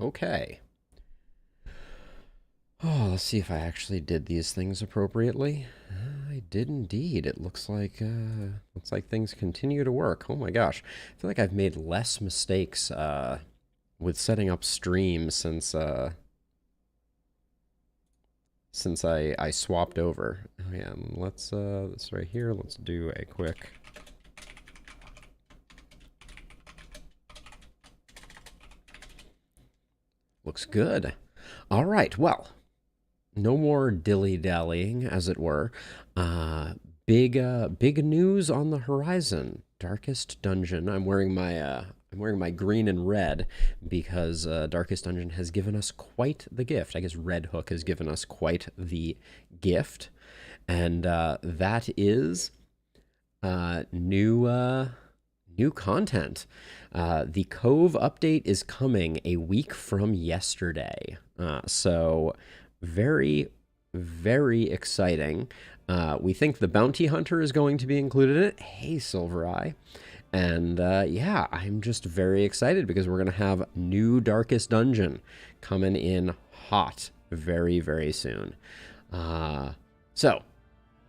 Okay. Oh, let's see if I actually did these things appropriately. I did indeed. It looks like things continue to work. Oh my gosh. I feel like I've made less mistakes with setting up streams since I swapped over. Oh yeah, and let's this right here, let's do a quick looks good. All right, well, no more dilly-dallying, as it were. Uh, big news on the horizon. Darkest Dungeon. I'm wearing my green and red because Darkest Dungeon has given us quite the gift. I guess Red Hook has given us quite the gift, and that is new content. The Cove update is coming a week from yesterday. So very, very exciting. We think the Bounty Hunter is going to be included in it. Hey, Silver Eye. And yeah, I'm just very excited because we're going to have new Darkest Dungeon coming in hot very, very soon. So,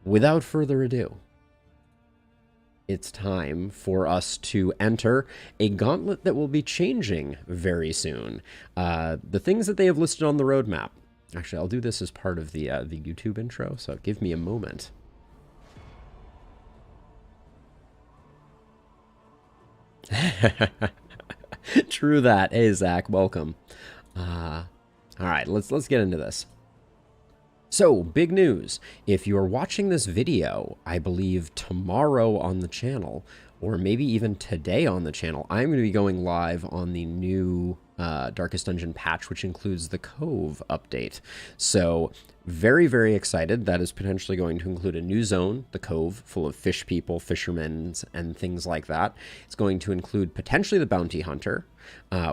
without further ado, it's time for us to enter a gauntlet that will be changing very soon. The things that they have listed on the roadmap. Actually, I'll do this as part of the YouTube intro, so give me a moment. True that. Hey, Zach, welcome. All right, let's get into this. So, big news. If you're watching this video, I believe tomorrow on the channel, or maybe even today on the channel, I'm going to be going live on the new Darkest Dungeon patch, which includes the Cove update. So, very, very excited. That is potentially going to include a new zone, the Cove, full of fish people, fishermen, and things like that. It's going to include potentially the Bounty Hunter.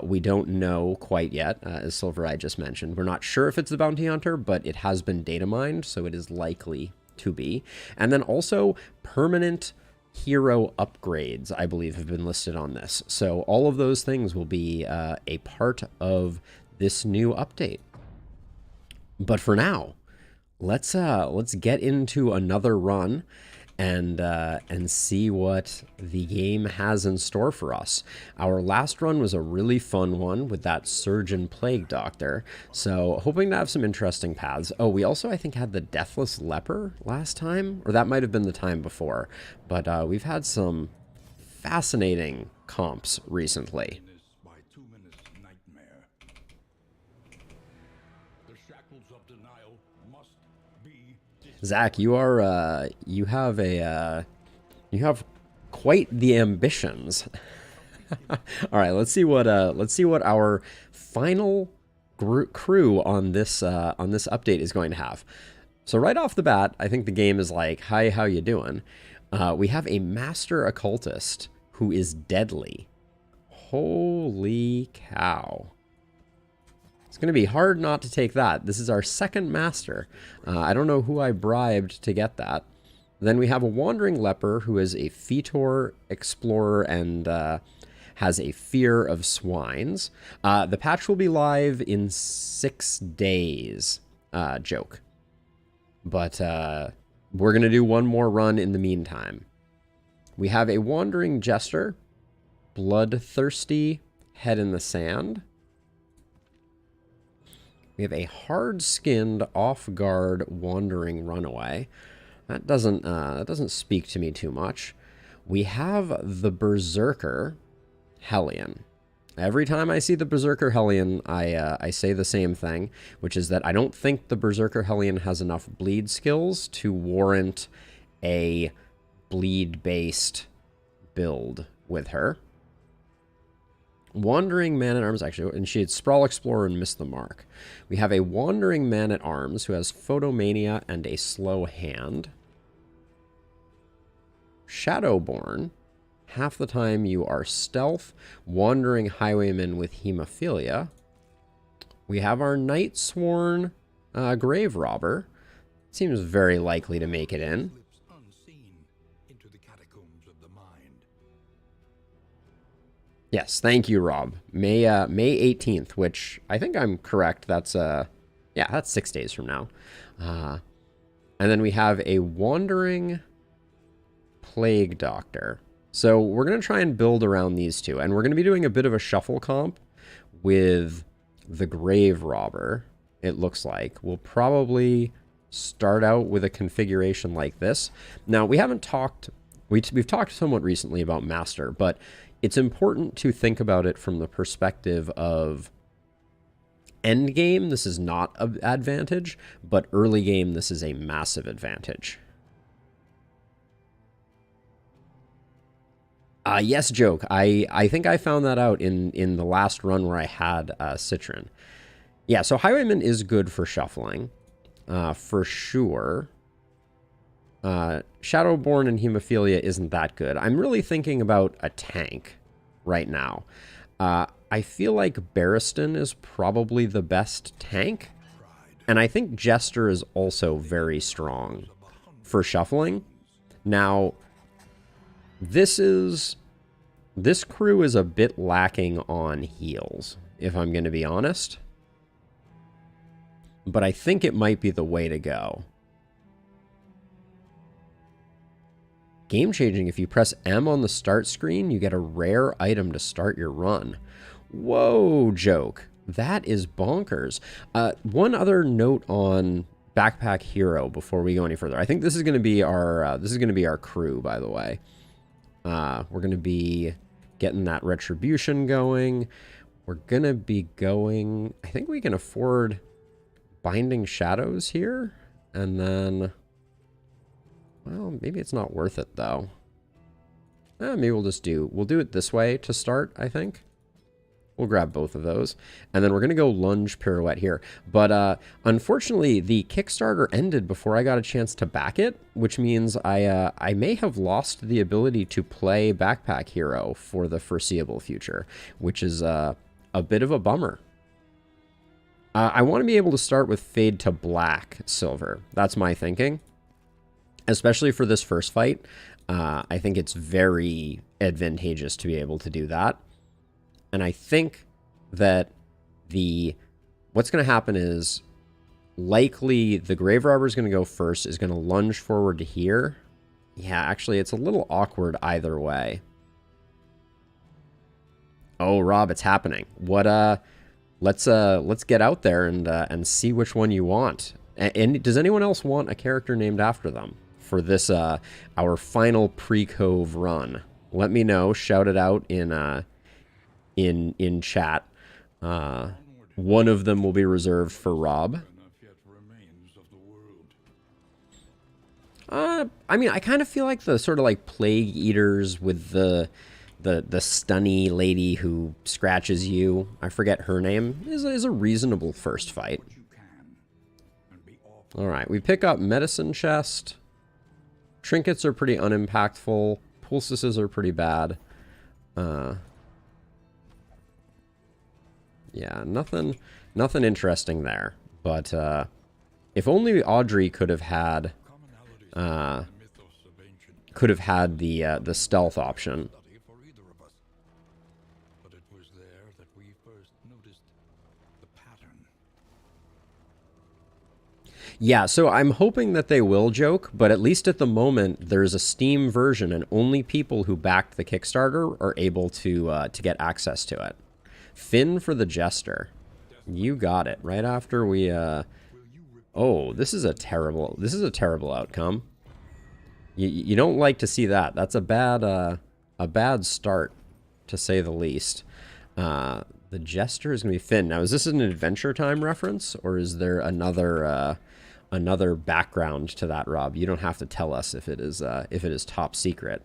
We don't know quite yet, as Silver Eye just mentioned. We're not sure if it's the Bounty Hunter, but it has been data mined, so it is likely to be. And then also permanent hero upgrades, I believe, have been listed on this. So all of those things will be a part of this new update. But for now, let's get into another run and see what the game has in store for us. Our last run was a really fun one with that Surgeon Plague Doctor, so hoping to have some interesting paths. Oh, we also, I think, had the Deathless Leper last time, or that might have been the time before, but we've had some fascinating comps recently. Zach, you are you have quite the ambitions. All right, let's see what our final crew on this update is going to have. So right off the bat, I think the game is like, "Hi, how you doing?" We have a master occultist who is deadly. Holy cow! It's going to be hard not to take that. This is our second master. I don't know who I bribed to get that. Then we have a wandering leper who is a fetor explorer and has a fear of swines. The patch will be live in 6 days. Joke. But we're going to do one more run in the meantime. We have a wandering jester, bloodthirsty, head in the sand. We have a hard-skinned, off-guard, wandering runaway. That doesn't speak to me too much. We have the Berserker Hellion. Every time I see the Berserker Hellion, I say the same thing, which is that I don't think the Berserker Hellion has enough bleed skills to warrant a bleed-based build with her. Wandering Man-at-Arms, actually, and she had Sprawl Explorer and missed the mark. We have a Wandering Man-at-Arms who has Photomania and a slow hand. Shadowborn. Half the time you are stealth. Wandering Highwayman with Hemophilia. We have our Night Sworn Grave Robber. Seems very likely to make it in. Yes, thank you, Rob. May 18th, which I think I'm correct. That's yeah, that's 6 days from now. And then we have a wandering plague doctor. So we're going to try and build around these two, and we're going to be doing a bit of a shuffle comp with the grave robber. It looks like we'll probably start out with a configuration like this. Now, we haven't talked, we've talked somewhat recently about master, but it's important to think about it from the perspective of end game. This is not an advantage, but early game, this is a massive advantage. Yes, joke. I think I found that out in the last run where I had Citron. Yeah, so Highwayman is good for shuffling, for sure. Shadowborn and Hemophilia isn't that good. I'm really thinking about a tank right now. I feel like Barristan is probably the best tank, and I think Jester is also very strong for shuffling. Now, this crew is a bit lacking on heals, if I'm going to be honest. But I think it might be the way to go. Game changing. If you press M on the start screen, you get a rare item to start your run. Whoa, joke. That is bonkers. One other note on Backpack Hero before we go any further. I think this is going to be our crew, by the way. We're going to be getting that retribution going. We're going to be going... I think we can afford Binding Shadows here. And then... well, maybe it's not worth it, though. Maybe we'll do it this way to start, I think. We'll grab both of those. And then we're going to go lunge pirouette here. But unfortunately, the Kickstarter ended before I got a chance to back it, which means I may have lost the ability to play Backpack Hero for the foreseeable future, which is a bit of a bummer. I want to be able to start with Fade to Black Silver. That's my thinking. Especially for this first fight. I think it's very advantageous to be able to do that. And I think that what's going to happen is likely the Grave Robber is going to go first, is going to lunge forward to here. Yeah, actually, it's a little awkward either way. Oh, Rob, it's happening. What? Let's get out there and see which one you want. And does anyone else want a character named after them for this our final pre-Cove run? Let me know. Shout it out in chat. One of them will be reserved for Rob. I mean, I kind of feel like the sort of like Plague Eaters with the stunny lady who scratches you, I forget her name, is a reasonable first fight. Alright, we pick up Medicine Chest. Trinkets are pretty unimpactful. Pulses are pretty bad. Yeah, nothing interesting there. But if only Audrey could have had the stealth option. Yeah, so I'm hoping that they will joke, but at least at the moment, there's a Steam version, and only people who backed the Kickstarter are able to get access to it. Finn for the Jester. You got it. Right after we... Oh, this is a terrible outcome. You don't like to see that. That's a bad start, to say the least. The Jester is going to be Finn. Now, is this an Adventure Time reference, or is there another background to that, Rob? You don't have to tell us if it is top secret.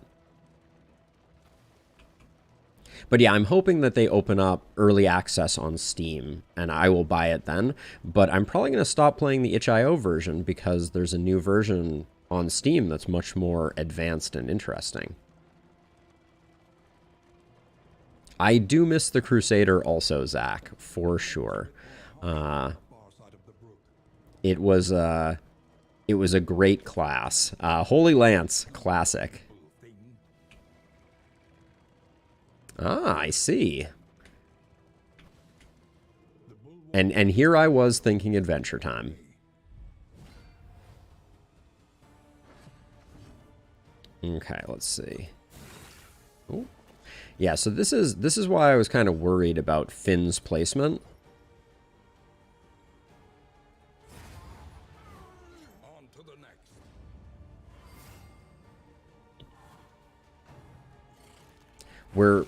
But yeah, I'm hoping that they open up early access on Steam, and I will buy it then. But I'm probably going to stop playing the itch.io version because there's a new version on Steam that's much more advanced and interesting. I do miss the Crusader also, Zach, for sure. It was a great class. Holy Lance, classic. Ah, I see. And here I was thinking adventure time. Okay, let's see. Ooh. Yeah, so this is why I was kind of worried about Finn's placement. On to the next. Where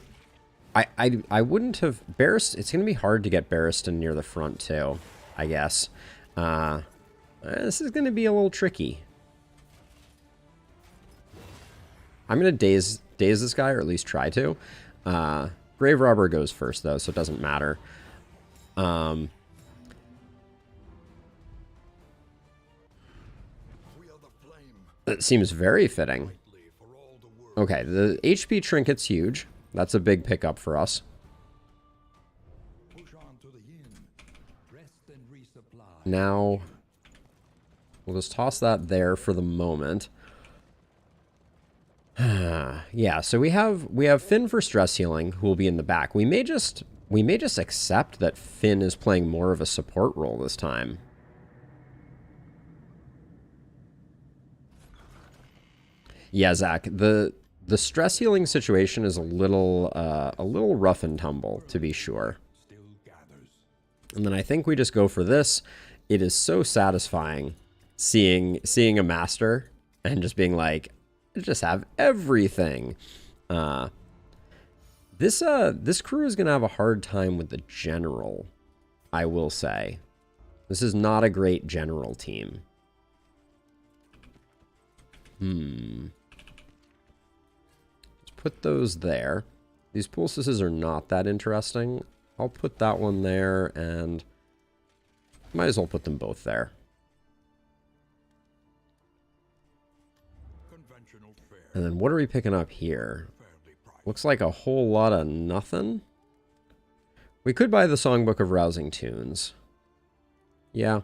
I wouldn't have Barristan. It's going to be hard to get Barristan near the front too, I guess. This is going to be a little tricky. I'm going to daze this guy, or at least try to. Grave Robber goes first, though, so it doesn't matter. That seems very fitting. Okay, the HP trinket's huge. That's a big pickup for us. Now, we'll just toss that there for the moment. Yeah, so we have Finn for stress healing, who will be in the back. We may just accept that Finn is playing more of a support role this time. Yeah, Zach, the stress healing situation is a little rough and tumble, to be sure. And then I think we just go for this. It is so satisfying seeing a master and just being like, just have everything. This crew is gonna have a hard time with the general, I will say. This is not a great general team. Let's put those there. These pulses are not that interesting. I'll put that one there, and might as well put them both there. And then what are we picking up here? Looks like a whole lot of nothing. We could buy the Songbook of Rousing Tunes. Yeah.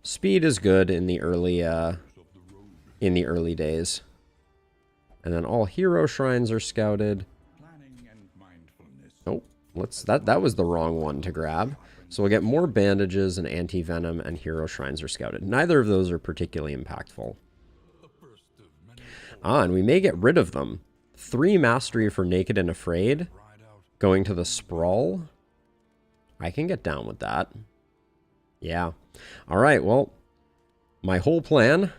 Speed is good in the early days. And then all hero shrines are scouted. Oh, that was the wrong one to grab. So we'll get more bandages and anti-venom, and hero shrines are scouted. Neither of those are particularly impactful. Ah, and we may get rid of them. 3 mastery for Naked and Afraid. Going to the sprawl. I can get down with that. Yeah. Alright, well, my whole plan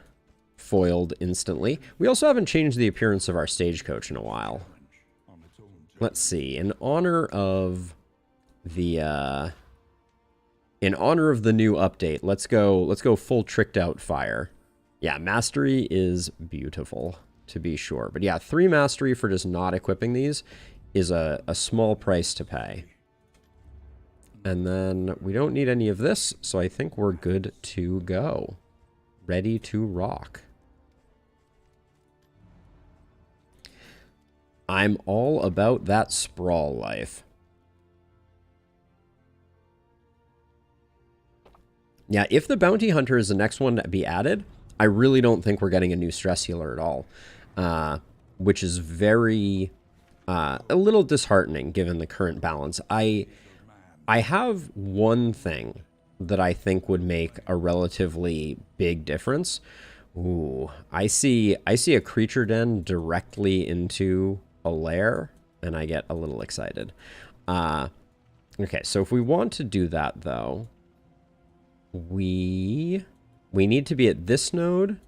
foiled instantly. We also haven't changed the appearance of our stagecoach in a while. Let's see. In honor of the new update, let's go full tricked out fire. Yeah, mastery is beautiful, to be sure. But yeah, 3 mastery for just not equipping these is a small price to pay. And then we don't need any of this, so I think we're good to go. Ready to rock. I'm all about that sprawl life. Yeah, if the bounty hunter is the next one to be added, I really don't think we're getting a new stress healer at all, which is very a little disheartening given the current balance. I have one thing that I think would make a relatively big difference. Ooh, I see a creature den directly into a lair, and I get a little excited. Okay, so if we want to do that, though, we need to be at this node,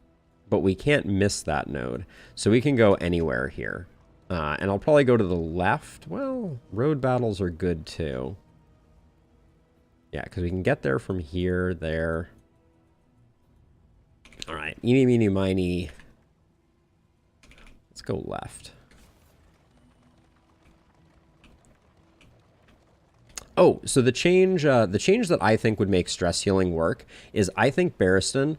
but we can't miss that node. So we can go anywhere here. And I'll probably go to the left. Well, road battles are good, too. Yeah, because we can get there from here, there. All right, eeny, meeny, miny. Let's go left. Oh, so the change that I think would make stress healing work is I think Barristan's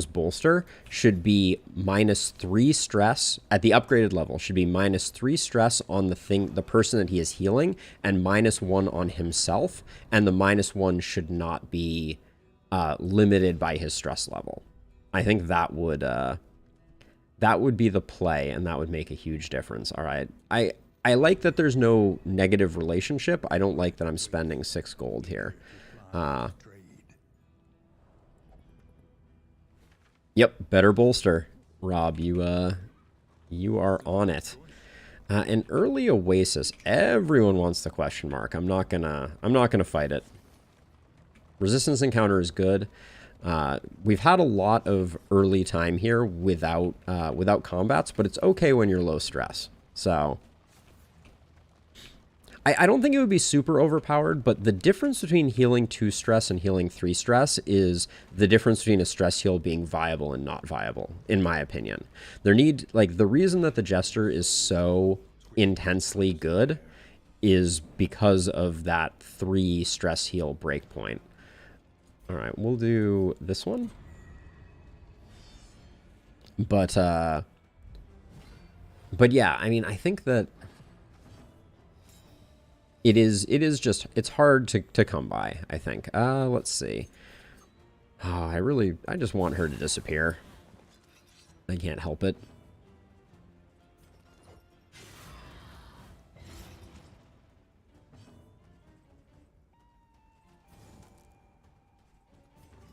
bolster should be -3 stress at the upgraded level. Should be -3 stress on the person that he is healing, and -1 on himself. And the -1 should not be limited by his stress level. I think that would be the play, and that would make a huge difference. All right, I like that there's no negative relationship. I don't like that I'm spending 6 gold here. Yep, better bolster. Rob, you are on it. An early oasis. Everyone wants the question mark. I'm not gonna fight it. Resistance encounter is good. We've had a lot of early time here without combats, but it's okay when you're low stress. So I don't think it would be super overpowered, but the difference between healing 2 stress and healing 3 stress is the difference between a stress heal being viable and not viable, in my opinion. The reason that the Jester is so intensely good is because of that 3 stress heal breakpoint. All right, we'll do this one. But yeah, I mean, I think that it is just, it's hard to come by, I think. Let's see. Oh, I just want her to disappear. I can't help it.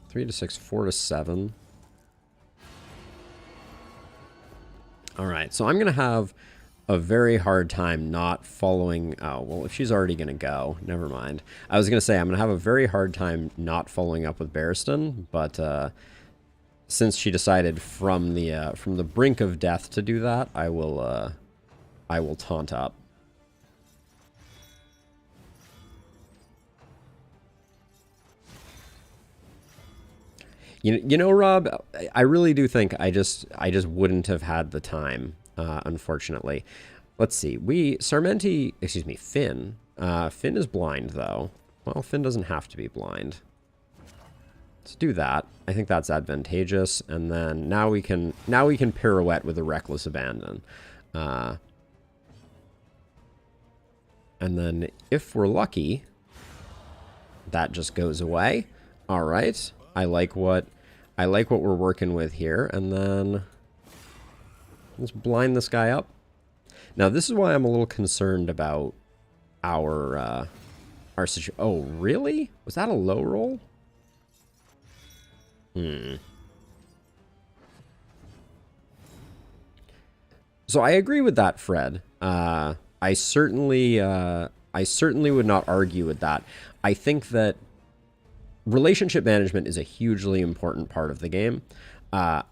Three to 6, 4 to 7. All right, so I'm going to have a very hard time not following... Oh, well, if she's already going to go, never mind. I was going to say I'm going to have a very hard time not following up with Barristan, but since she decided from the brink of death to do that, I will taunt up. You know, Rob, I really do think I just wouldn't have had the time, unfortunately. Let's see. Finn. Finn is blind, though. Well, Finn doesn't have to be blind. Let's do that. I think that's advantageous. And then now we can pirouette with a reckless abandon. And then if we're lucky, that just goes away. All right. I like what we're working with here, and then let's blind this guy up. Now, this is why I'm a little concerned about our situation. Oh, really? Was that a low roll? So I agree with that, Fred. I certainly would not argue with that. I think that relationship management is a hugely important part of the game. I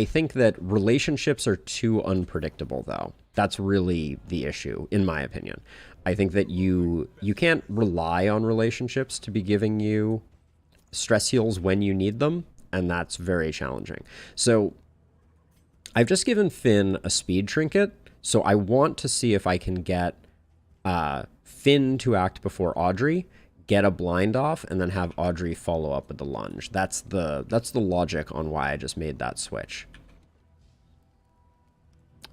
think that relationships are too unpredictable, though. That's really the issue, in my opinion. I think that you can't rely on relationships to be giving you stress heals when you need them, and that's very challenging. So I've just given Finn a speed trinket, so I want to see if I can get Finn to act before Audrey, get a blind off, and then have Audrey follow up with the lunge. That's the logic on why I just made that switch.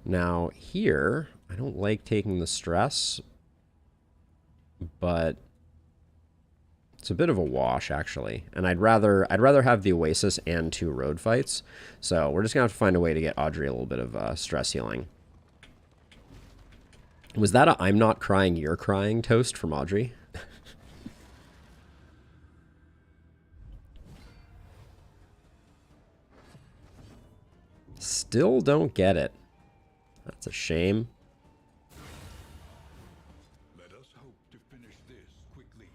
Now here, I don't like taking the stress, but it's a bit of a wash, actually. And I'd rather have the Oasis and 2 road fights. So we're just gonna have to find a way to get Audrey a little bit of stress healing. Was that a "I'm not crying, you're crying" toast from Audrey? Still don't get it. That's a shame. Let us hope to finish this quickly.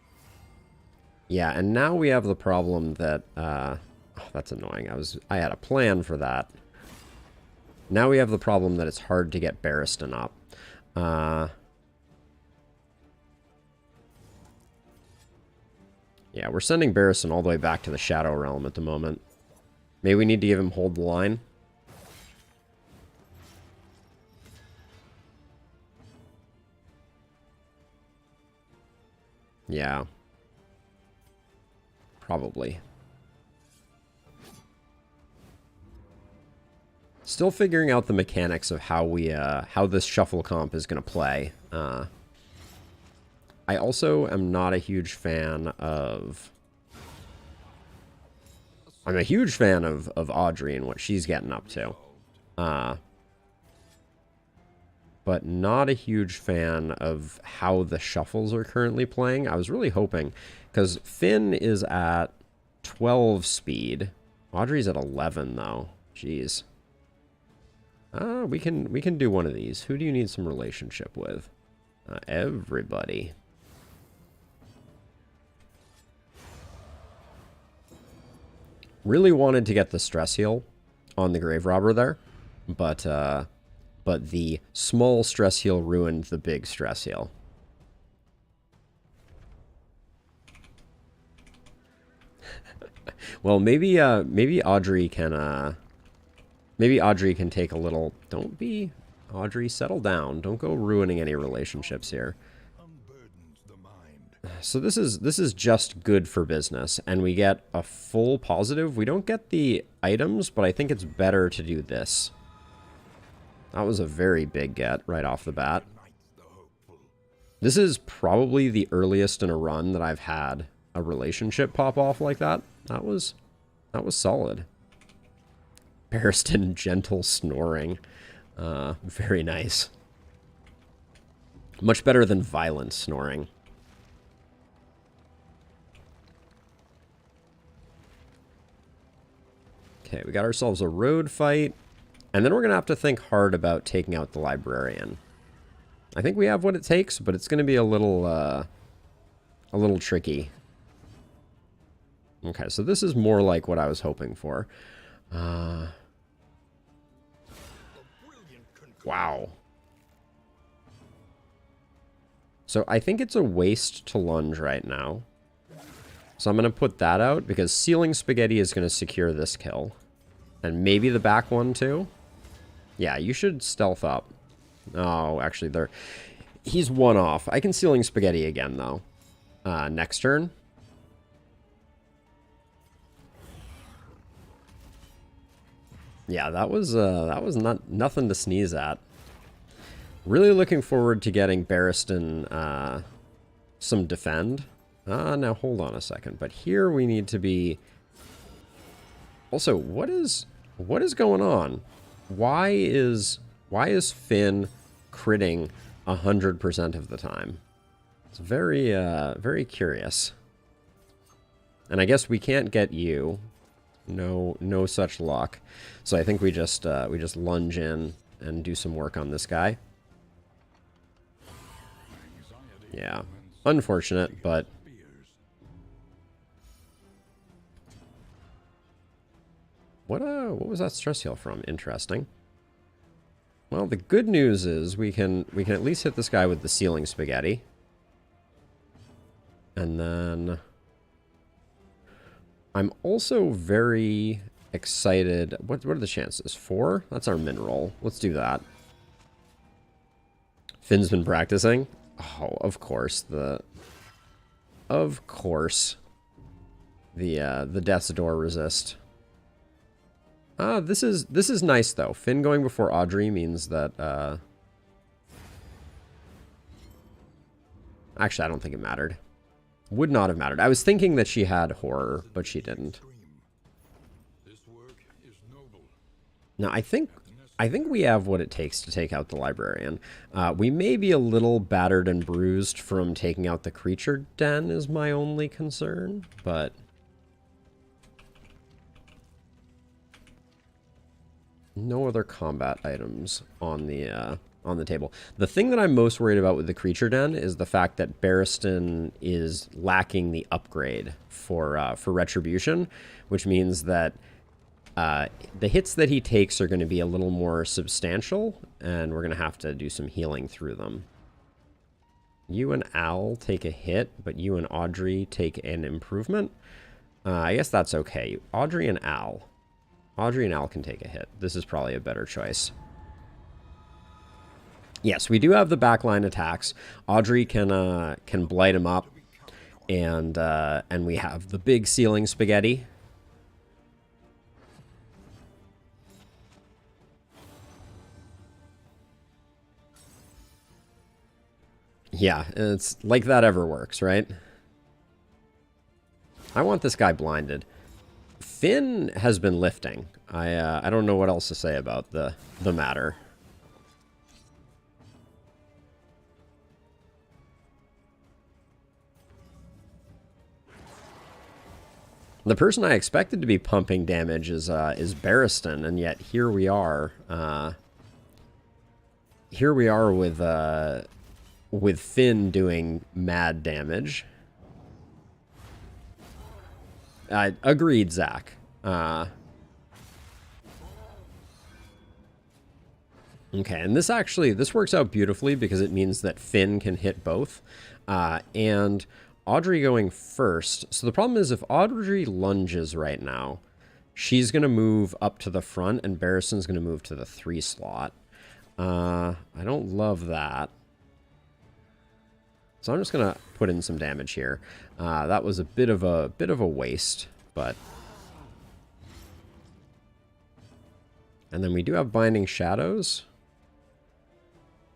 Yeah, and now we have the problem that oh, that's annoying. I had a plan for that. Now we have the problem that it's hard to get Barristan up. Yeah, we're sending Barristan all the way back to the Shadow Realm at the moment. Maybe we need to give him hold the line. Yeah. Probably. Still figuring out the mechanics of how how this shuffle comp is going to play. I also am not a huge fan of... I'm a huge fan of Audrey and what she's getting up to. but not a huge fan of how the shuffles are currently playing. I was really hoping, because Finn is at 12 speed. Audrey's at 11, though. Jeez. We can do one of these. Who do you need some relationship with? Everybody. Really wanted to get the stress heal on the grave robber there, but the small stress heal ruined the big stress heal. Well, maybe Audrey can take a little. Don't be Audrey, settle down. Don't go ruining any relationships here. So this is just good for business, and we get a full positive. We don't get the items, but I think it's better to do this. That was a very big get right off the bat. This is probably the earliest in a run that I've had a relationship pop off like that. That was solid. Barristan gentle snoring. Very nice. Much better than violent snoring. Okay, we got ourselves a road fight. And then we're going to have to think hard about taking out the librarian. I think we have what it takes, but it's going to be a little tricky. Okay, so this is more like what I was hoping for. Wow. So I think it's a waste to lunge right now. So I'm going to put that out because Sealing Spaghetti is going to secure this kill. And maybe the back one too. Yeah, you should stealth up. Oh, actually, he's one off. I can Sealing Spaghetti again, though. Next turn. Yeah, that was nothing to sneeze at. Really looking forward to getting Barristan some defend. Now hold on a second. But here we need to be. Also, what is going on? Why is Finn critting 100% of the time? It's very very curious. And I guess we can't get you. No such luck. So I think we just lunge in and do some work on this guy. Yeah, unfortunate, but what was that stress heal from? Interesting. Well, the good news is we can at least hit this guy with the Sealing Spaghetti. And then I'm also very excited. What are the chances? 4? That's our min roll. Let's do that. Finn's been practicing. Oh, of course. The Death's Door resist. This is nice though. Finn going before Audrey means that actually I don't think it mattered. Would not have mattered. I was thinking that she had horror, but she didn't. Now I think we have what it takes to take out the librarian. We may be a little battered and bruised from taking out the creature den is my only concern, but no other combat items on the table. The thing that I'm most worried about with the creature den is the fact that Barristan is lacking the upgrade for retribution, which means that the hits that he takes are going to be a little more substantial, and we're going to have to do some healing through them. You and Al take a hit, but you and Audrey take an improvement. I guess that's okay. Audrey and Al can take a hit. This is probably a better choice. Yes, we do have the backline attacks. Audrey can blight him up, and we have the big Sealing Spaghetti. Yeah, it's like that ever works, right? I want this guy blinded. Finn has been lifting. I don't know what else to say about the matter. The person I expected to be pumping damage is Barristan, and yet here we are. Here we are with Finn doing mad damage. Agreed, Zach. Okay, and this works out beautifully because it means that Finn can hit both. And Audrey going first. So the problem is if Audrey lunges right now, she's going to move up to the front and Barristan's going to move to the 3 slot. I don't love that. So I'm just going to put in some damage here. That was a bit of a waste, but... And then we do have Binding Shadows.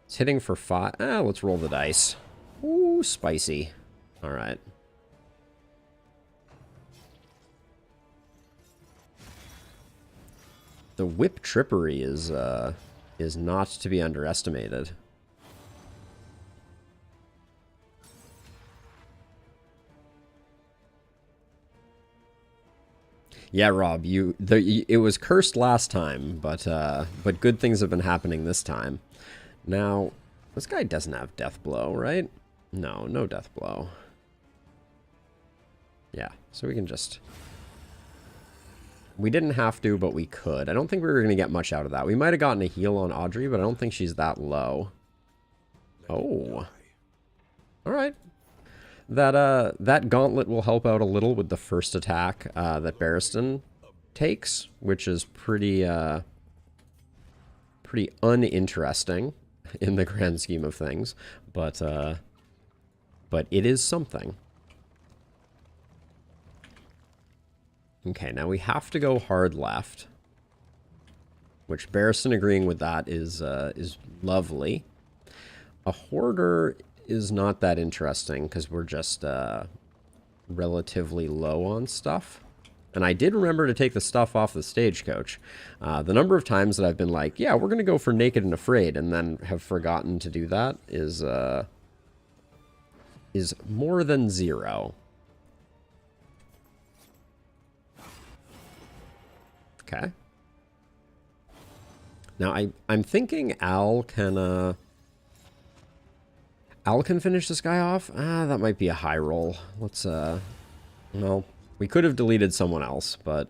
It's hitting for 5. Let's roll the dice. Ooh, spicy. All right. The whip trippery is not to be underestimated. Yeah, Rob, it was cursed last time, but good things have been happening this time. Now, this guy doesn't have Death Blow, right? No, no Death Blow. Yeah, so we can just... We didn't have to, but we could. I don't think we were going to get much out of that. We might have gotten a heal on Audrey, but I don't think she's that low. Oh. Alright. That gauntlet will help out a little with the first attack that Barristan takes, which is pretty uninteresting in the grand scheme of things, but it is something. Okay, now we have to go hard left, which Barristan agreeing with that is lovely. A Hoarder is not that interesting because we're just relatively low on stuff. And I did remember to take the stuff off the stagecoach. The number of times that I've been like, yeah, we're going to go for Naked and Afraid, and then have forgotten to do that is more than 0. Okay. Now, I'm thinking Al can finish this guy off. That might be a high roll. Let's, well, we could have deleted someone else, but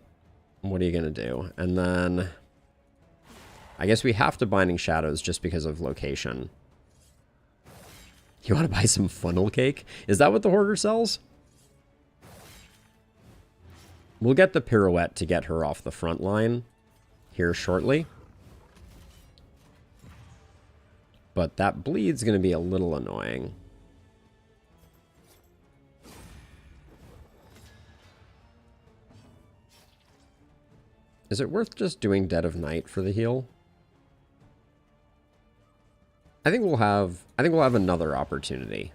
what are you going to do? And then I guess we have to Binding Shadows just because of location. You want to buy some funnel cake? Is that what the Hoarder sells? We'll get the pirouette to get her off the front line here shortly. But that bleed's going to be a little annoying. Is it worth just doing Dead of Night for the heal? I think we'll have another opportunity.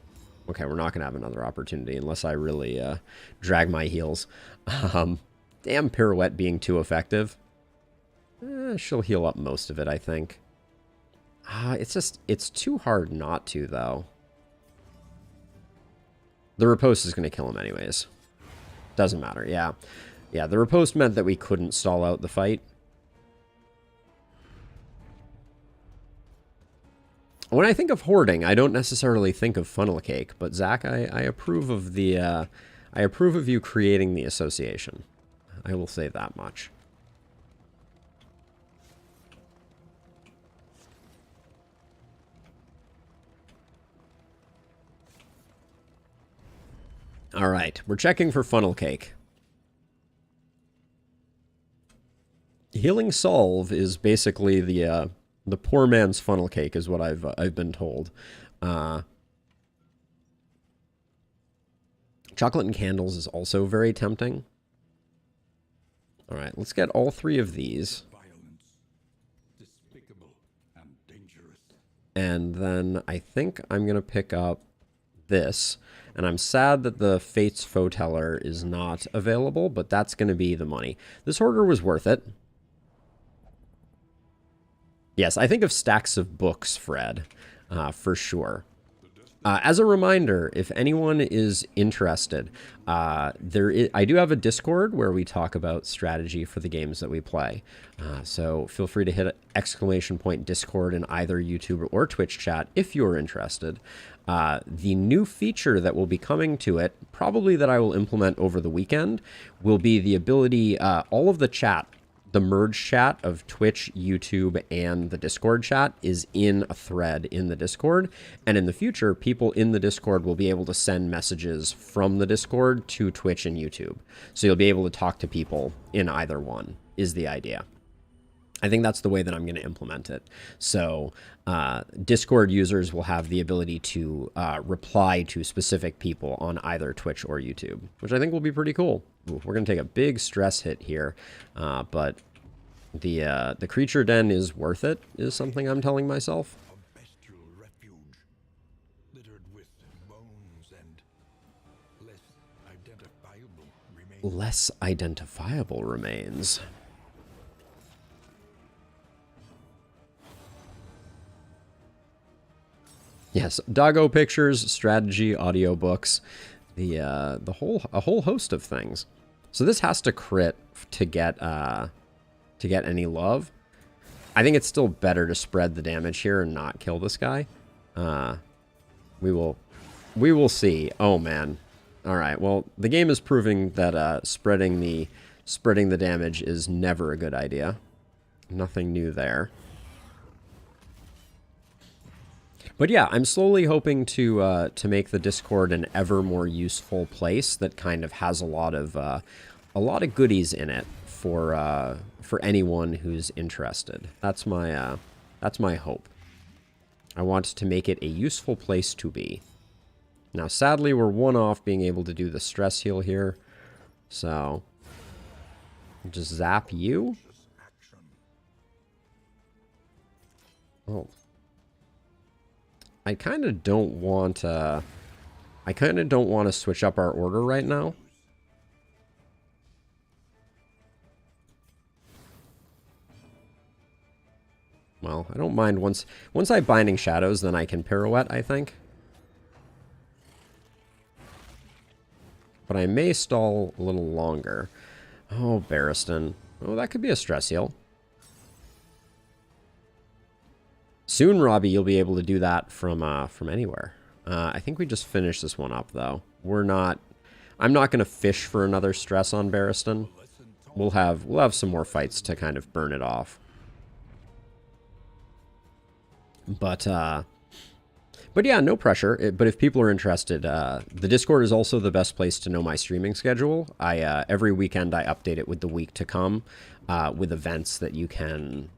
Okay, we're not going to have another opportunity unless I really drag my heels. Damn pirouette being too effective. She'll heal up most of it, I think. It's too hard not to, though. The riposte is going to kill him anyways. Doesn't matter, yeah. Yeah, the riposte meant that we couldn't stall out the fight. When I think of hoarding, I don't necessarily think of funnel cake, but Zach, I approve of the I approve of you creating the association. I will say that much. All right, we're checking for funnel cake. Healing Solve is basically the poor man's funnel cake, is what I've been told. Chocolate and Candles is also very tempting. All right, let's get all 3 of these. Violence, despicable and dangerous. And then I think I'm going to pick up this. And I'm sad that the Fate's Foreteller is not available, but that's going to be the money. This Hoarder was worth it. Yes, I think of stacks of books, Fred, for sure. The As a reminder, if anyone is interested, I do have a Discord where we talk about strategy for the games that we play. So feel free to hit !Discord in either YouTube or Twitch chat if you're interested. The new feature that will be coming to it, probably that I will implement over the weekend, will be the ability, all of the chat, the merge chat of Twitch, YouTube, and the Discord chat is in a thread in the Discord. And in the future, people in the Discord will be able to send messages from the Discord to Twitch and YouTube. So you'll be able to talk to people in either one, is the idea. I think that's the way that I'm going to implement it. So Discord users will have the ability to reply to specific people on either Twitch or YouTube, which I think will be pretty cool. Ooh, we're going to take a big stress hit here, but the creature den is worth it, is something I'm telling myself. A bestial refuge, littered with bones and less identifiable remains. Less identifiable remains. Yes, doggo pictures, strategy, audiobooks, a whole host of things. So this has to crit to get any love. I think it's still better to spread the damage here and not kill this guy. We will see. Oh man. All right. Well, the game is proving that spreading the damage is never a good idea. Nothing new there. But yeah, I'm slowly hoping to make the Discord an ever more useful place that kind of has a lot of goodies in it for anyone who's interested. That's my hope. I want to make it a useful place to be. Now, sadly, we're one off being able to do the stress heal here, so I'll just zap you. Oh. I kind of don't want to switch up our order right now. Well, I don't mind once I Binding Shadows, then I can pirouette, I think. But I may stall a little longer. Oh, Barristan. Oh, that could be a stress heal. Soon, Robbie, you'll be able to do that from anywhere. I think we just finished this one up, though. I'm not going to fish for another stress on Barristan. We'll have some more fights to kind of burn it off. But yeah, no pressure. But if people are interested, the Discord is also the best place to know my streaming schedule. Every weekend I update it with the week to come, with events that you can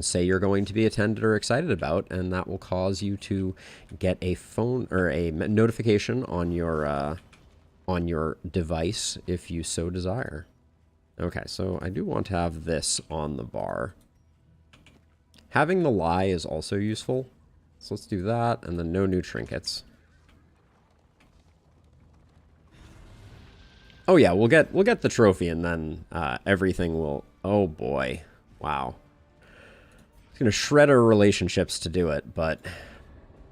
say you're going to be attended or excited about, and that will cause you to get a phone or a notification on your device if you so desire. Okay, so I do want to have this on the bar. Having the lie is also useful. So let's do that, and then no new trinkets. Oh yeah, we'll get the trophy, and then everything will. Oh boy, wow! It's gonna shred our relationships to do it, but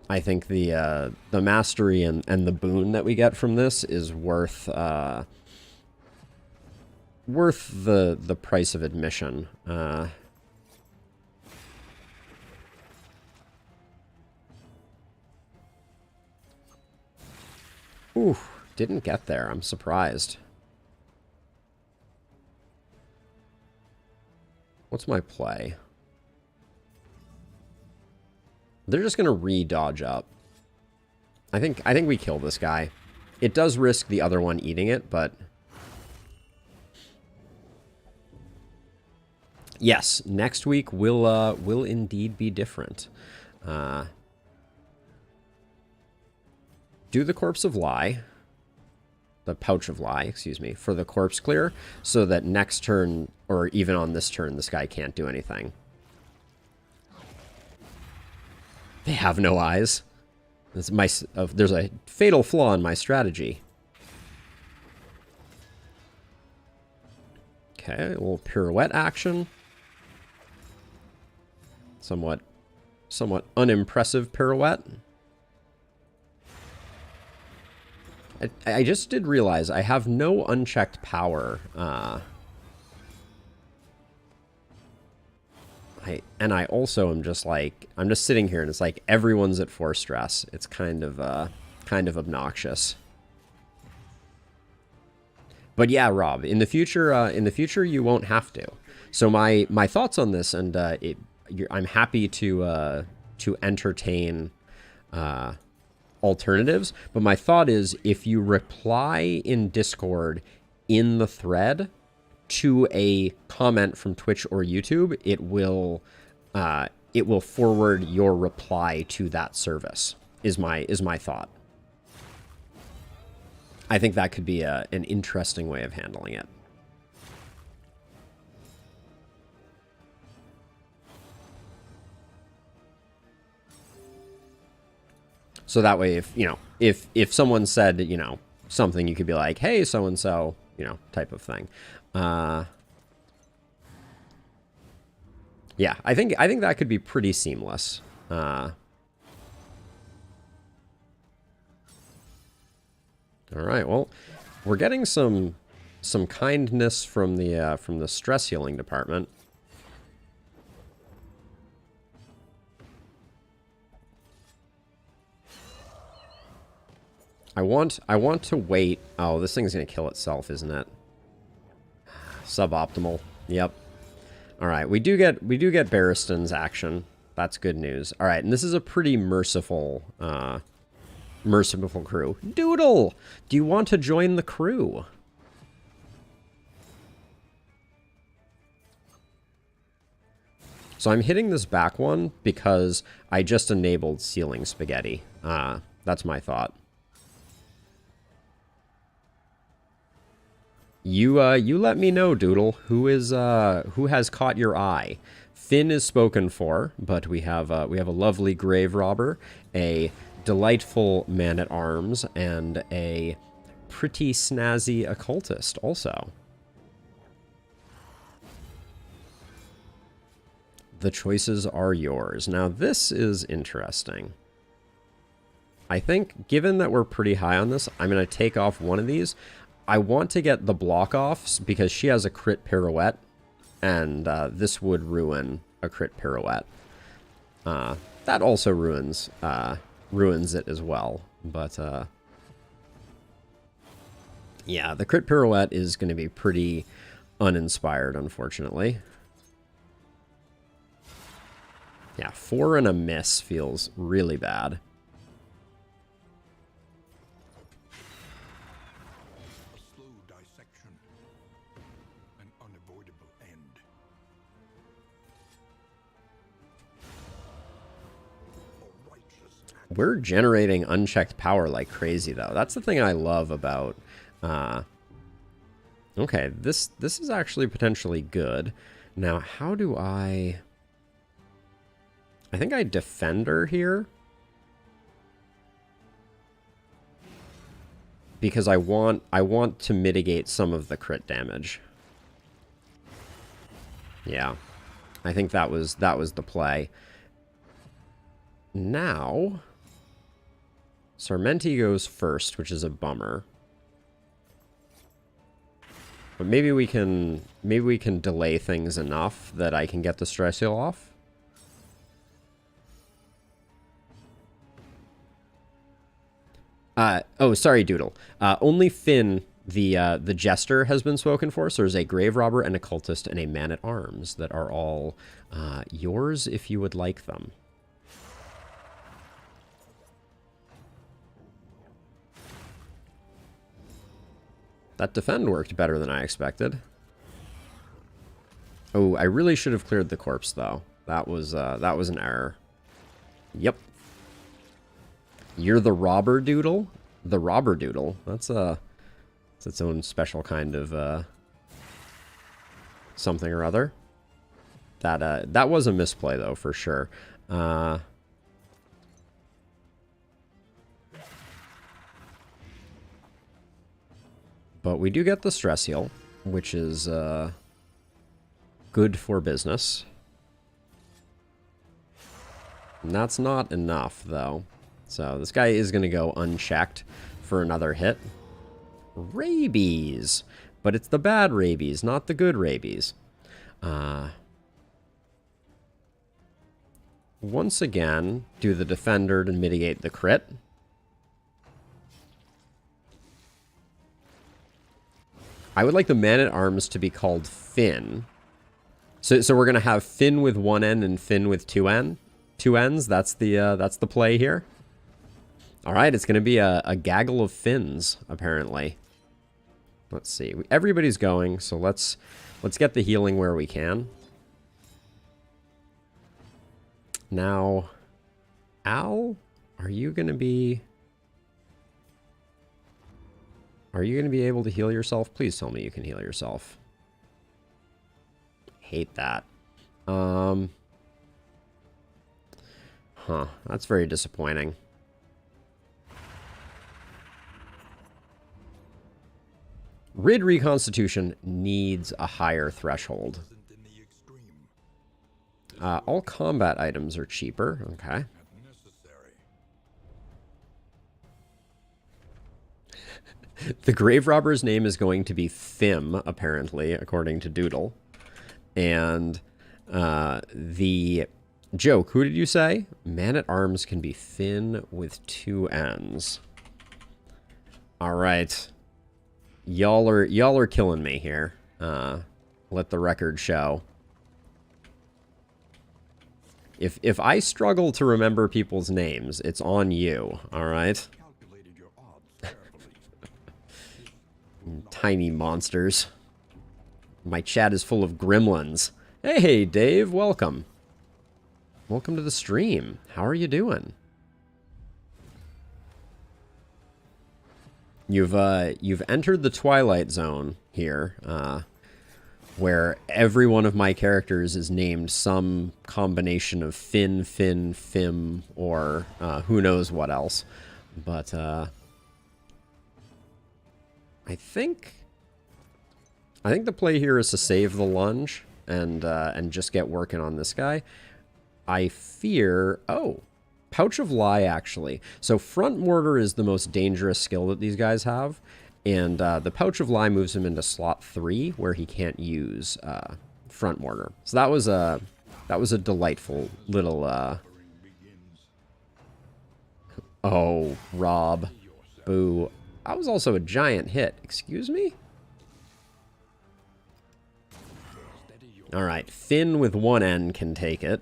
I think the mastery and the boon that we get from this is worth the price of admission. Ooh, didn't get there. I'm surprised. What's my play? They're just gonna re-dodge up. I think we kill this guy. It does risk the other one eating it, but yes, next week will indeed be different. Do the Corpse of Lie, the Pouch of Lie, excuse me, for the corpse clear, so that next turn, or even on this turn, this guy can't do anything. They have no eyes. There's a fatal flaw in my strategy. Okay, a little pirouette action. Somewhat unimpressive pirouette. I just did realize I have no unchecked power. I also am just like, I'm just sitting here and it's like everyone's at 4 stress. It's kind of obnoxious. But yeah, Rob, in the future you won't have to. So my thoughts on this, and I'm happy to entertain alternatives. But my thought is, if you reply in Discord in the thread to a comment from Twitch or YouTube, it will forward your reply to that service. Is my thought. I think that could be an interesting way of handling it. So that way, if someone said, something, you could be like, hey, so-and-so, type of thing. Yeah, I think that could be pretty seamless. All right, well, we're getting some kindness from the stress healing department. I want to wait. Oh, this thing's gonna kill itself, isn't it? Suboptimal. Yep. All right, we do get Barristan's action. That's good news. All right, and this is a pretty merciful crew. Doodle, do you want to join the crew? So I'm hitting this back one because I just enabled Sealing Spaghetti. That's my thought. You let me know, Doodle, who has caught your eye. Finn is spoken for, but we have a lovely grave robber, a delightful man-at-arms, and a pretty snazzy occultist also. The choices are yours. Now this is interesting. I think, given that we're pretty high on this, I'm going to take off one of these. I want to get the block off because she has a crit pirouette, and this would ruin a crit pirouette. That also ruins it as well. But yeah, the crit pirouette is going to be pretty uninspired, unfortunately. Yeah, 4 and a miss feels really bad. We're generating unchecked power like crazy, though. That's the thing I love about... Okay, this is actually potentially good. Now, how do I think I defend her here. Because I want to mitigate some of the crit damage. Yeah. I think that was the play. Now... Sarmenti goes first, which is a bummer. But maybe we can delay things enough that I can get the stress heal off. Oh, sorry, Doodle. Only Finn, the jester, has been spoken for. So there's a grave robber, an occultist, and a man-at-arms that are all yours if you would like them. That defend worked better than I expected. Oh, I really should have cleared the corpse, though. That was an error. Yep. You're the robber doodle? The robber doodle. That's its own special kind of something or other. That was a misplay, though, for sure. But we do get the stress heal, which is good for business. And that's not enough, though. So this guy is going to go unchecked for another hit. Rabies. But it's the bad rabies, not the good rabies. Once again, do the defender to mitigate the crit. I would like the man-at-arms to be called Finn. So we're going to have Finn with one N and Finn with two N's. That's the play here. All right, it's going to be a gaggle of Finns, apparently. Let's see. Everybody's going, so let's get the healing where we can. Now, Al, are you going to be able to heal yourself? Please tell me you can heal yourself. Hate that. That's very disappointing. Rid Reconstitution needs a higher threshold. All combat items are cheaper. Okay. The grave robber's name is going to be Thim, apparently, according to Doodle. And the joke, who did you say? Man-at-arms can be Finn with two N's. All right. Y'all are killing me here. Let the record show. If I struggle to remember people's names, it's on you, all right? Tiny monsters. My chat is full of gremlins. Hey, Dave, welcome. Welcome to the stream. How are you doing? You've entered the Twilight Zone here, where every one of my characters is named some combination of Finn, Fim, or who knows what else. But I think the play here is to save the lunge and just get working on this guy. I fear... Oh, Pouch of Lie, actually. So Front Mortar is the most dangerous skill that these guys have. And the Pouch of Lie moves him into slot 3, where he can't use Front Mortar. So that was a delightful little... Oh, Rob. Boo. That was also a giant hit. Excuse me? Alright, Finn with one N can take it.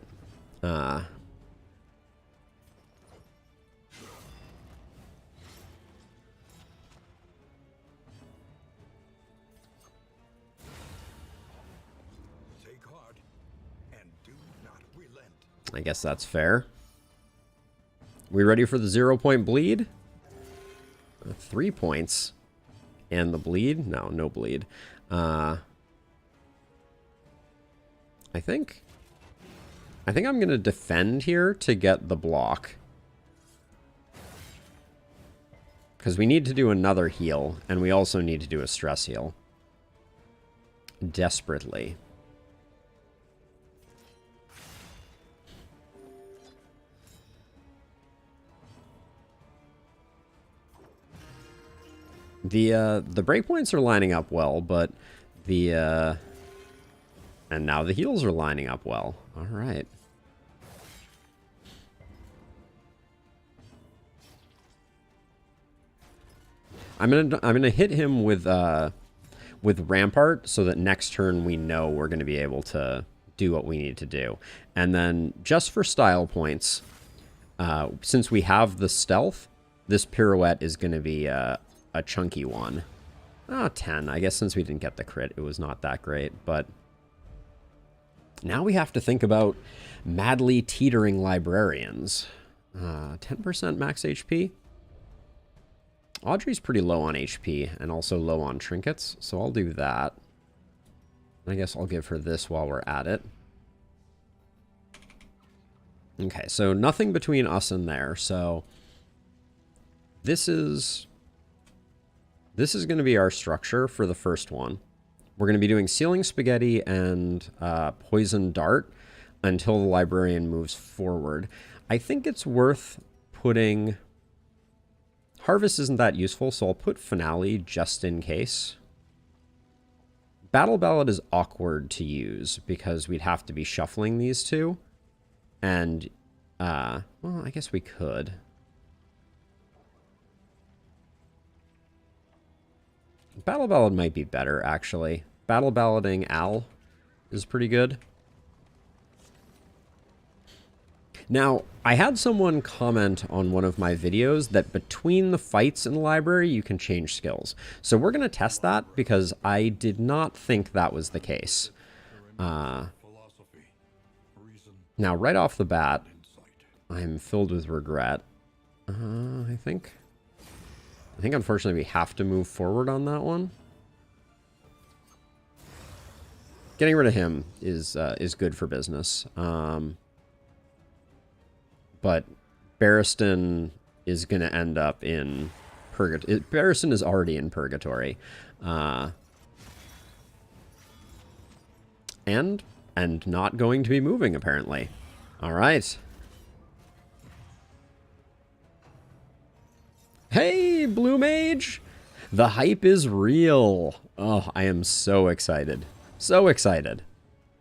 I guess that's fair. We ready for the 0-point bleed? 3 points. And the bleed? No, no bleed. I think I'm going to defend here to get the block. Because we need to do another heal, and we also need to do a stress heal. Desperately. The breakpoints are lining up well, but and now the heals are lining up well. All right. I'm gonna hit him with Rampart so that next turn we know we're gonna be able to do what we need to do. And then just for style points, since we have the stealth, this pirouette is gonna be a chunky one. 10. I guess since we didn't get the crit, it was not that great, but now we have to think about madly teetering librarians. 10% max HP. Audrey's pretty low on HP and also low on trinkets, so I'll do that. I guess I'll give her this while we're at it. Okay, so nothing between us and there, so this is going to be our structure for the first one. We're going to be doing Sealing Spaghetti and Poison Dart until the librarian moves forward. I think it's worth putting Harvest isn't that useful, so I'll put Finale just in case. Battle Ballad is awkward to use because we'd have to be shuffling these two. And, well, I guess we could. Battle Ballad might be better, actually. Battle Ballading Al is pretty good. Now, I had someone comment on one of my videos that between the fights in the library, you can change skills. So we're going to test that because I did not think that was the case. Now, right off the bat, I'm filled with regret. I think unfortunately we have to move forward on that one. Getting rid of him is good for business. But Barristan is going to end up in purgatory. Barristan is already in purgatory. And not going to be moving, apparently. All right. Hey, Blue Mage! The hype is real. Oh, I am so excited. So excited.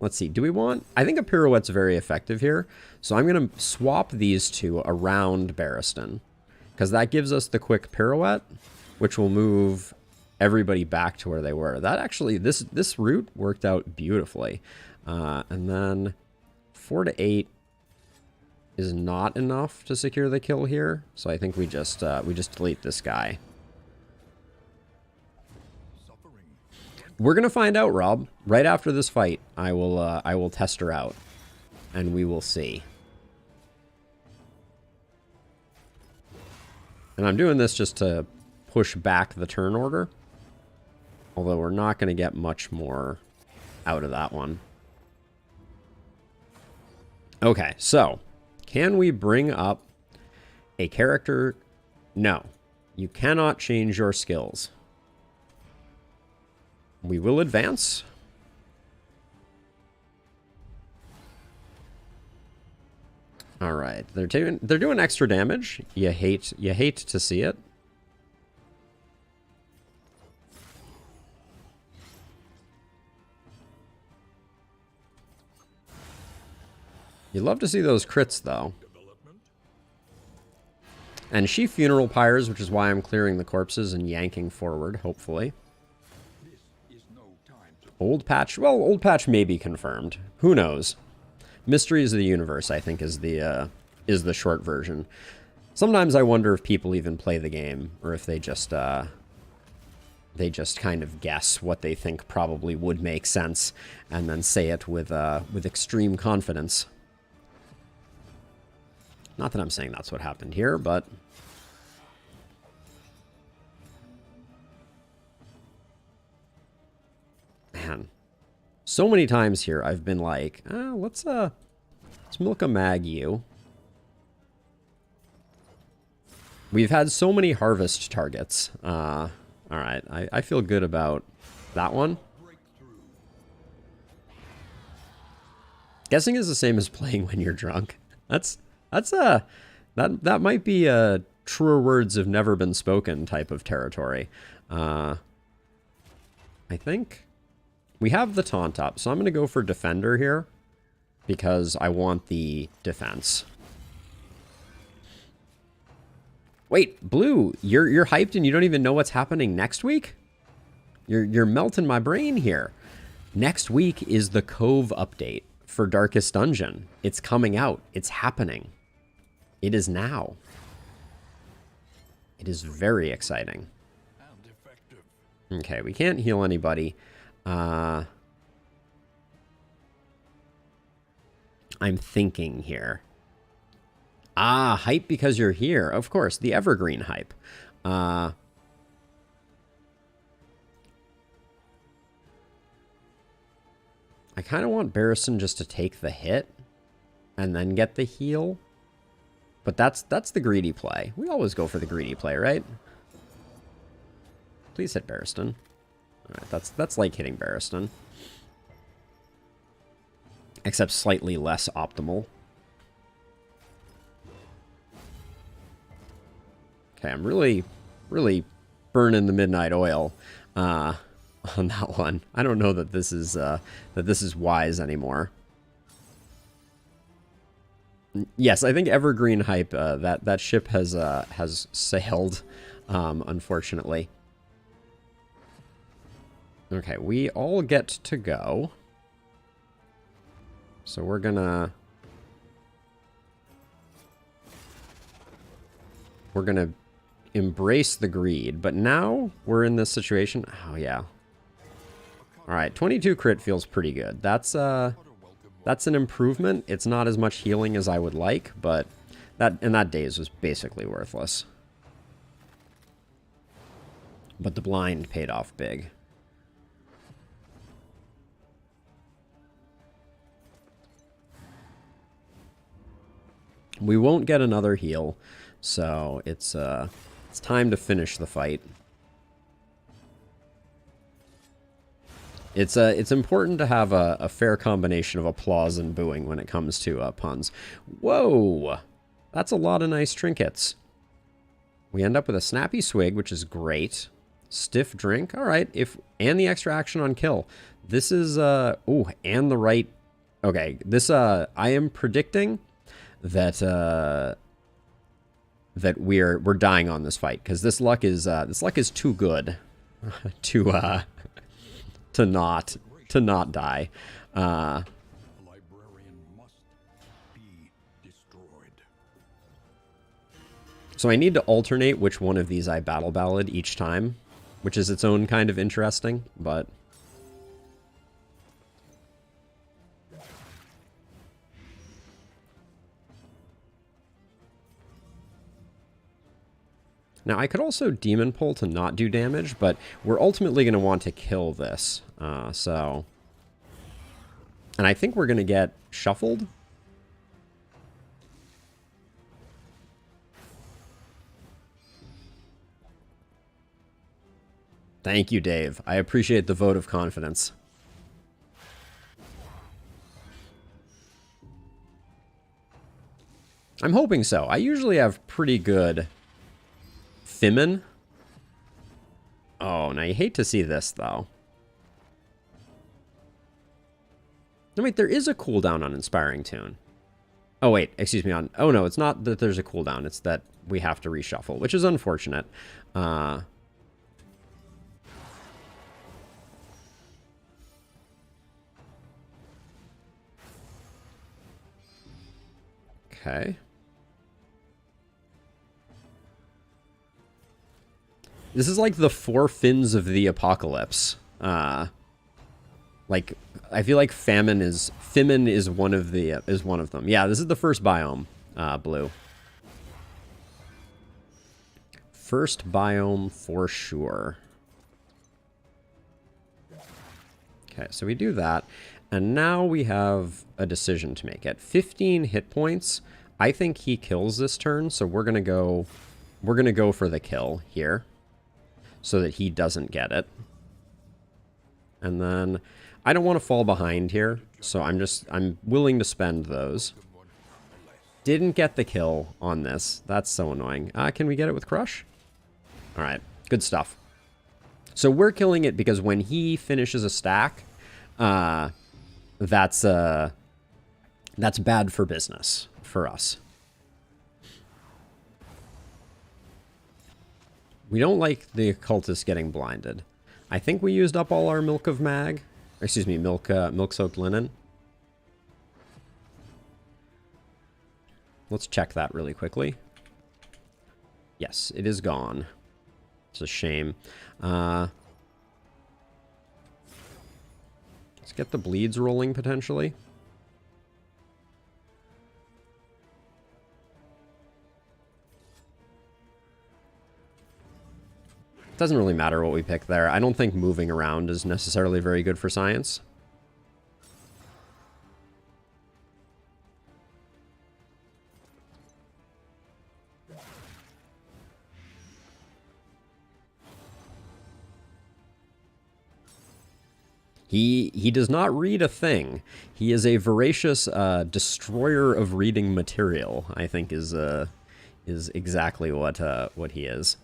Let's see. Do we want... I think a pirouette's very effective here. So I'm going to swap these two around Barristan. Because that gives us the quick pirouette, which will move everybody back to where they were. That actually... This route worked out beautifully. And then 4 to 8 is not enough to secure the kill here. So I think we just delete this guy. We're gonna find out, Rob. Right after this fight, I will test her out, and we will see. And I'm doing this just to push back the turn order. Although we're not gonna get much more out of that one. Okay, so can we bring up a character? No, you cannot change your skills. We will advance. All right, they're doing extra damage. You hate to see it. You love to see those crits, though. And she funeral pyres, which is why I'm clearing the corpses and yanking forward, hopefully. Old patch? Well, old patch may be confirmed. Who knows? Mysteries of the Universe, I think, is the short version. Sometimes I wonder if people even play the game, or if they just kind of guess what they think probably would make sense, and then say it with extreme confidence. Not that I'm saying that's what happened here, but... Man, so many times here I've been like, let's milk a mag you. We've had so many harvest targets. All right, I feel good about that one. Guessing is the same as playing when you're drunk. That might be a truer words have never been spoken type of territory. I think. We have the taunt up, so I'm going to go for defender here because I want the defense. Wait, Blue, you're hyped and you don't even know what's happening next week? You're melting my brain here. Next week is the Cove update for Darkest Dungeon. It's coming out. It's happening. It is now. It is very exciting. Okay, we can't heal anybody. I'm thinking here. Hype because you're here. Of course, the evergreen hype. I kind of want Barristan just to take the hit and then get the heal. But that's the greedy play. We always go for the greedy play, right? Please hit Barristan. Alright, that's like hitting Barristan. Except slightly less optimal. Okay, I'm really, really burning the midnight oil on that one. I don't know that this is wise anymore. Yes, I think Evergreen Hype, that ship has sailed, unfortunately. Okay, we all get to go. So we're gonna embrace the greed, but now we're in this situation. Oh yeah. All right, 22 crit feels pretty good. That's an improvement. It's not as much healing as I would like, but that daze was basically worthless. But the blind paid off big. We won't get another heal, so it's time to finish the fight. It's important to have a fair combination of applause and booing when it comes to puns. Whoa! That's a lot of nice trinkets. We end up with a snappy swig, which is great. Stiff drink. All right. And the extra action on kill. This is ooh, and the right. Okay, this I am predicting that that we're dying on this fight because this luck is too good to not die. The librarian must be destroyed. So I need to alternate which one of these I battle ballad each time, which is its own kind of interesting, but now, I could also Demon Pull to not do damage, but we're ultimately going to want to kill this. And I think we're going to get shuffled. Thank you, Dave. I appreciate the vote of confidence. I'm hoping so. I usually have pretty good Femin. Oh, now you hate to see this, though. No, wait, there is a cooldown on Inspiring Tune. Oh, wait, excuse me. Oh, no, it's not that there's a cooldown. It's that we have to reshuffle, which is unfortunate. Okay. This is like the four fins of the apocalypse. Like I feel like Femin is one of them. Yeah, this is the first biome, blue. First biome for sure. Okay, so we do that, and now we have a decision to make. At 15 hit points, I think he kills this turn, so we're gonna go for the kill here, so that he doesn't get it. And then I don't want to fall behind here, so I'm willing to spend those. Didn't get the kill on this. That's so annoying. Can we get it with Crush? All right, good stuff. So we're killing it because when he finishes a stack, that's bad for business for us. We don't like the occultist getting blinded. I think we used up all our milk of mag. Excuse me, milk-soaked linen. Let's check that really quickly. Yes, it is gone. It's a shame. Let's get the bleeds rolling, potentially. Doesn't really matter what we pick there. I don't think moving around is necessarily very good for science. He does not read a thing. He is a voracious destroyer of reading material, I think is is exactly what he is.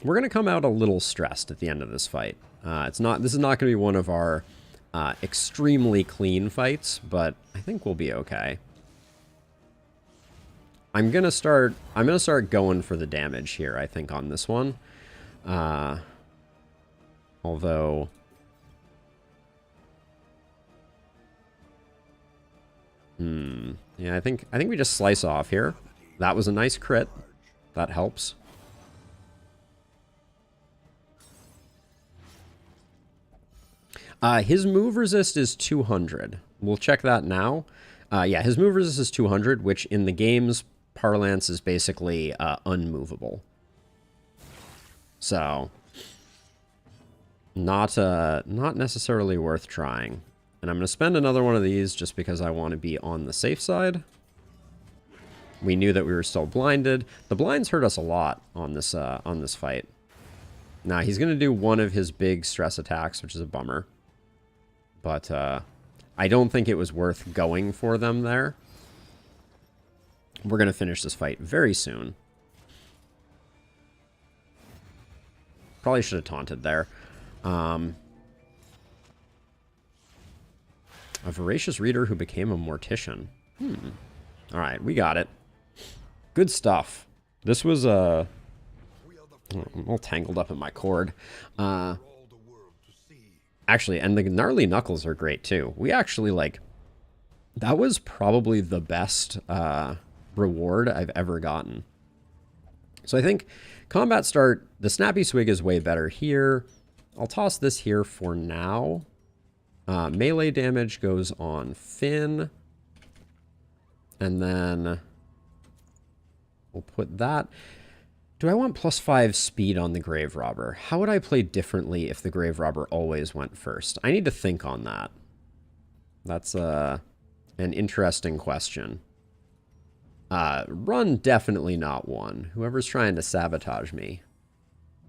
We're going to come out a little stressed at the end of this fight. This is not going to be one of our extremely clean fights, but I think we'll be okay. I'm going to start going for the damage here, I think, on this one. Although yeah, I think we just slice off here. That was a nice crit. That helps. His move resist is 200. We'll check that now. Yeah, his move resist is 200, which in the game's parlance is basically unmovable. So, not necessarily worth trying. And I'm going to spend another one of these just because I want to be on the safe side. We knew that we were still blinded. The blinds hurt us a lot on this fight. Now, he's going to do one of his big stress attacks, which is a bummer. But I don't think it was worth going for them there. We're going to finish this fight very soon. Probably should have taunted there. A voracious reader who became a mortician. All right, we got it. Good stuff. This was I'm all tangled up in my cord. Actually, and the gnarly knuckles are great too. We actually, like, that was probably the best reward I've ever gotten. So I think combat start, the snappy swig is way better here. I'll toss this here for now. Melee damage goes on Finn. And then we'll put that. Do I want +5 speed on the Grave Robber? How would I play differently if the Grave Robber always went first? I need to think on that. That's an interesting question. Run, definitely not one. Whoever's trying to sabotage me.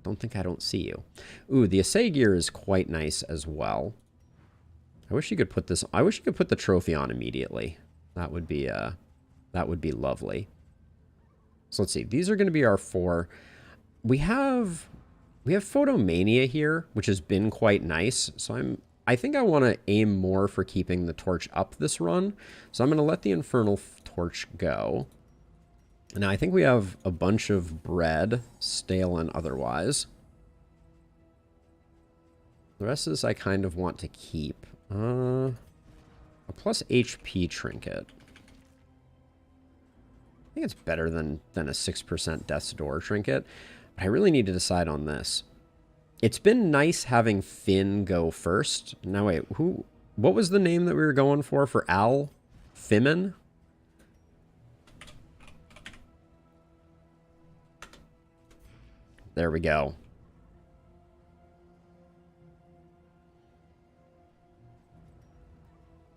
Don't see you. Ooh, the Assay gear is quite nice as well. I wish you could put this. I wish you could put the trophy on immediately. That would be lovely. So let's see. These are going to be our 4. We have Photomania here, which has been quite nice. So I think I want to aim more for keeping the torch up this run. So I'm going to let the Infernal Torch go. Now I think we have a bunch of bread, stale and otherwise. The rest of this I kind of want to keep. A plus HP trinket. I think it's better than a 6% Death's Door trinket. But I really need to decide on this. It's been nice having Finn go first. Now wait, what was the name that we were going for Al? Fimin? There we go.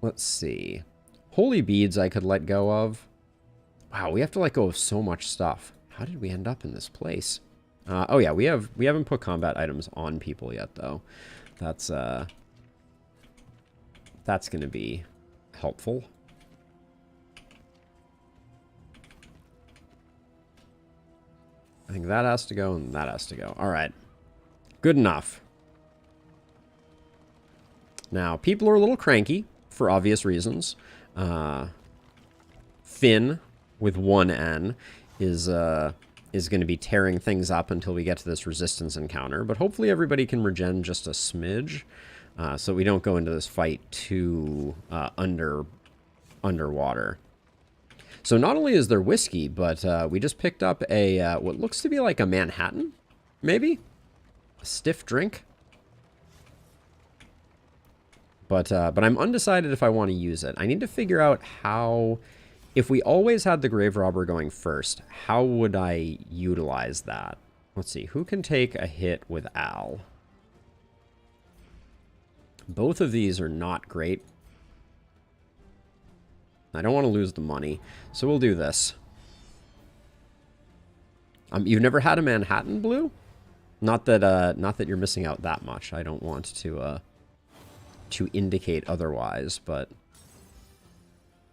Let's see. Holy beads I could let go of. Wow, we have to let go of so much stuff. How did we end up in this place? Oh yeah, we haven't put combat items on people yet though. That's going to be helpful. I think that has to go and that has to go. All right. Good enough. Now, people are a little cranky for obvious reasons. Finn with 1 N is going to be tearing things up until we get to this resistance encounter. But hopefully everybody can regen just a smidge so we don't go into this fight too underwater. So not only is there whiskey, but we just picked up a what looks to be like a Manhattan, maybe? A stiff drink? But I'm undecided if I want to use it. I need to figure out how... If we always had the Grave Robber going first, how would I utilize that? Let's see. Who can take a hit with Al? Both of these are not great. I don't want to lose the money, so we'll do this. You've never had a Manhattan Blue? Not that you're missing out that much. I don't want to indicate otherwise, but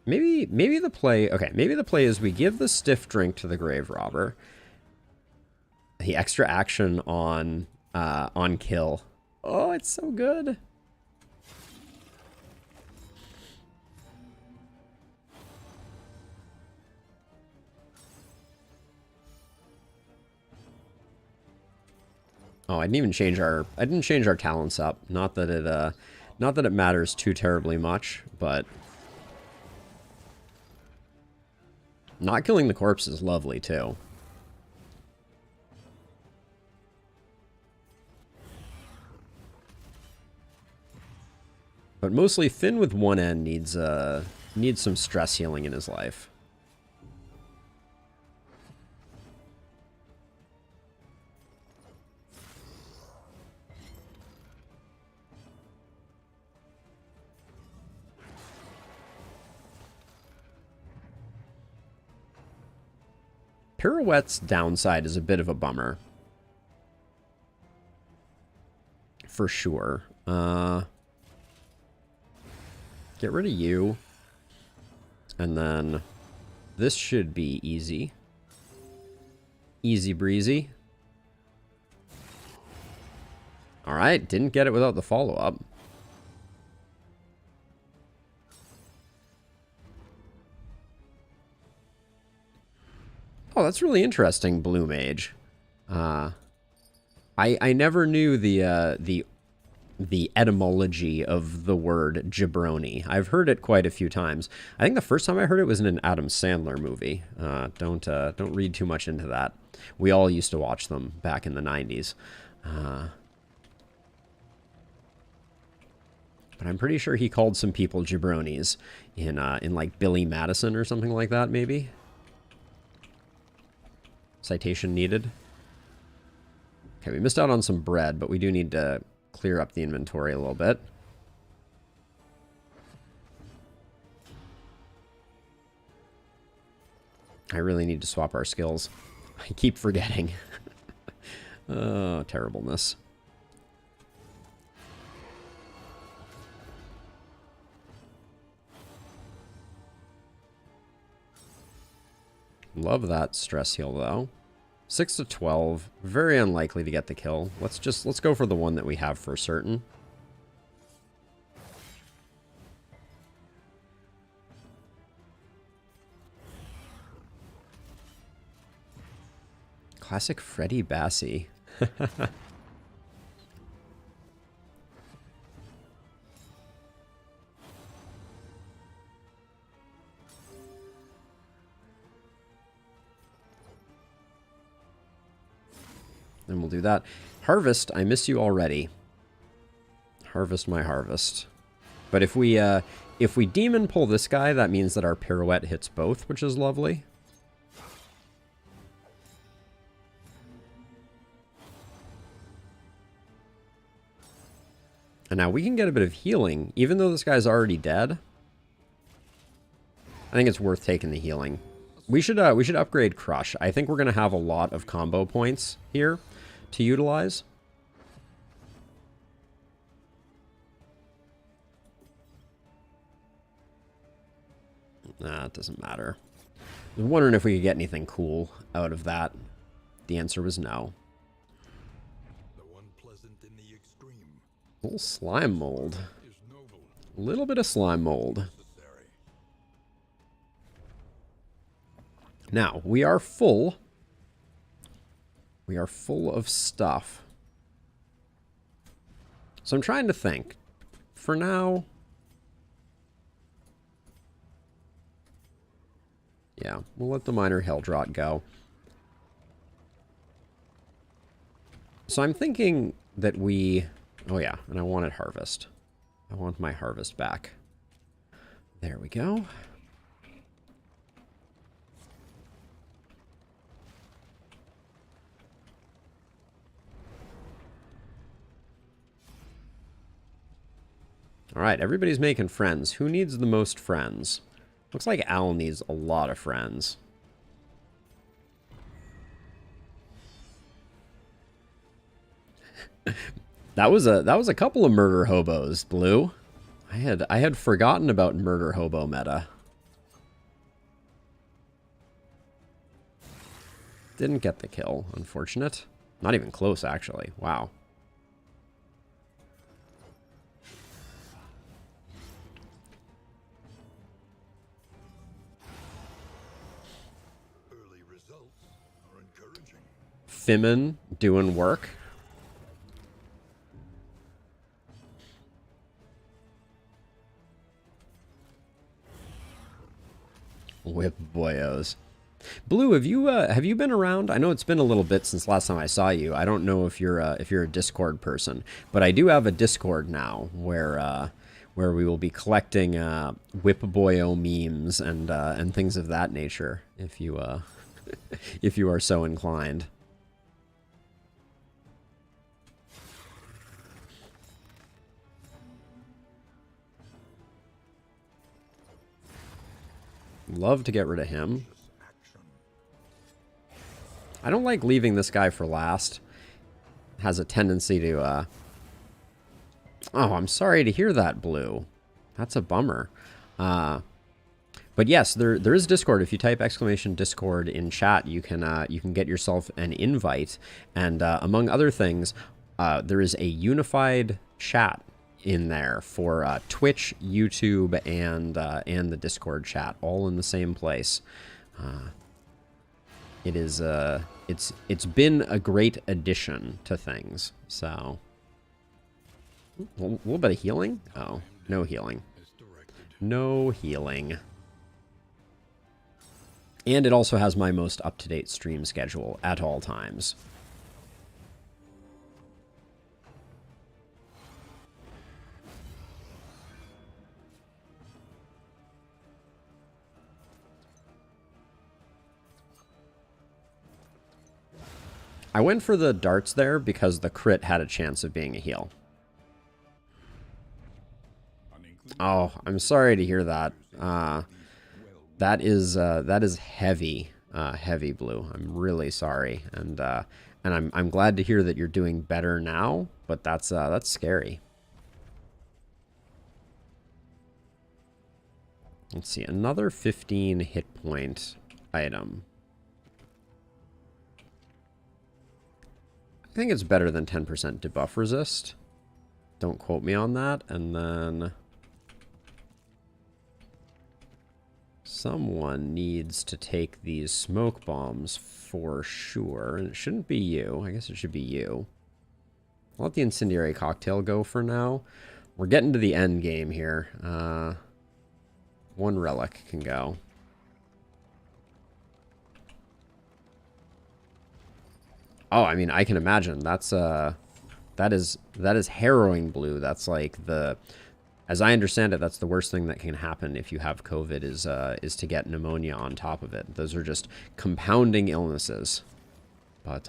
Maybe the play... Okay, maybe the play is we give the stiff drink to the grave robber. The extra action on kill. Oh, it's so good. Oh, I didn't change our talents up. Not that it matters too terribly much, but not killing the corpse is lovely too. But mostly Finn with one end needs some stress healing in his life. Pirouette's downside is a bit of a bummer. For sure. Get rid of you. And then this should be easy. Easy breezy. Alright, didn't get it without the follow-up. Oh, that's really interesting, Blue Mage. I never knew the etymology of the word jabroni. I've heard it quite a few times. I think the first time I heard it was in an Adam Sandler movie. Don't read too much into that. We all used to watch them back in the 90s. But I'm pretty sure he called some people jabronis in like Billy Madison or something like that, maybe. Citation needed. Okay, we missed out on some bread, but we do need to clear up the inventory a little bit. I really need to swap our skills. I keep forgetting. Oh, terribleness. Love that stress heal, though. 6 to 12. Very unlikely to get the kill. Let's go for the one that we have for certain. Classic Freddy Bassie. Then we'll do that. Harvest, I miss you already. Harvest my harvest. But if we demon pull this guy, that means that our pirouette hits both, which is lovely. And now we can get a bit of healing, even though this guy's already dead. I think it's worth taking the healing. We should upgrade Crush. I think we're gonna have a lot of combo points here to utilize. Nah, it doesn't matter. I was wondering if we could get anything cool out of that. The answer was no. The one pleasant in the extreme. A little slime mold. A little bit of slime mold. Now, we are full. We are full of stuff. So I'm trying to think. For now... Yeah, we'll let the minor Helldrot go. So I'm thinking that we... Oh yeah, and I wanted Harvest. I want my Harvest back. There we go. Alright, everybody's making friends. Who needs the most friends? Looks like Al needs a lot of friends. That was a couple of murder hobos, Blue. I had forgotten about murder hobo meta. Didn't get the kill. Unfortunate. Not even close, actually. Wow. Early results are encouraging. Fimin doing work. Whip boyos. Blue, have you been around? I know it's been a little bit since last time I saw you. I don't know if you're a Discord person, but I do have a Discord now where we will be collecting Whip boyo memes and things of that nature. If you if you are so inclined. Love to get rid of him. I don't like leaving this guy for last. Has a tendency to, Oh, I'm sorry to hear that, Blue. That's a bummer. But yes, there is Discord. If you type !Discord in chat, you can get yourself an invite. And among other things, there is a unified chat in there for Twitch, YouTube, and the Discord chat, all in the same place. It is it's been a great addition to things. So a little bit of healing. Oh, no healing. No healing. And it also has my most up-to-date stream schedule at all times. I went for the darts there because the crit had a chance of being a heal. Oh, I'm sorry to hear that. That is heavy, heavy, Blue. I'm really sorry, and I'm glad to hear that you're doing better now. But that's scary. Let's see, another 15 hit point item. I think it's better than 10% debuff resist. Don't quote me on that. And then someone needs to take these smoke bombs for sure. And it shouldn't be you. I guess it should be you. I'll let the incendiary cocktail go for now. We're getting to the end game here. One relic can go. Oh, I mean, I can imagine. That's that is harrowing, Blue. That's like as I understand it, that's the worst thing that can happen if you have COVID is to get pneumonia on top of it. Those are just compounding illnesses. But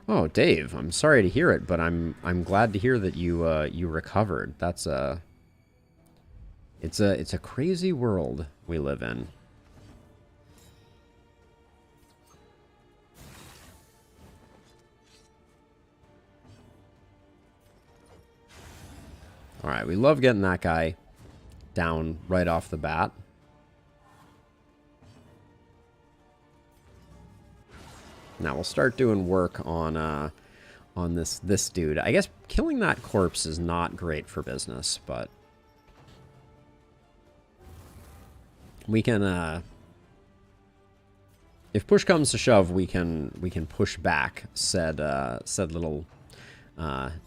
oh, Dave, I'm sorry to hear it, but I'm glad to hear that you recovered. That's it's a crazy world we live in. All right, we love getting that guy down right off the bat. Now we'll start doing work on this dude. I guess killing that corpse is not great for business, but we can if push comes to shove, we can push back said little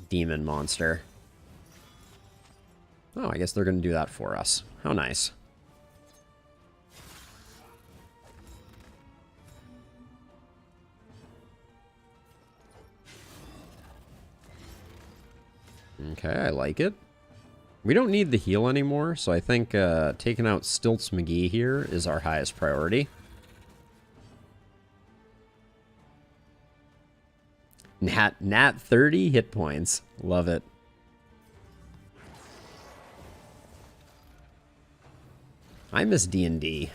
demon monster. Oh, I guess they're going to do that for us. How nice. Okay, I like it. We don't need the heal anymore, so I think taking out Stilts McGee here is our highest priority. Nat 30 hit points. Love it. I miss D&D.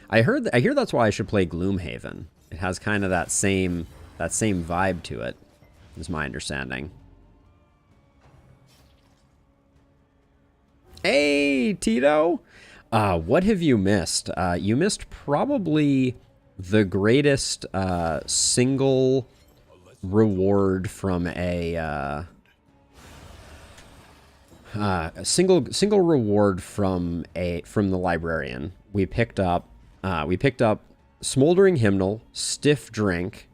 I hear that's why I should play Gloomhaven. It has kind of that same vibe to it, is my understanding. Hey, Tito. What have you missed? You missed probably the greatest single reward from a single reward from the librarian. We picked up Smoldering Hymnal, Stiff Drink,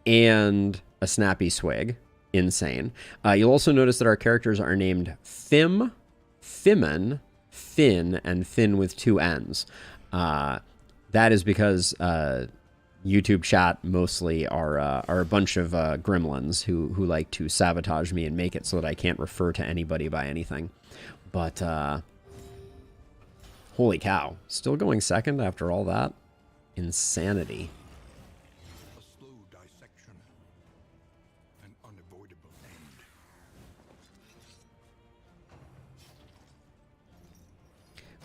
and a Snappy Swig. Insane. You'll also notice that our characters are named Fim, Fimmon, Finn, and Finn with 2 N's. That is because YouTube chat mostly are a bunch of gremlins who like to sabotage me and make it so that I can't refer to anybody by anything. But holy cow, still going second after all that? Insanity. A slow dissection. An unavoidable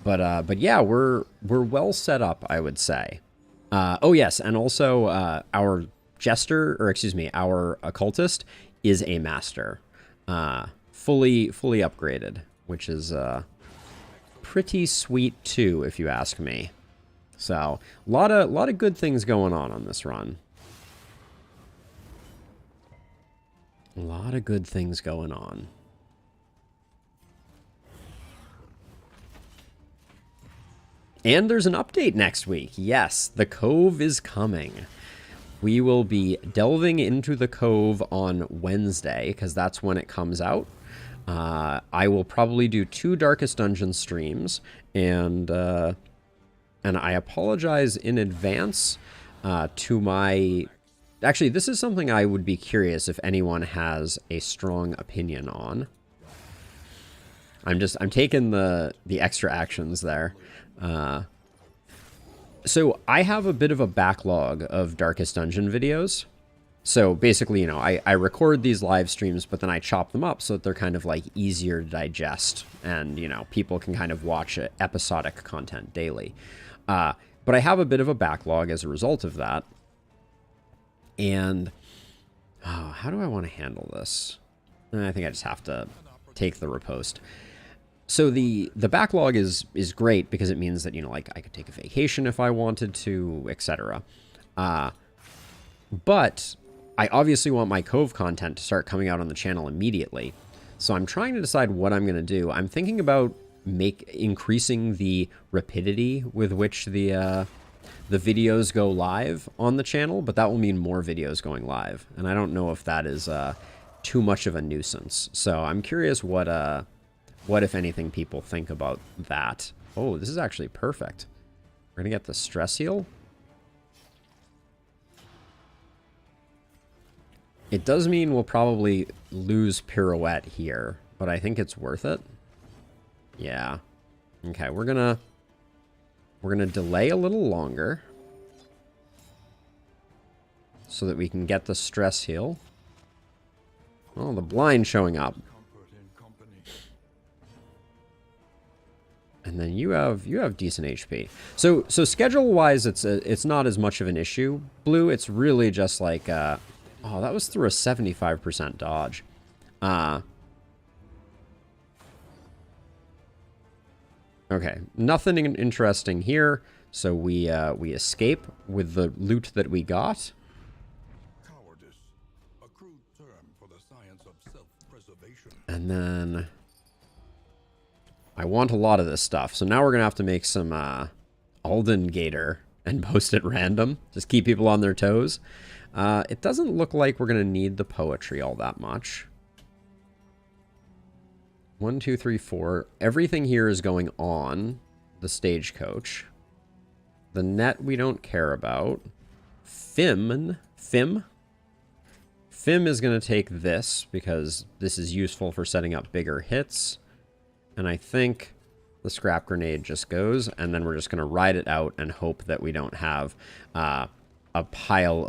end. But yeah, we're well set up, I would say. Oh yes, and also our jester, or excuse me, our occultist is a master, fully upgraded, which is pretty sweet too, if you ask me. So a lot of good things going on this run. A lot of good things going on. And there's an update next week. Yes, the Cove is coming. We will be delving into the Cove on Wednesday, because that's when it comes out. I will probably do 2 Darkest Dungeon streams, and I apologize in advance to my... Actually, this is something I would be curious if anyone has a strong opinion on. I'm taking the extra actions there. So I have a bit of a backlog of Darkest Dungeon videos. So basically, you know, I record these live streams, but then I chop them up so that they're kind of like easier to digest, and, you know, people can kind of watch episodic content daily. But I have a bit of a backlog as a result of that. And how do I want to handle this? I think I just have to take the repost. So the backlog is great because it means that, you know, like I could take a vacation if I wanted to, etc. But I obviously want my Cove content to start coming out on the channel immediately. So I'm trying to decide what I'm going to do. I'm thinking about increasing the rapidity with which the videos go live on the channel, but that will mean more videos going live. And I don't know if that is too much of a nuisance. So I'm curious what if anything, people think about that. Oh, this is actually perfect. We're going to get the stress heal. It does mean we'll probably lose pirouette here, but I think it's worth it. Yeah. Okay, we're gonna delay a little longer so that we can get the stress heal. Oh, the blind showing up. And then you have decent HP. So schedule-wise, it's not as much of an issue, Blue. It's really just like, oh, that was through a 75% dodge. Okay, nothing interesting here. So we escape with the loot that we got. Cowardice, a crude term for the science of self-preservation. And then I want a lot of this stuff. So now we're going to have to make some Alden Gator and post it random. Just keep people on their toes. It doesn't look like we're going to need the poetry all that much. 1, 2, 3, 4. Everything here is going on the stagecoach. The net we don't care about. Fim is going to take this because this is useful for setting up bigger hits. And I think the scrap grenade just goes, and then we're just going to ride it out and hope that we don't have a pile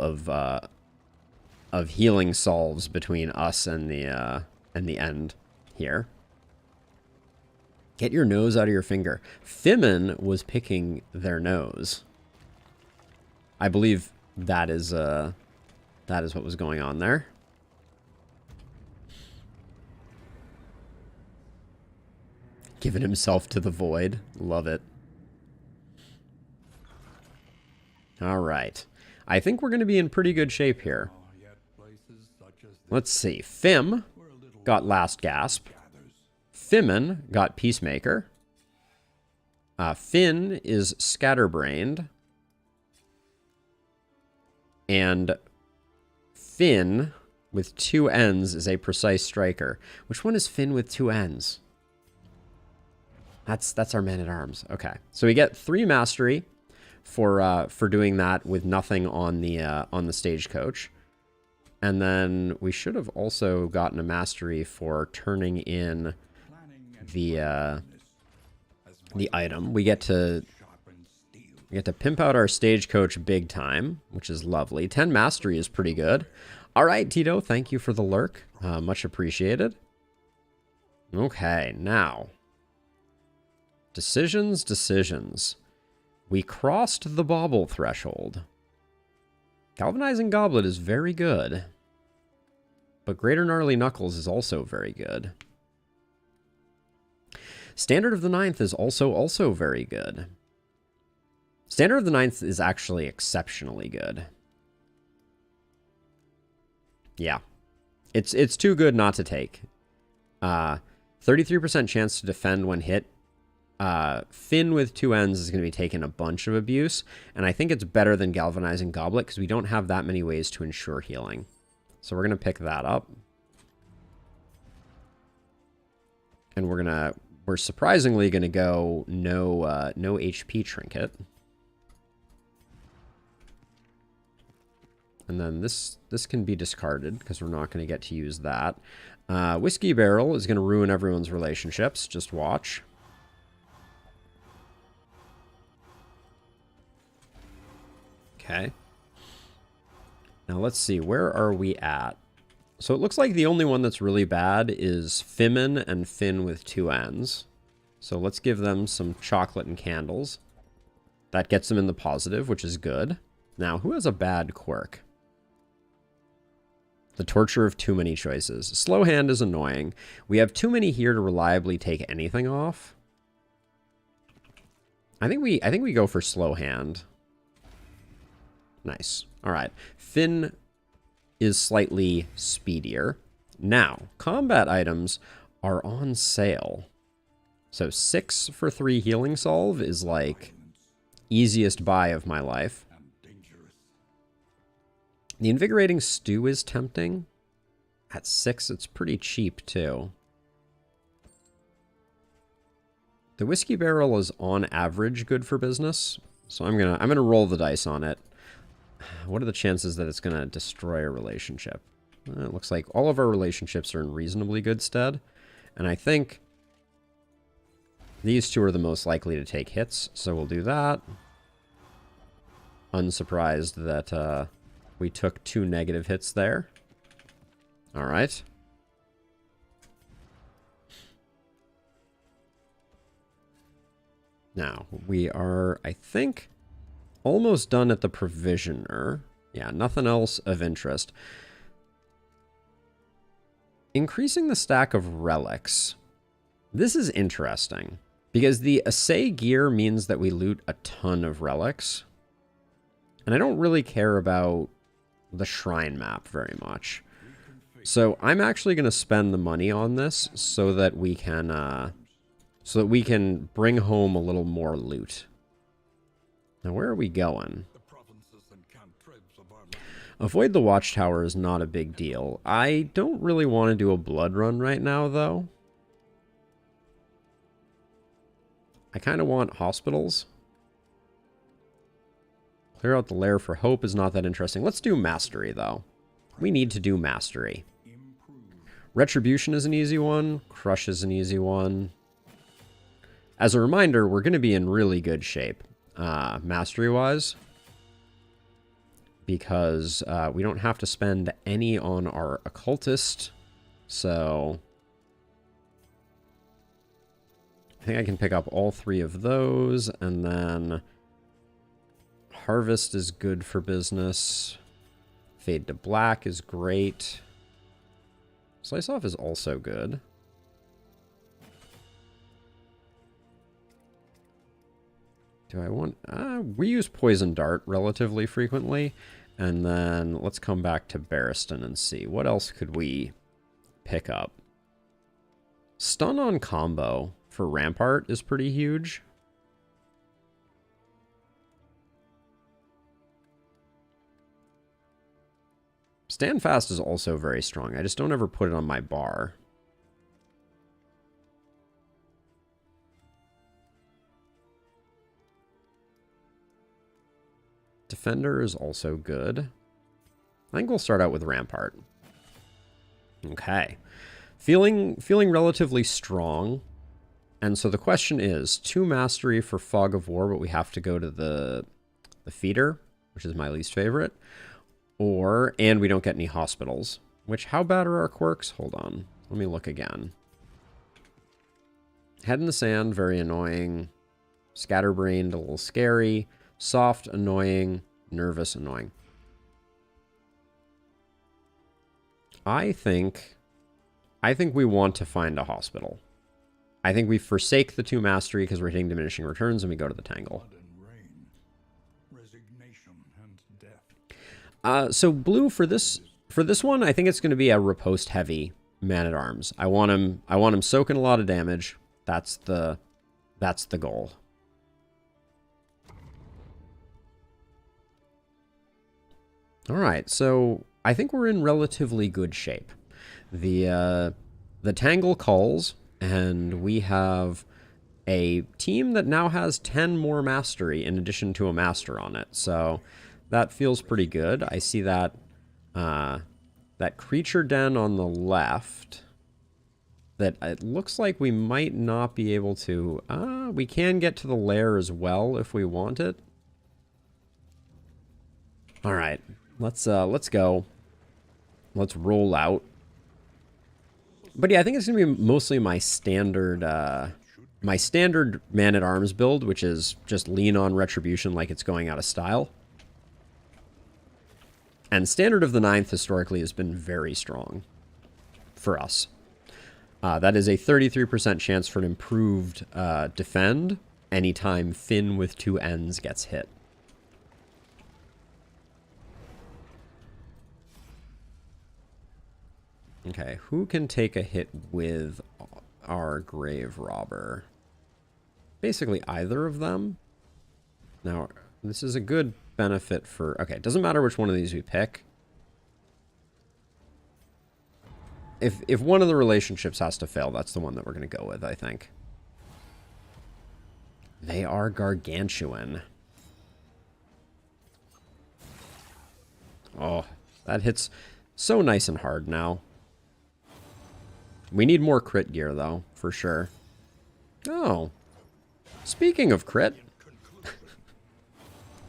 of healing salves between us and the end here. Get your nose out of your finger. Fimmon was picking their nose. I believe that is what was going on there. Giving himself to the void. Love it. All right. I think we're going to be in pretty good shape here. Let's see. Fim got Last Gasp. Fimin got Peacemaker. Finn is Scatterbrained. And Finn with 2 N's is a Precise Striker. Which one is Finn with 2 N's? That's our Man-at-Arms. Okay. So we get 3 Mastery for doing that with nothing on the Stagecoach. And then we should have also gotten a Mastery for turning in the item. We get to pimp out our Stagecoach big time, which is lovely. 10 Mastery is pretty good. All right, Tito, thank you for the lurk. Much appreciated. Okay, now. Decisions. We crossed the bauble threshold. Galvanizing Goblet is very good. But Greater Gnarly Knuckles is also very good. Standard of the Ninth is also very good. Standard of the Ninth is actually exceptionally good. Yeah. It's too good not to take. 33% chance to defend when hit. Finn with 2 N's is going to be taking a bunch of abuse. And I think it's better than Galvanizing Goblet because we don't have that many ways to ensure healing. So we're going to pick that up. And we're surprisingly going to go no HP Trinket. And then this can be discarded because we're not going to get to use that. Whiskey Barrel is going to ruin everyone's relationships. Just watch. Okay. Now let's see. Where are we at? So it looks like the only one that's really bad is Fimin and Finn with 2 N's. So let's give them some chocolate and candles. That gets them in the positive, which is good. Now, who has a bad quirk? The torture of too many choices. Slow hand is annoying. We have too many here to reliably take anything off. I think we go for slow hand. Nice. All right. Finn is slightly speedier. Now, combat items are on sale. So 6 for 3 healing solve is like easiest buy of my life. The invigorating stew is tempting. At 6, it's pretty cheap too. The whiskey barrel is on average good for business, so I'm gonna roll the dice on it. What are the chances that it's gonna destroy a relationship? It looks like all of our relationships are in reasonably good stead, and I think these 2 are the most likely to take hits, so we'll do that. Unsurprised that we took 2 negative hits there. All right. Now, we are, I think, almost done at the Provisioner. Yeah, nothing else of interest. Increasing the stack of relics. This is interesting, because the assay gear means that we loot a ton of relics. And I don't really care about the shrine map very much. So I'm actually going to spend the money on this so that we can bring home a little more loot. Now, where are we going? Avoid the watchtower is not a big deal. I don't really want to do a blood run right now, though. I kind of want hospitals. Clear out the lair for hope is not that interesting. Let's do mastery, though. We need to do mastery. Retribution is an easy one. Crush is an easy one. As a reminder, we're going to be in really good shape, mastery-wise, because we don't have to spend any on our occultist, so I think I can pick up all 3 of those, and then Harvest is good for business. Fade to Black is great. Slice Off is also good. Do I want... we use Poison Dart relatively frequently. And then let's come back to Barristan and see. What else could we pick up? Stun on combo for Rampart is pretty huge. Stand Fast is also very strong. I just don't ever put it on my bar. Defender is also good. I think we'll start out with Rampart. Okay. Feeling relatively strong. And so the question is, 2 mastery for Fog of War, but we have to go to the feeder, which is my least favorite. And we don't get any hospitals. Which, how bad are our quirks? Hold on. Let me look again. Head in the Sand, very annoying. Scatterbrained, a little scary. Soft, annoying. Nervous, annoying. I think we want to find a hospital. I think we forsake the 2 mastery because we're hitting diminishing returns and we go to the Tangle. So blue for this one, I think it's going to be a riposte heavy Man-at-Arms. I want him soaking a lot of damage. That's the goal. All right, so I think we're in relatively good shape. The Tangle calls, and we have a team that now has 10 more mastery in addition to a master on it. So that feels pretty good. I see that that creature den on the left. That it looks like we might not be able to. We can get to the lair as well if we want it. All right, let's go. Let's roll out. But yeah, I think it's gonna be mostly my standard Man-at-Arms build, which is just lean on Retribution like it's going out of style. And Standard of the Ninth historically has been very strong for us. That is a 33% chance for an improved defend anytime Finn with 2 N's gets hit. Okay, who can take a hit with our Grave Robber? Basically either of them. Now, this is a good benefit for... Okay, it doesn't matter which one of these we pick. If one of the relationships has to fail, that's the one that we're going to go with, I think. They are gargantuan. Oh, that hits so nice and hard now. We need more crit gear, though, for sure. Oh. Speaking of crit.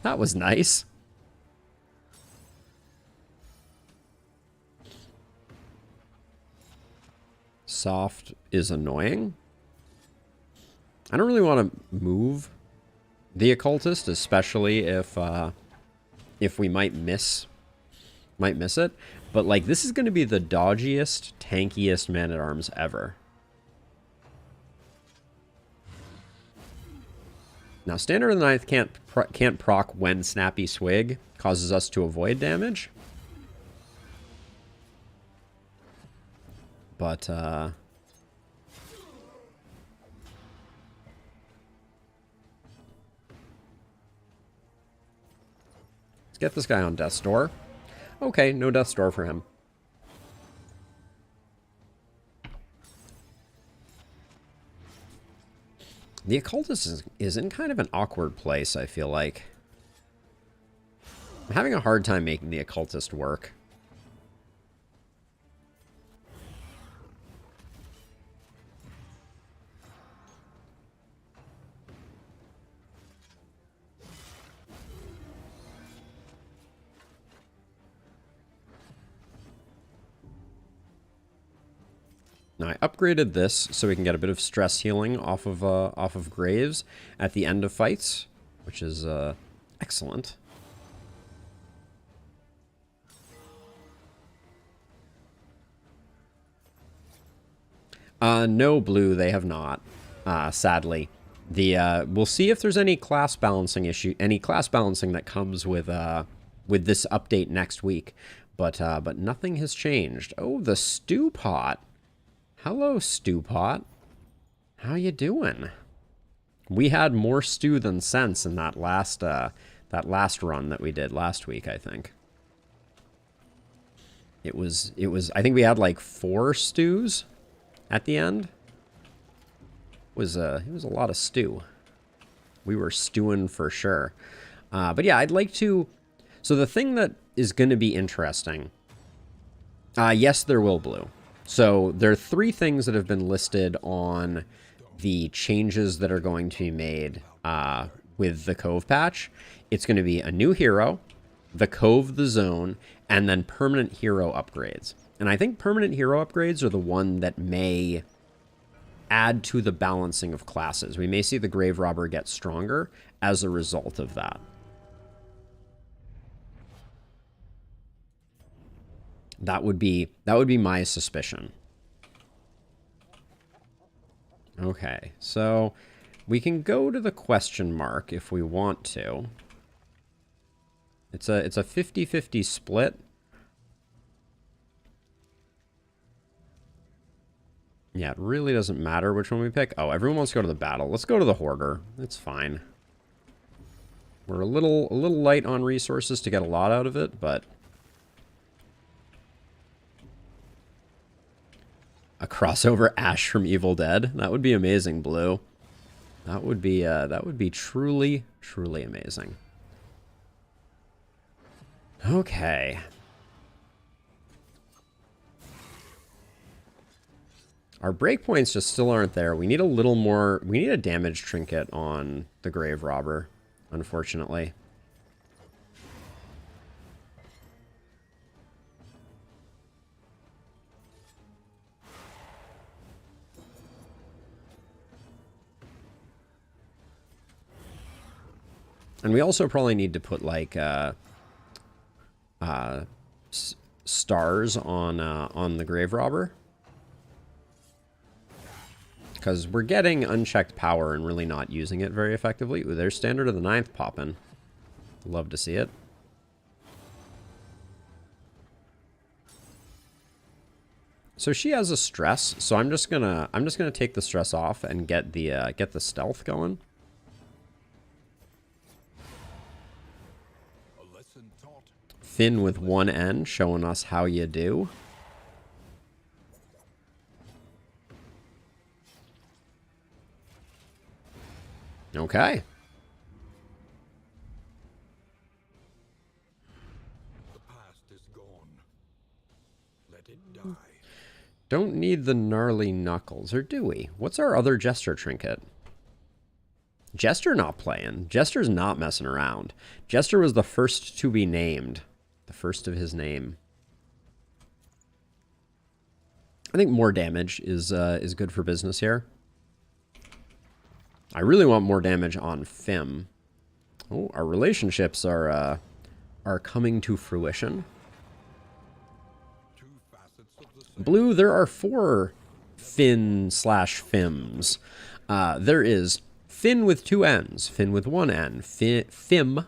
That was nice. Soft is annoying. I don't really want to move the occultist, especially if we might miss it. But like, this is going to be the dodgiest, tankiest Man-at-Arms ever. Now, Standard of the Ninth can't proc when Snappy Swig causes us to avoid damage. But, let's get this guy on Death's Door. Okay, no Death's Door for him. The occultist is in kind of an awkward place, I feel like. I'm having a hard time making the occultist work. Now I upgraded this so we can get a bit of stress healing off of Graves at the end of fights, which is excellent. No blue, they have not, sadly. We'll see if there's any class balancing that comes with this update next week. But nothing has changed. Oh, the stew pot. Hello, stew pot. How you doing? We had more stew than sense in that last run that we did last week, I think. It was I think we had like 4 stews at the end. It was a lot of stew. We were stewing for sure. But yeah, I'd like to... So the thing that is going to be interesting... yes, there will, Blue. So there are 3 things that have been listed on the changes that are going to be made with the Cove patch. It's going to be a new hero, the Cove, the zone, and then permanent hero upgrades. And I think permanent hero upgrades are the one that may add to the balancing of classes. We may see the Grave Robber get stronger as a result of that. That would be my suspicion. Okay, so we can go to the question mark if we want to. It's a 50-50 split. Yeah, it really doesn't matter which one we pick. Oh, everyone wants to go to the battle. Let's go to the Hoarder. It's fine. We're a little light on resources to get a lot out of it, but a crossover Ash from Evil Dead. That would be amazing, Blue. That would be truly, truly amazing. Okay. Our breakpoints just still aren't there. We need a little more... We need a damage trinket on the Grave Robber, unfortunately. And we also probably need to put, like, stars on the Grave Robber. Because we're getting unchecked power and really not using it very effectively. Ooh, there's Standard of the 9th popping. Love to see it. So she has a stress, so I'm just gonna take the stress off and get the stealth going. Finn with 1 N showing us how you do. Okay. The past is gone. Let it die. Don't need the gnarly knuckles, or do we? What's our other Jester trinket? Jester not playing. Jester's not messing around. Jester was the first to be named. The first of his name. I think more damage is good for business here. I really want more damage on Fim. Oh, our relationships are coming to fruition. Blue, there are 4 Finn/Fims. There is Finn with 2 N's, Finn with 1 N, Fim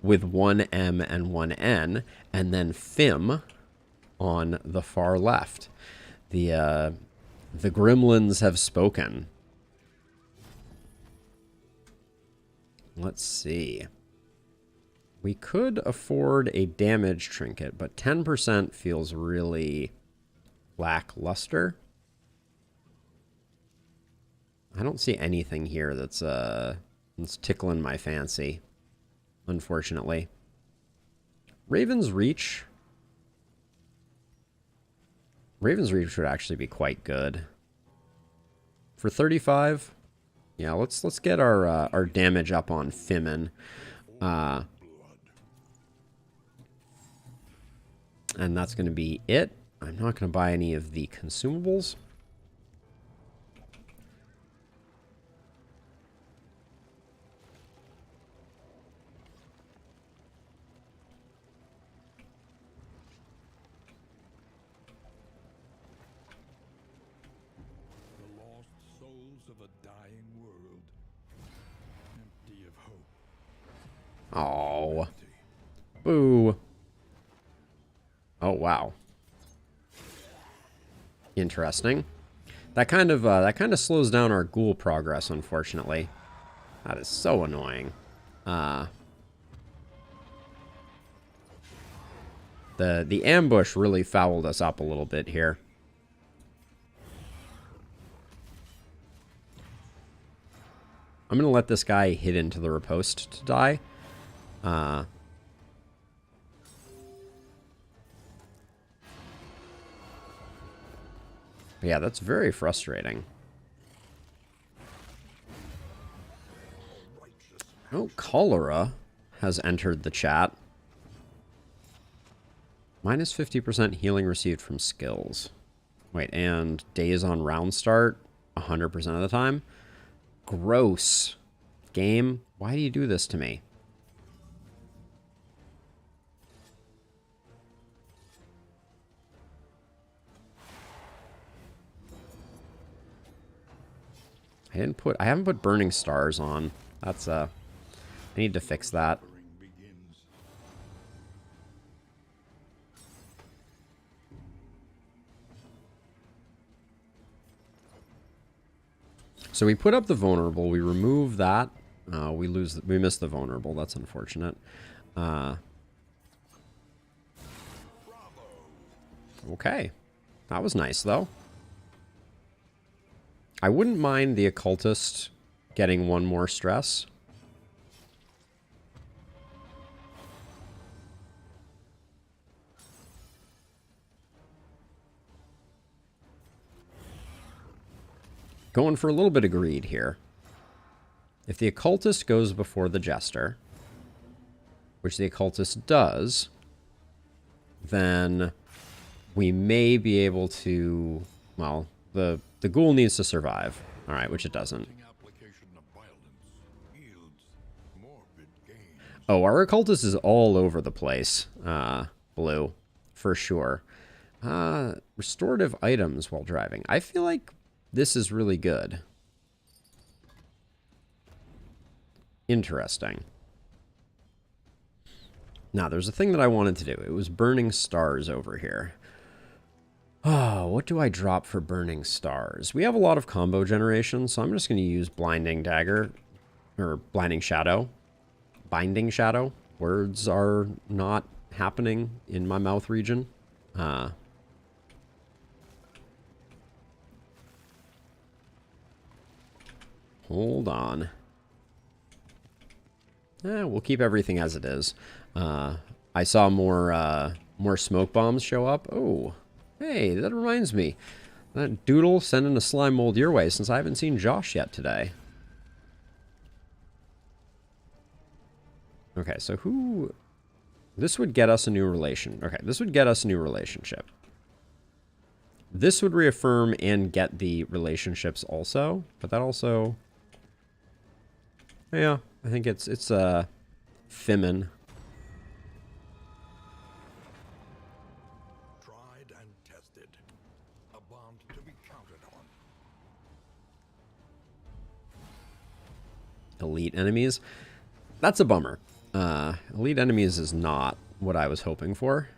with 1 M and 1 N, and then Fim on the far left. The gremlins have spoken. Let's see. We could afford a damage trinket, but 10% feels really lackluster. I don't see anything here that's tickling my fancy, unfortunately. Raven's Reach. Raven's Reach would actually be quite good. For 35... Yeah, let's get our damage up on Fimin. And that's going to be it. I'm not going to buy any of the consumables. The lost souls echoes of a dying world, empty of hope. Oh, Empty. boo. Oh, wow. Interesting. That kind of slows down our ghoul progress, unfortunately. That is so annoying. The ambush really fouled us up a little bit here. I'm gonna let this guy hit into the riposte to die. Yeah, that's very frustrating. Oh, cholera has entered the chat. Minus 50% healing received from skills. Wait, and days on round start 100% of the time? Gross. Game, why do you do this to me? I haven't put burning stars on. That's I need to fix that. So we put up the vulnerable, we remove that. We miss the vulnerable. That's unfortunate. Okay. That was nice though. I wouldn't mind the occultist getting one more stress. Going for a little bit of greed here. If the occultist goes before the jester, which the occultist does, then we may be able to, well, the ghoul needs to survive. All right, which it doesn't. Oh, our occultist is all over the place, Blue, for sure. Restorative items while driving. I feel like this is really good. Interesting. Now, there's a thing that I wanted to do. It was burning stars over here. Oh, what do I drop for burning stars? We have a lot of combo generation, so I'm just going to use blinding dagger, or blinding shadow. Binding shadow. Words are not happening in my mouth region. Hold on. We'll keep everything as it is. I saw more smoke bombs show up. Oh, hey, that reminds me. That Doodle sending a slime mold your way since I haven't seen Josh yet today. Okay, so who... This would get us a new relation. Okay, this would get us a new relationship. This would reaffirm and get the relationships also, but that also... Yeah, I think it's Femin. Tried and tested. A bond to be counted on. Elite enemies. That's a bummer. Elite enemies is not what I was hoping for.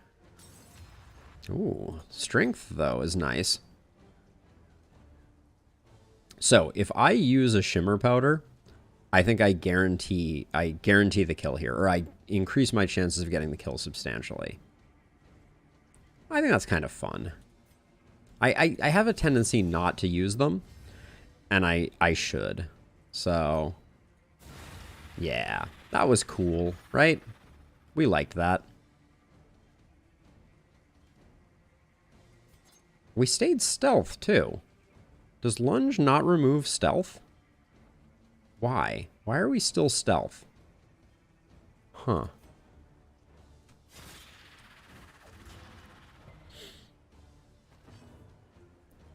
Ooh, strength, though, is nice. So, if I use a shimmer powder, I think I guarantee the kill here, or I increase my chances of getting the kill substantially. I think that's kind of fun. I have a tendency not to use them, and I should. So, yeah, that was cool, right? We liked that. We stayed stealth, too. Does lunge not remove stealth? Why? Why are we still stealth? Huh.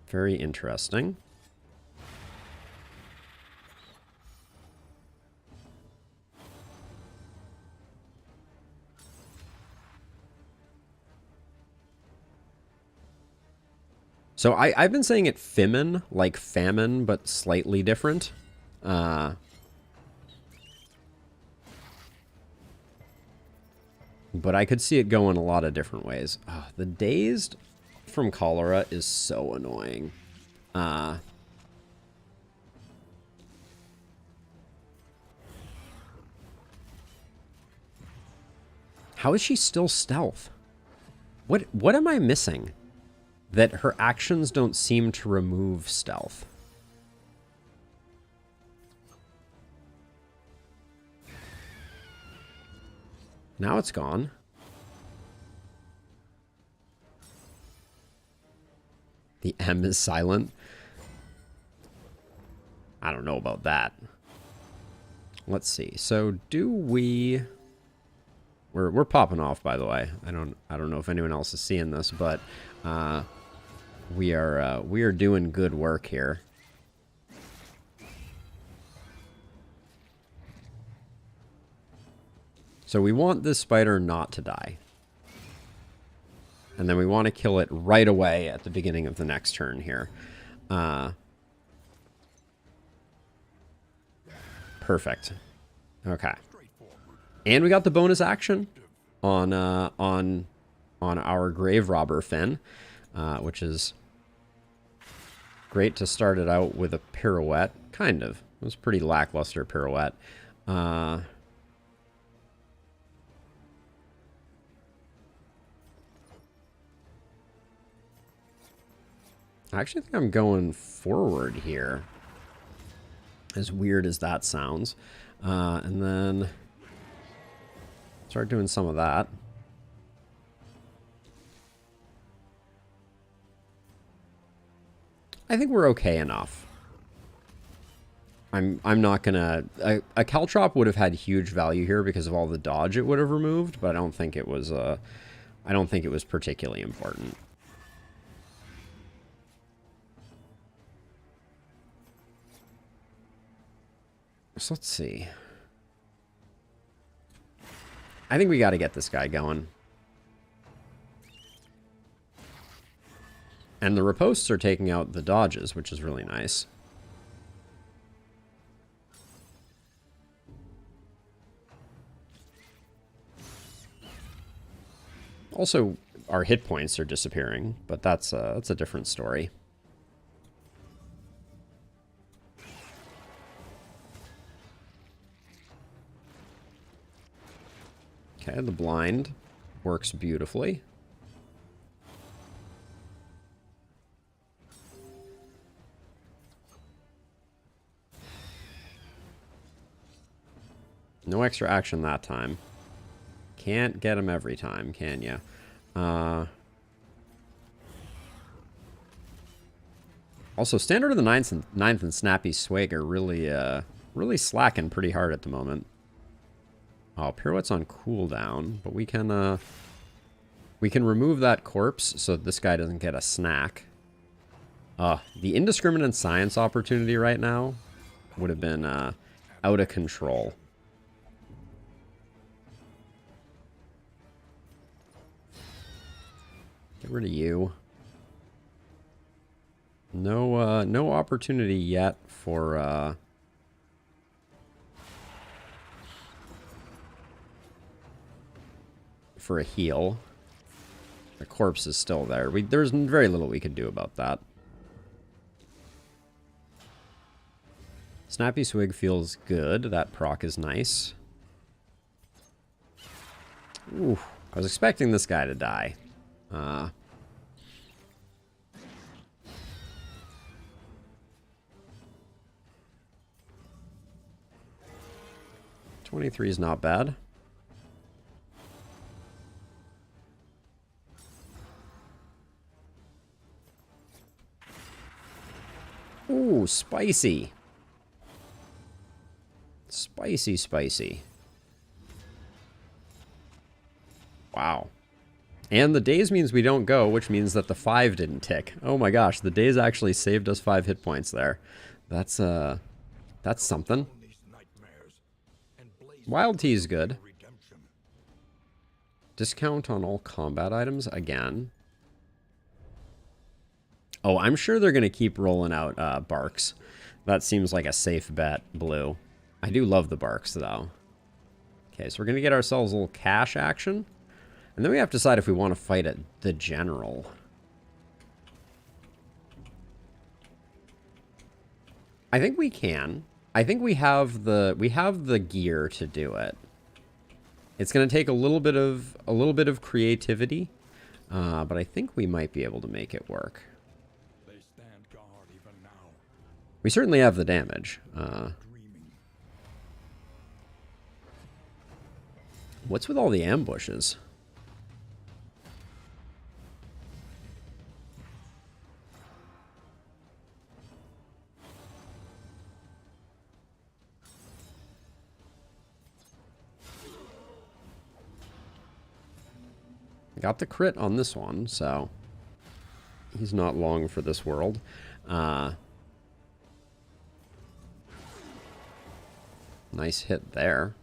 Very interesting. So I've been saying it famine, like famine, but slightly different. But I could see it going a lot of different ways. Oh, the dazed from cholera is so annoying. How is she still stealth? What am I missing? That her actions don't seem to remove stealth. Now it's gone. The M is silent. I don't know about that. Let's see. So do we... We're popping off, by the way. I don't know if anyone else is seeing this, but we are doing good work here. So we want this spider not to die. And then we want to kill it right away at the beginning of the next turn here. Perfect. Okay. And we got the bonus action on our grave robber Finn, which is great to start it out with a pirouette. Kind of. It was a pretty lackluster pirouette. I actually think I'm going forward here. As weird as that sounds. And then start doing some of that. I think we're okay enough. I'm not gonna... A Caltrop would have had huge value here because of all the dodge it would have removed, but I don't think it was particularly important. So let's see. I think we got to get this guy going. And the riposts are taking out the dodges, which is really nice. Also, our hit points are disappearing, but that's a different story. Okay, the blind works beautifully. No extra action that time. Can't get him every time, can ya? Also, Standard of the Ninth and Snappy Swig are really slacking pretty hard at the moment. Oh, Pirouette's on cooldown, but we can remove that corpse so this guy doesn't get a snack. The indiscriminate science opportunity right now would have been out of control. Get rid of you. No opportunity yet for a heal. The corpse is still there. There's very little we could do about that. Snappy Swig feels good. That proc is nice. Ooh, I was expecting this guy to die. 23 is not bad. Ooh, spicy. Spicy, spicy. Wow. And the daze means we don't go, which means that the 5 didn't tick. Oh my gosh, the daze actually saved us 5 hit points there. That's something. Wild Tea is good. Discount on all combat items again. Oh, I'm sure they're going to keep rolling out barks. That seems like a safe bet, blue. I do love the barks, though. Okay, so we're going to get ourselves a little cash action. And then we have to decide if we want to fight at the general. I think we can. I think we have the gear to do it. It's going to take a little bit of creativity, but I think we might be able to make it work. They stand guard even now. We certainly have the damage. What's with all the ambushes? Got the crit on this one, so he's not long for this world. Nice hit there.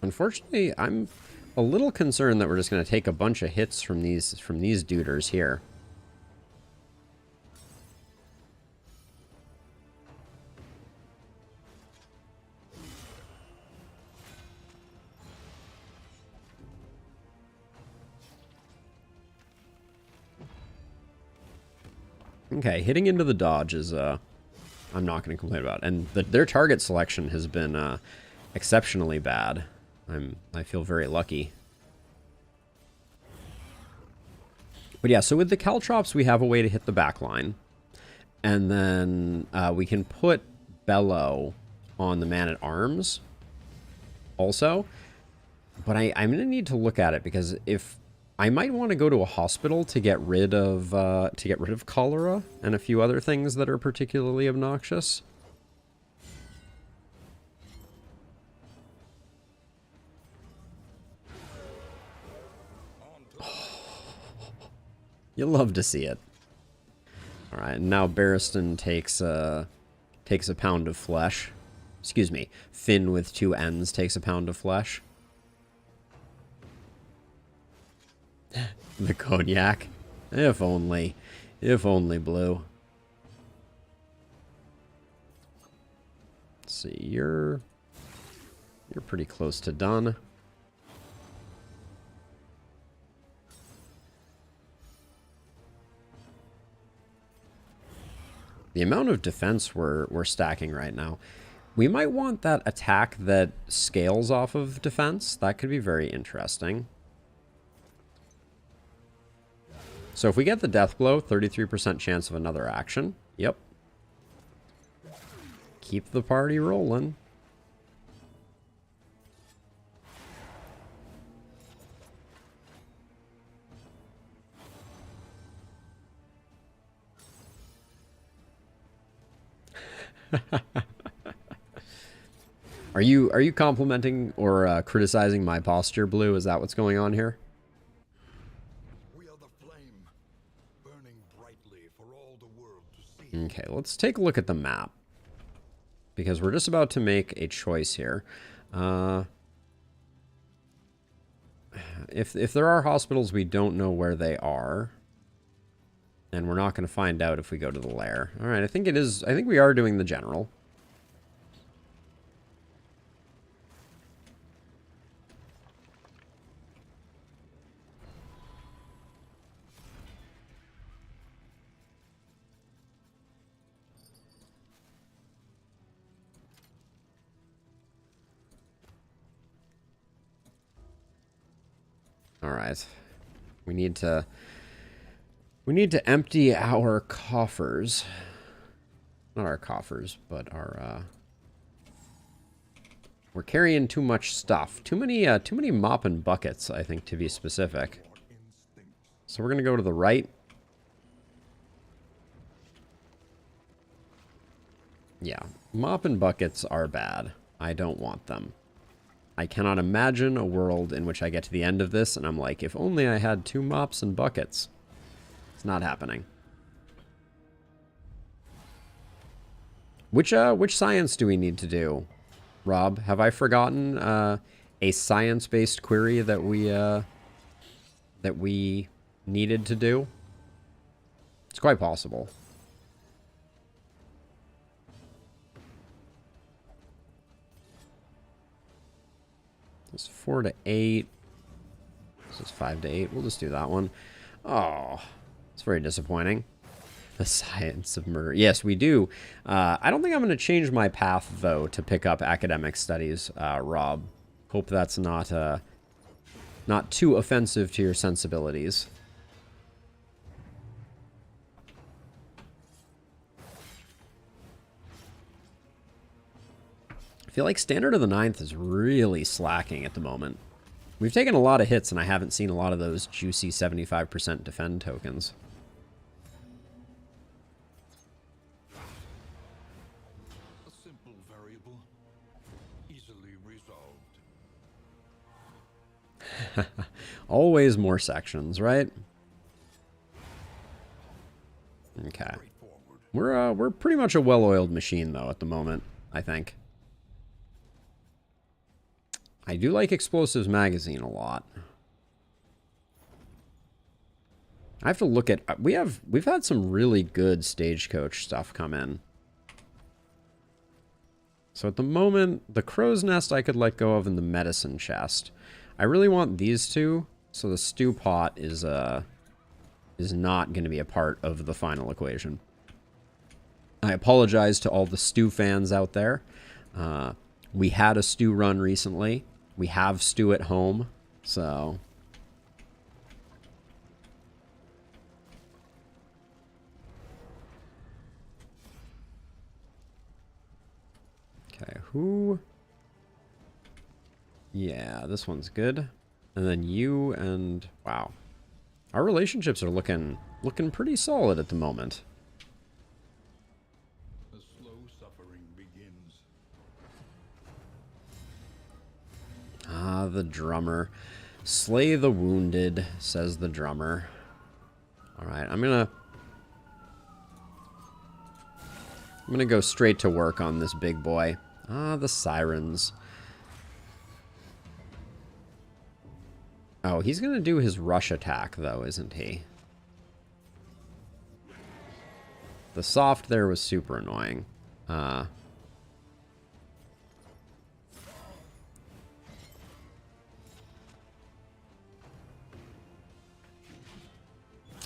Unfortunately, I'm a little concerned that we're just going to take a bunch of hits from these duders here. Okay, hitting into the dodge is, I'm not going to complain about. And their target selection has been exceptionally bad. I feel very lucky. But yeah, so with the Caltrops, we have a way to hit the back line. And then we can put Bellow on the man-at-arms also. But I'm going to need to look at it, because if... I might want to go to a hospital to get rid of cholera and a few other things that are particularly obnoxious. You'll love to see it. All right, now Barristan takes a pound of flesh. Excuse me, Finn with two N's takes a pound of flesh. The cognac. If only. If only, Blue. Let's see, you're pretty close to done. The amount of defense we're stacking right now. We might want that attack that scales off of defense. That could be very interesting. So if we get the death blow, 33% chance of another action. Yep. Keep the party rolling. Are you complimenting or criticizing my posture, Blue? Is that what's going on here? Okay, let's take a look at the map, because we're just about to make a choice here. If there are hospitals, we don't know where they are, and we're not going to find out if we go to the lair. All right, I think we are doing the general. All right, we need to empty our coffers. Not our coffers, but our we're carrying too much stuff. Too many mop and buckets, I think, to be specific. So we're gonna go to the right. Yeah, mop and buckets are bad. I don't want them. I cannot imagine a world in which I get to the end of this and I'm like, if only I had 2 mops and buckets. It's not happening. Which science do we need to do, Rob? Have I forgotten a science-based query that we needed to do. It's quite possible. This is 4 to 8. This is 5 to 8. We'll just do that one. Oh, it's very disappointing. The science of murder. Yes, we do. I don't think I'm going to change my path, though, to pick up academic studies, Rob. Hope that's not too offensive to your sensibilities. I feel like Standard of the Ninth is really slacking at the moment. We've taken a lot of hits, and I haven't seen a lot of those juicy 75% defend tokens. A simple variable, easily resolved. Always more sections, right? Okay. We're pretty much a well-oiled machine, though, at the moment, I think. I do like Explosives Magazine a lot. I have to look at... We've had some really good Stagecoach stuff come in. So at the moment, the Crow's Nest I could let go of in the Medicine Chest. I really want these two, so the Stew Pot is not going to be a part of the final equation. I apologize to all the Stew fans out there. We had a Stew run recently. We have Stew at home, so... Okay, who... Yeah, this one's good. And then you and... Wow. Our relationships are looking pretty solid at the moment. The slow suffering begins. Ah, the drummer. Slay the wounded, says the drummer. Alright, I'm gonna go straight to work on this big boy. Ah, the sirens. Oh, he's gonna do his rush attack, though, isn't he? The soft there was super annoying.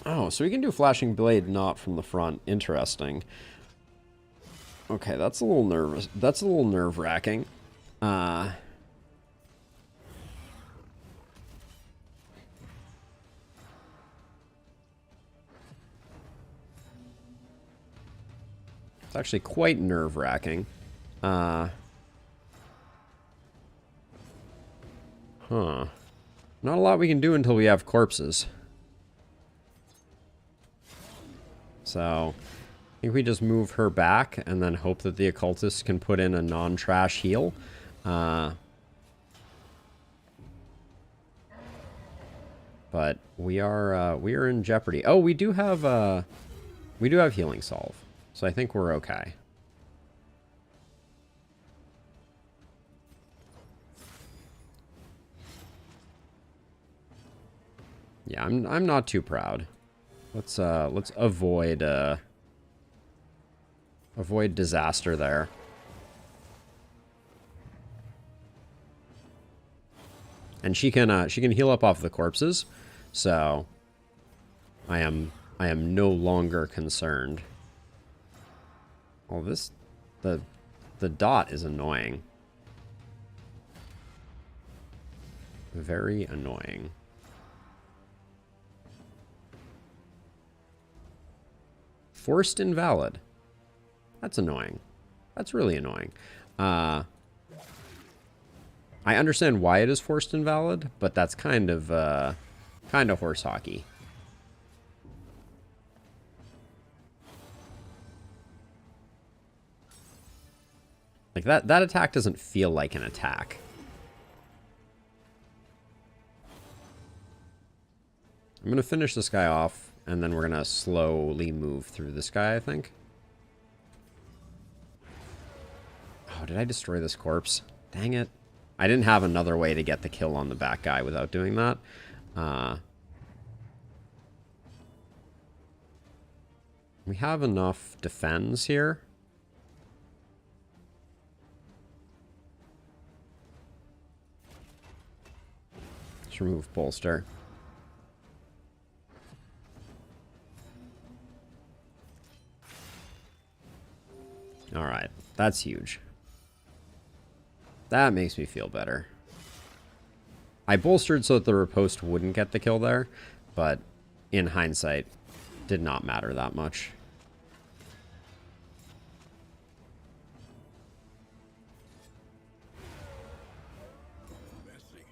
Oh, so we can do Flashing Blade not from the front. Interesting. Okay, that's a little nervous. That's a little nerve-wracking. It's actually quite nerve-wracking. Huh. Not a lot we can do until we have corpses. So, I think we just move her back and then hope that the occultist can put in a non-trash heal. But we are in jeopardy. Oh, we do have healing solve, so I think we're okay. Yeah, I'm not too proud. Let's avoid disaster there. And she can heal up off the corpses, so I am no longer concerned. Well, the dot is annoying. Very annoying. Forced invalid. That's annoying. That's really annoying. I understand why it is forced invalid, but that's kind of horse hockey. Like that attack doesn't feel like an attack. I'm gonna finish this guy off. And then we're going to slowly move through this guy, I think. Oh, did I destroy this corpse? Dang it. I didn't have another way to get the kill on the back guy without doing that. We have enough defense here. Let's remove bolster. Alright, that's huge. That makes me feel better. I bolstered so that the riposte wouldn't get the kill there, but in hindsight, did not matter that much. Messy,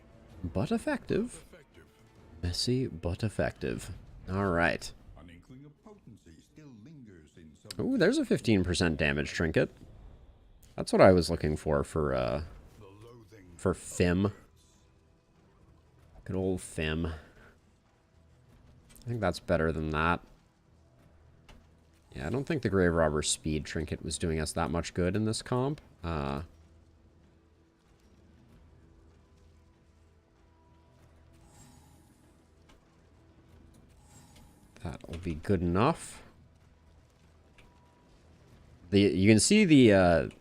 But effective. effective. Messy, but effective. Alright. An inkling of potency still lingers in some. Ooh, there's a 15% damage trinket. That's what I was looking for The loathing Fim. Good old Fim. I think that's better than that. Yeah, I don't think the Grave Robber Speed Trinket was doing us that much good in this comp. That'll be good enough. You can see the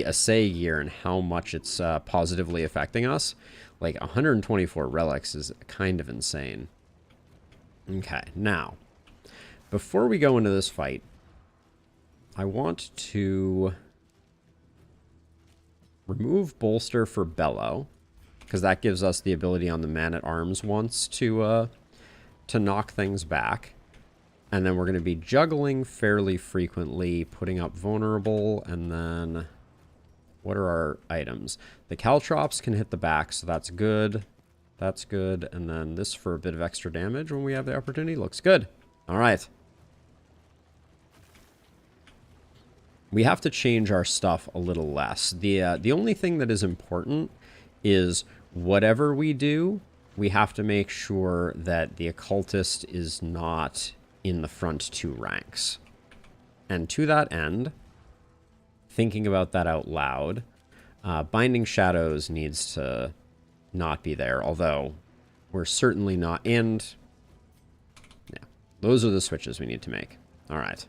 assay gear and how much it's positively affecting us. Like 124 relics is kind of insane. Okay, now, before we go into this fight, I want to remove bolster for Bellow, because that gives us the ability on the man-at-arms once to knock things back. And then we're going to be juggling fairly frequently, putting up vulnerable, and then what are our items? The caltrops can hit the back, so that's good. That's good. And then this for a bit of extra damage when we have the opportunity. Looks good. All right. We have to change our stuff a little less. The only thing that is important is whatever we do, we have to make sure that the occultist is not in the front two ranks. And to that end, thinking about that out loud, Binding Shadows needs to not be there, although we're certainly not. And yeah, those are the switches we need to make. All right.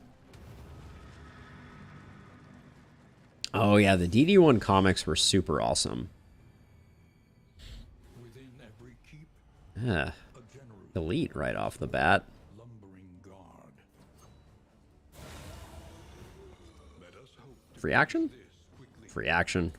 Oh yeah, the DD1 comics were super awesome. within every keep. Yeah, A general elite right off the bat. lumbering guard. Let us hope Free action? this quickly. Free action.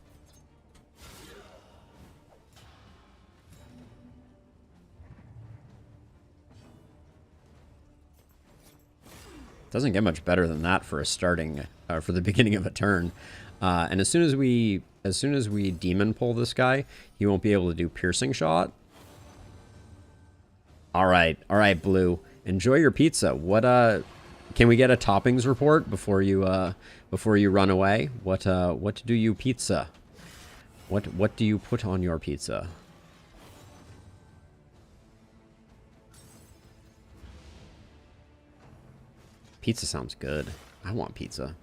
Doesn't get much better than that for a starting, for the beginning of a turn. And as soon as we demon pull this guy, he won't be able to do piercing shot. All right, Blue. Enjoy your pizza. What can we get a toppings report before you run away? What do you pizza? What do you put on your pizza? Pizza sounds good. I want pizza.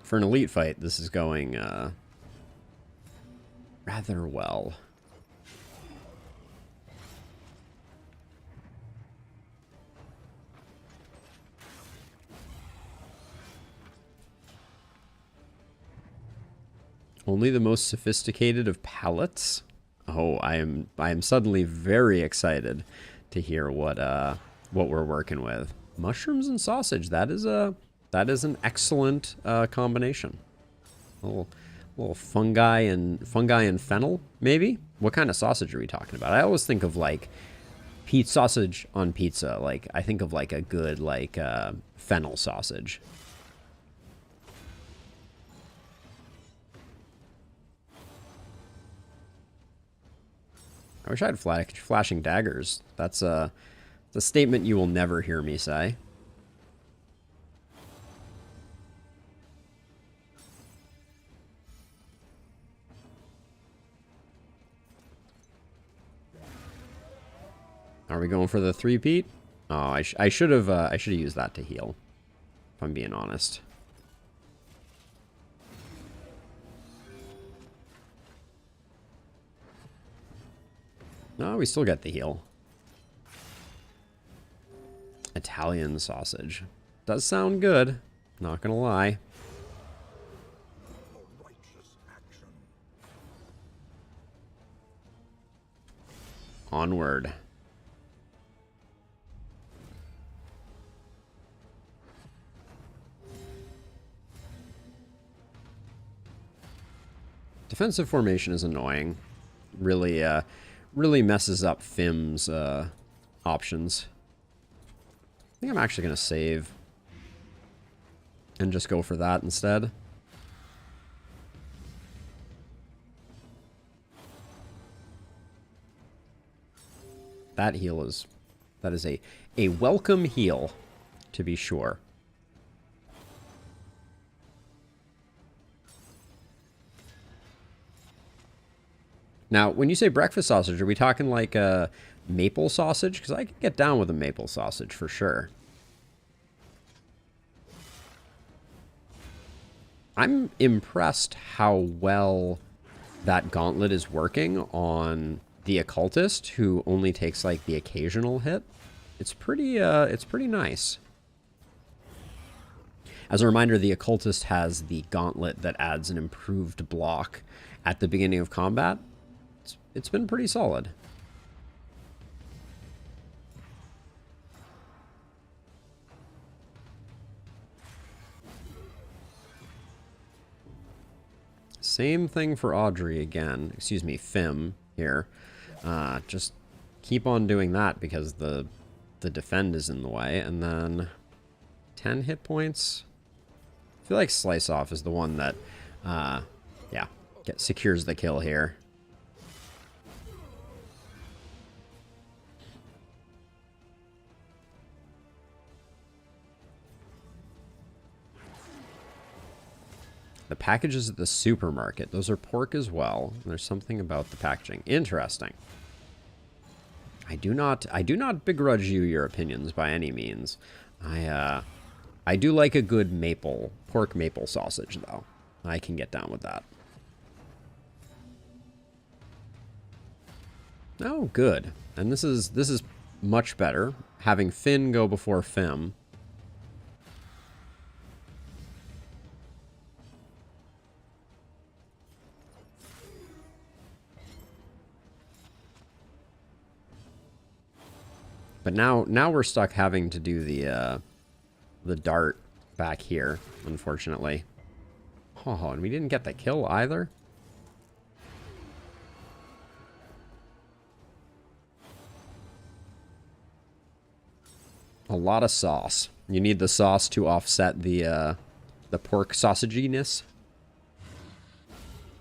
For an elite fight, this is going rather well. Only the most sophisticated of palates. Oh, I am suddenly very excited to hear what we're working with. Mushrooms and sausage. That is an excellent combination. Little fungi and fennel, maybe. What kind of sausage are we talking about? I always think of like sausage on pizza. Like I think of like a good like fennel sausage. I wish I had flashing daggers. That's a statement you will never hear me say. Are we going for the three-peat? Oh, I should have used that to heal, if I'm being honest. No, we still get the heal. Italian sausage. Does sound good. Not gonna lie. Onward. Defensive formation is annoying. Really, really messes up Fim's options. I think I'm actually going to save and just go for that instead. That heal is... that is a welcome heal, to be sure. Now, when you say breakfast sausage, are we talking like a maple sausage? Because I can get down with a maple sausage for sure. I'm impressed how well that gauntlet is working on the occultist, who only takes like the occasional hit. It's pretty nice. As a reminder, the occultist has the gauntlet that adds an improved block at the beginning of combat. It's been pretty solid. Same thing for Audrey again. Excuse me, Fim here. Just keep on doing that because the defend is in the way. And then 10 hit points. I feel like Slice Off is the one that, yeah, secures the kill here. The packages at the supermarket. Those are pork as well. There's something about the packaging. Interesting. I do not begrudge you your opinions by any means. I do like a good pork maple sausage though. I can get down with that. Oh, good. And this is much better. Having Finn go before Fim. But now we're stuck having to do the dart back here, unfortunately. Oh, and we didn't get the kill either. A lot of sauce. You need the sauce to offset the pork sausaginess.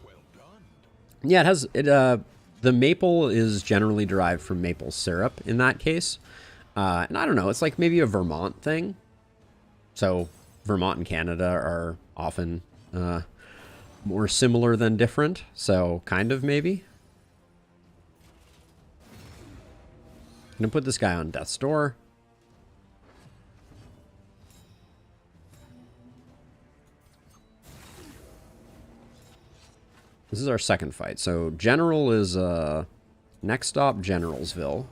Well done. Yeah, it has the maple is generally derived from maple syrup in that case. And I don't know, it's like maybe a Vermont thing. So Vermont and Canada are often more similar than different. So kind of maybe. I'm going to put this guy on death's door. This is our second fight. So General is next stop Generalsville.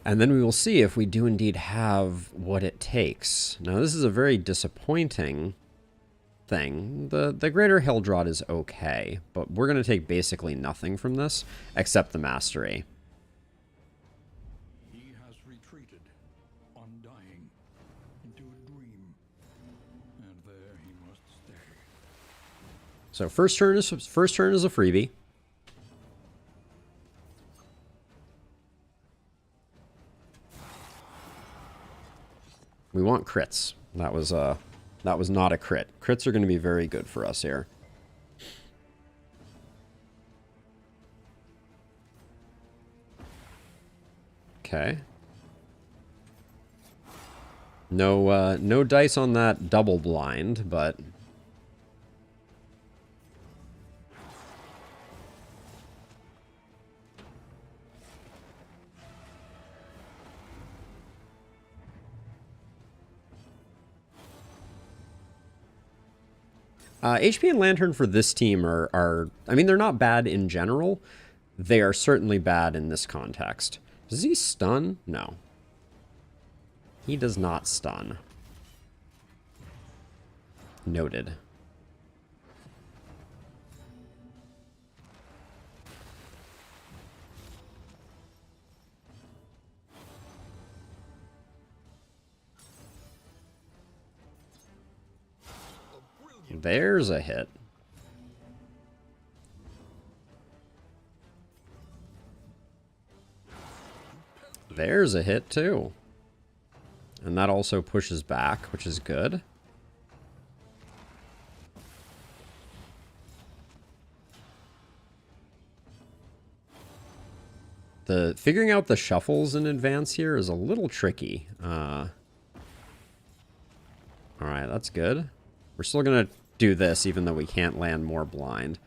And then we will see if we do indeed have what it takes. Now this is a very disappointing thing. The Greater Hildrod is okay, but we're going to take basically nothing from this except the mastery. He has retreated, undying, into a dream, and there he must stay. So first turn is a freebie. We want crits. That was not a crit. Crits are going to be very good for us here. Okay. No, no dice on that double blind, but... HP and Lantern for this team are... I mean, they're not bad in general. They are certainly bad in this context. Does he stun? No. He does not stun. Noted. There's a hit. There's a hit too. And that also pushes back, which is good. The figuring out the shuffles in advance here is a little tricky. Alright, that's good. We're still going to do this, even though we can't land more blind.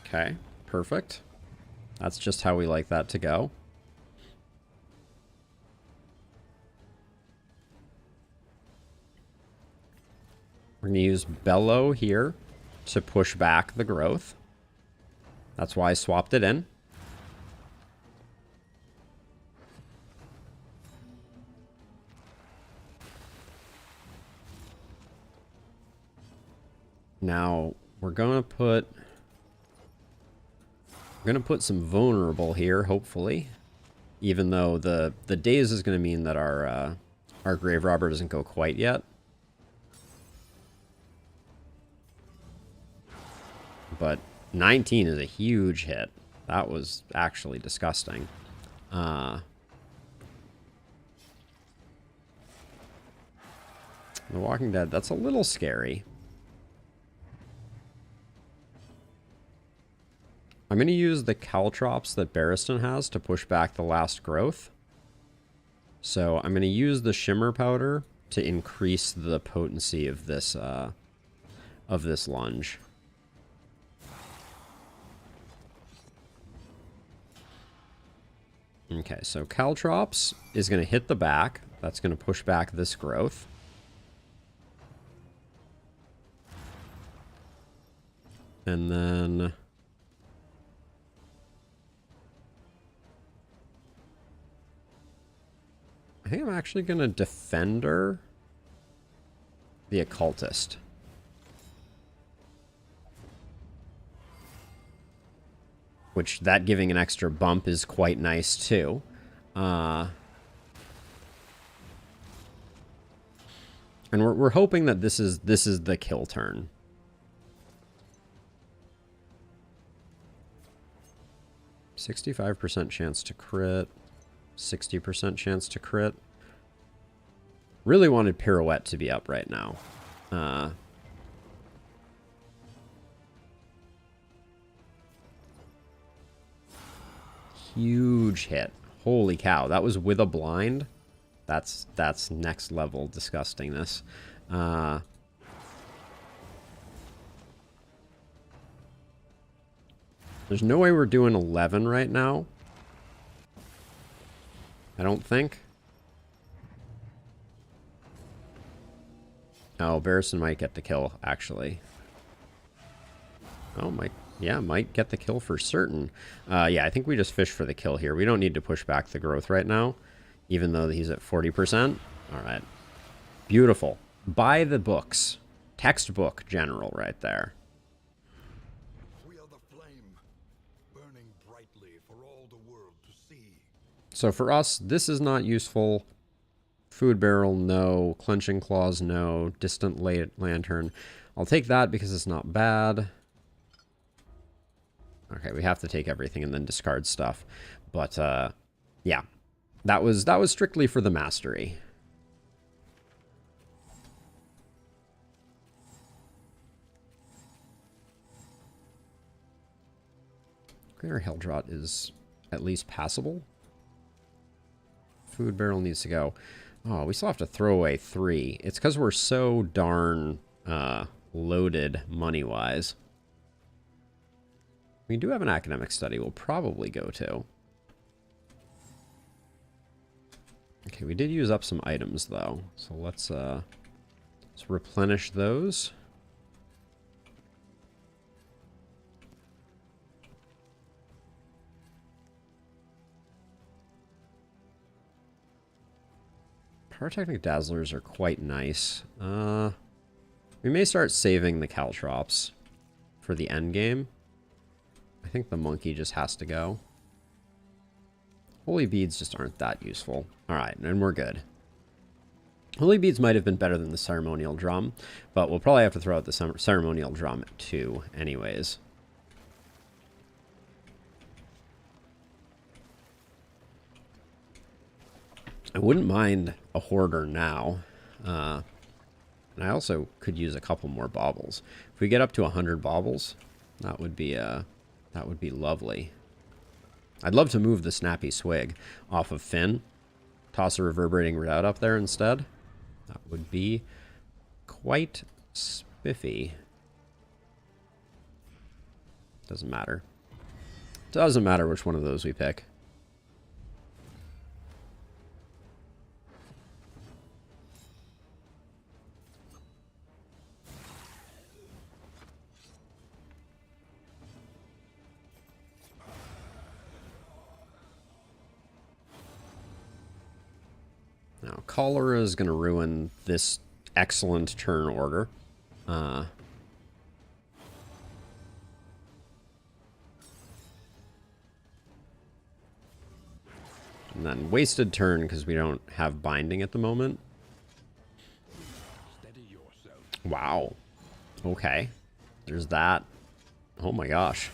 Okay, perfect. That's just how we like that to go. We're going to use Bellow here to push back the growth. That's why I swapped it in. Now, we're going to put some vulnerable here, hopefully. Even though the daze is going to mean that our grave robber doesn't go quite yet. But 19 is a huge hit. That was actually disgusting. The Walking Dead, that's a little scary. I'm going to use the caltrops that Barristan has to push back the last growth. So I'm going to use the shimmer powder to increase the potency of this lunge. Okay, so caltrops is going to hit the back. That's going to push back this growth. And then... I think I'm actually going to Defender the Occultist. Which, that giving an extra bump is quite nice, too. And we're hoping that this is the kill turn. %65% chance to crit. 60% chance to crit. Really wanted Pirouette to be up right now. Huge hit. Holy cow. That was with a blind. That's next level disgustingness. There's no way we're doing 11 right now. I don't think. Oh, Barristan might get the kill, actually. Oh, might get the kill for certain. Yeah, I think we just fish for the kill here. We don't need to push back the growth right now, even though he's at 40%. All right. Beautiful. By the books. Textbook general right there. We are the flame, burning brightly for all the world to see. So for us, this is not useful. Food barrel, no. Clenching claws, no. Distant lantern. I'll take that because it's not bad. Okay, we have to take everything and then discard stuff. But, yeah. That was strictly for the mastery. Greater Helldraught is at least passable. Food barrel needs to go. Oh, we still have to throw away 3. It's because we're so darn loaded money-wise. We do have an academic study we'll probably go to. Okay, we did use up some items, though. So let's replenish those. Pyrotechnic Dazzlers are quite nice. We may start saving the Caltrops for the end game. I think the monkey just has to go. Holy beads just aren't that useful. Alright, and we're good. Holy beads might have been better than the ceremonial drum, but we'll probably have to throw out the ceremonial drum too, anyways. I wouldn't mind a hoarder now. And I also could use a couple more baubles. If we get up to 100 baubles, that would be lovely. I'd love to move the Snappy Swig off of Finn. Toss a reverberating route up there instead. That would be quite spiffy. Doesn't matter. Doesn't matter which one of those we pick. Now, cholera is going to ruin this excellent turn order. And then wasted turn because we don't have binding at the moment. Wow. Okay. There's that. Oh my gosh.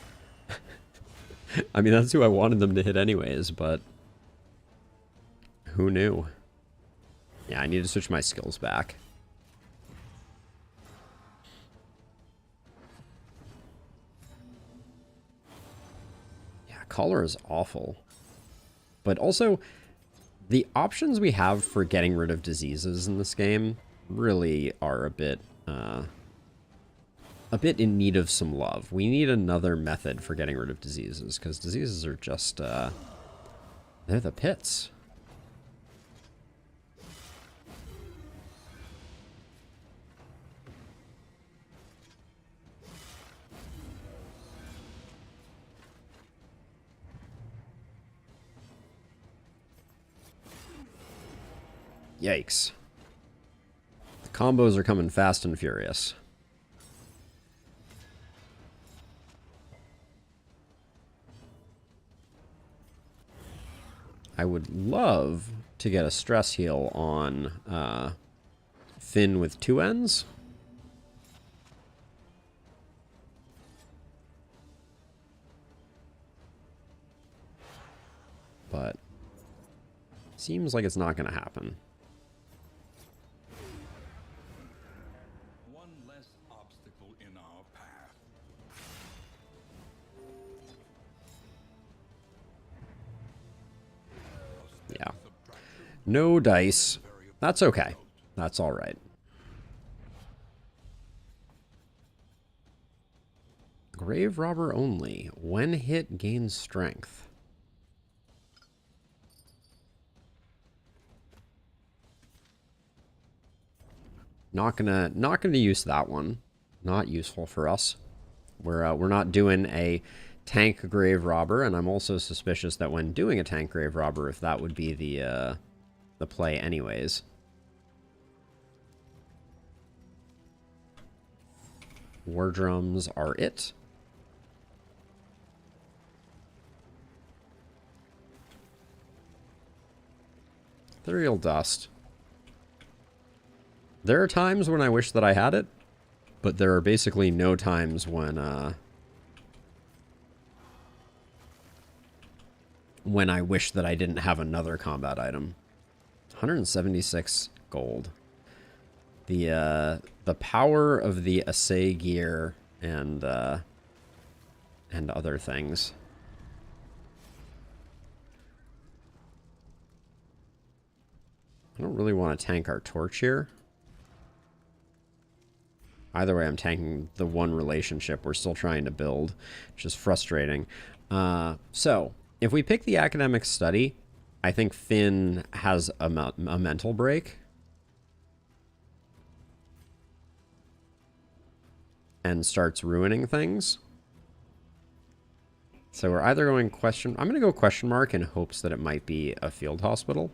I mean, that's who I wanted them to hit anyways, but who knew? Yeah, I need to switch my skills back. Yeah, cholera is awful. But also, the options we have for getting rid of diseases in this game really are a bit in need of some love. We need another method for getting rid of diseases, because diseases are just, they're the pits. Yikes. The combos are coming fast and furious. I would love to get a stress heal on Finn with 2 ends. But seems like it's not going to happen. One less obstacle in our path. Yeah. No dice. That's okay. That's all right. Grave Robber only. When hit, gains strength. Not gonna use that one. Not useful for us. We're not doing a tank Grave Robber, and I'm also suspicious that when doing a tank Grave Robber, if that would be the play anyways. War drums are it. Ethereal dust. There are times when I wish that I had it, but there are basically no times when I wish that I didn't have another combat item. 176 gold. The power of the assay gear and other things. I don't really want to tank our torch here. Either way, I'm tanking the one relationship we're still trying to build, which is frustrating. So, if we pick the academic study, I think Finn has a mental break. And starts ruining things. So we're either going question... I'm going to go question mark in hopes that it might be a field hospital.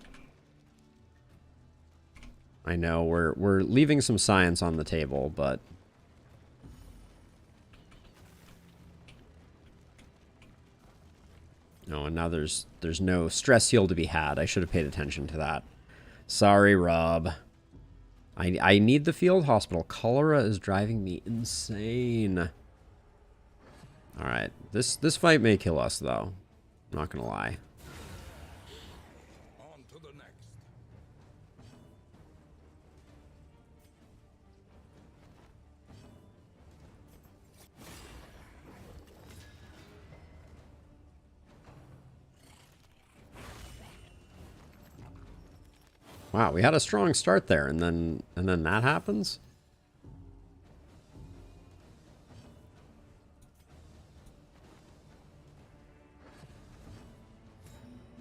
I know we're leaving some science on the table, but... No, and now there's no stress heal to be had. I should have paid attention to that. Sorry, Rob. I need the field hospital. Cholera is driving me insane. Alright. This fight may kill us, though. I'm not gonna lie. On to the next. Wow, we had a strong start there, and then that happens?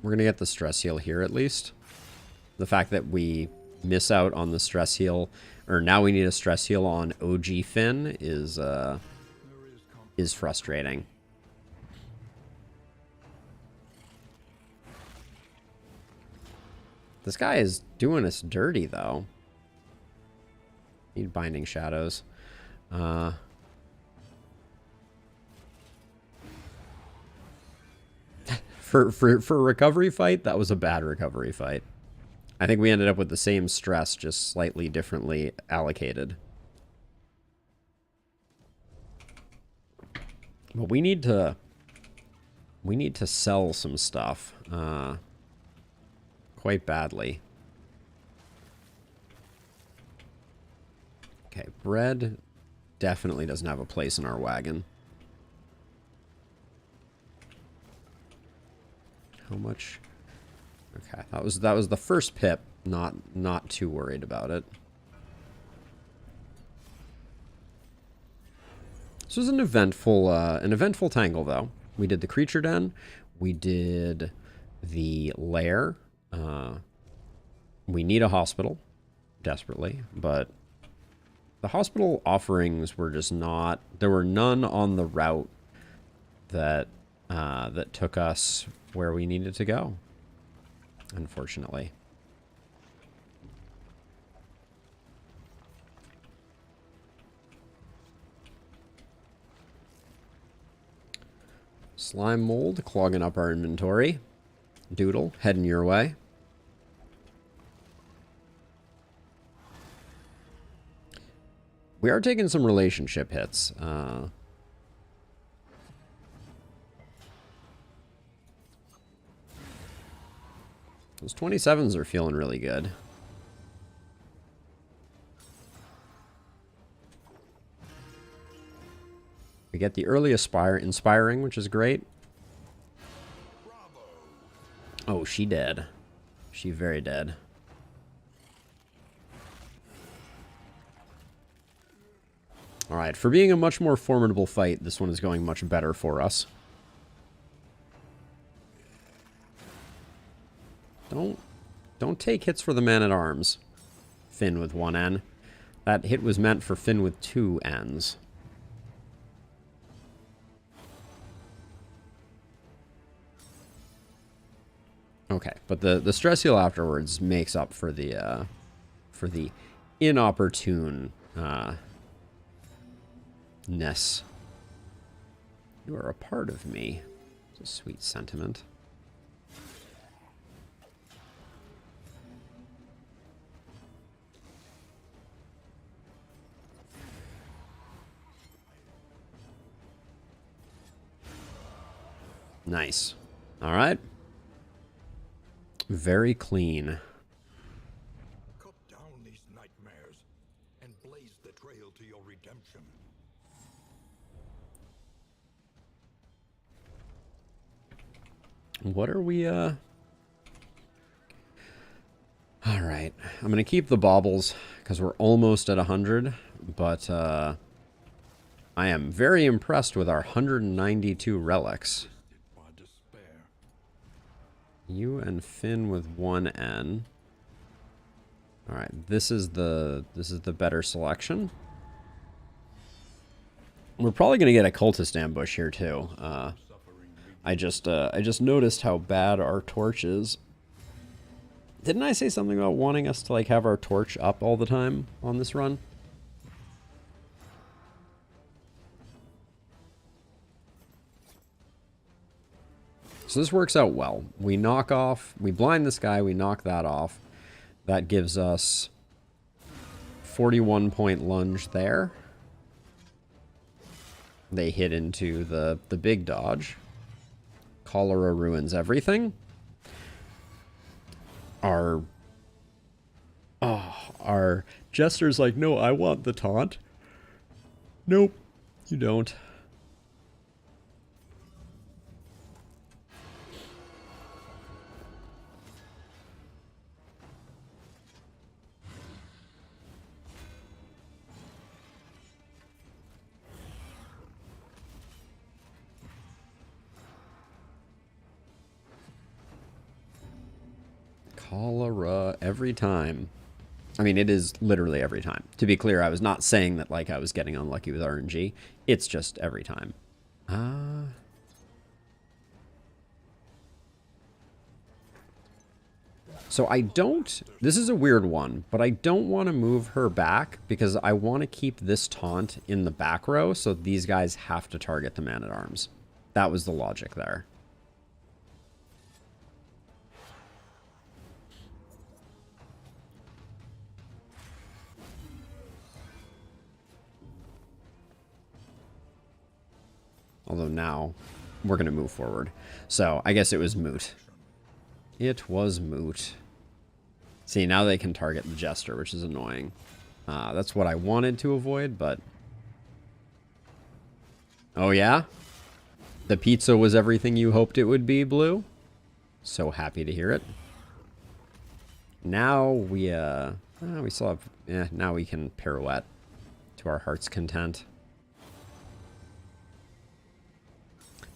We're going to get the stress heal here, at least. The fact that we miss out on the stress heal, or now we need a stress heal on OG Finn, is frustrating. This guy is doing us dirty, though. Need Binding Shadows. For a recovery fight, that was a bad recovery fight. I think we ended up with the same stress, just slightly differently allocated. But we need to sell some stuff. Quite badly. Okay, bread definitely doesn't have a place in our wagon. How much? Okay, that was the first pip. Not too worried about it. This was an eventful tangle, though. We did the creature den. We did the lair. We need a hospital desperately, but the hospital offerings were just not... There were none on the route that that took us where we needed to go, unfortunately. Slime mold clogging up our inventory. Doodle, heading your way. We are taking some relationship hits. Those 27s are feeling really good. We get the early inspiring, which is great. Oh, she dead. She very dead. Alright, for being a much more formidable fight, this one is going much better for us. Don't take hits for the man-at-arms. Finn with one N. That hit was meant for Finn with two N's. Okay, but the stress heal afterwards makes up for the inopportune ness. You are a part of me. It's a sweet sentiment. Nice. All right. Very clean. Cut down these nightmares and blaze the trail to your redemption. What are we, All right. right. I'm going to keep the baubles because we're almost at 100. But I am very impressed with our 192 relics. by despair. You and Finn with 1N. All right, this is the better selection. We're probably gonna get a cultist ambush here too. I just noticed how bad our torch is. Didn't I say something about wanting us to like have our torch up all the time on this run? So this works out well. We blind this guy, we knock that off. That gives us 41 point lunge there. They hit into the big dodge. Cholera ruins everything. Our Jester's like, no, I want the taunt. Nope, you don't. Cholera every time. I mean, it is literally every time. To be clear, I was not saying that like I was getting unlucky with RNG. It's just every time. So I don't... This is a weird one, but I don't want to move her back because I want to keep this taunt in the back row so these guys have to target the man-at-arms. That was the logic there. Although now we're going to move forward. So I guess it was moot. It was moot. See, now they can target the Jester, which is annoying. That's what I wanted to avoid, but... Oh, yeah? The pizza was everything you hoped it would be, Blue? So happy to hear it. Now we still have... Yeah, now we can pirouette to our heart's content.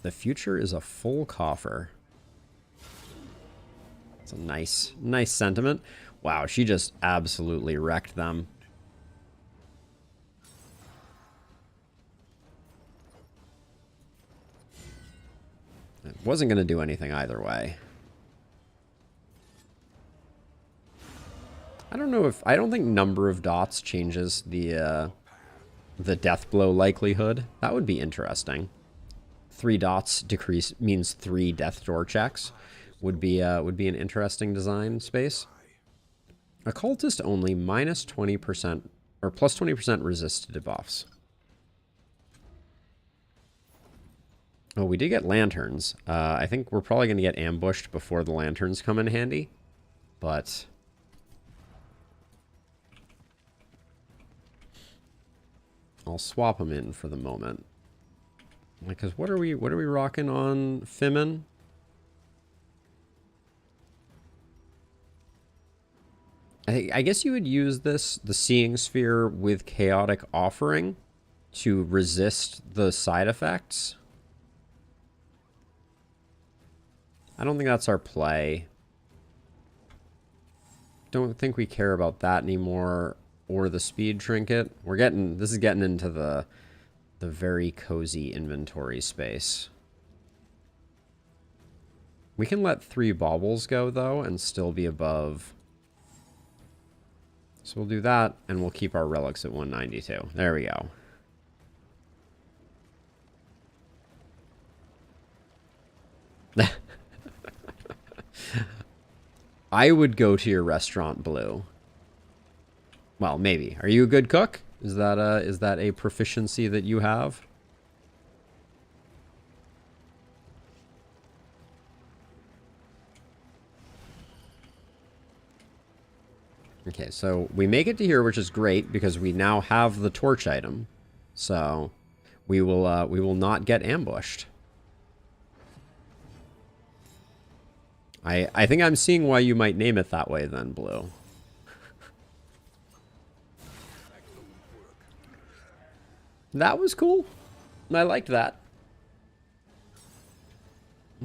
The future is a full coffer. It's a nice sentiment. Wow, she just absolutely wrecked them. It wasn't going to do anything either way. I don't think number of dots changes the death blow likelihood. That would be interesting. 3 dots decrease means 3 death door checks. Would be an interesting design space. Occultist only minus 20% or plus 20% resist to debuffs. Oh, we did get lanterns. I think we're probably going to get ambushed before the lanterns come in handy, but I'll swap them in for the moment. Because what are we rocking on Fimin? I guess you would use the Seeing Sphere with Chaotic Offering to resist the side effects. I don't think that's our play. Don't think we care about that anymore, or the speed trinket. This is getting into the very cozy inventory space. We can let 3 baubles go, though, and still be above. So we'll do that, and we'll keep our relics at 192. There we go. I would go to your restaurant, Blue. Well, maybe. Are you a good cook? Is that a proficiency that you have? Okay, so we make it to here, which is great because we now have the torch item. So we will not get ambushed. I think I'm seeing why you might name it that way then, Blue. That was cool. I liked that.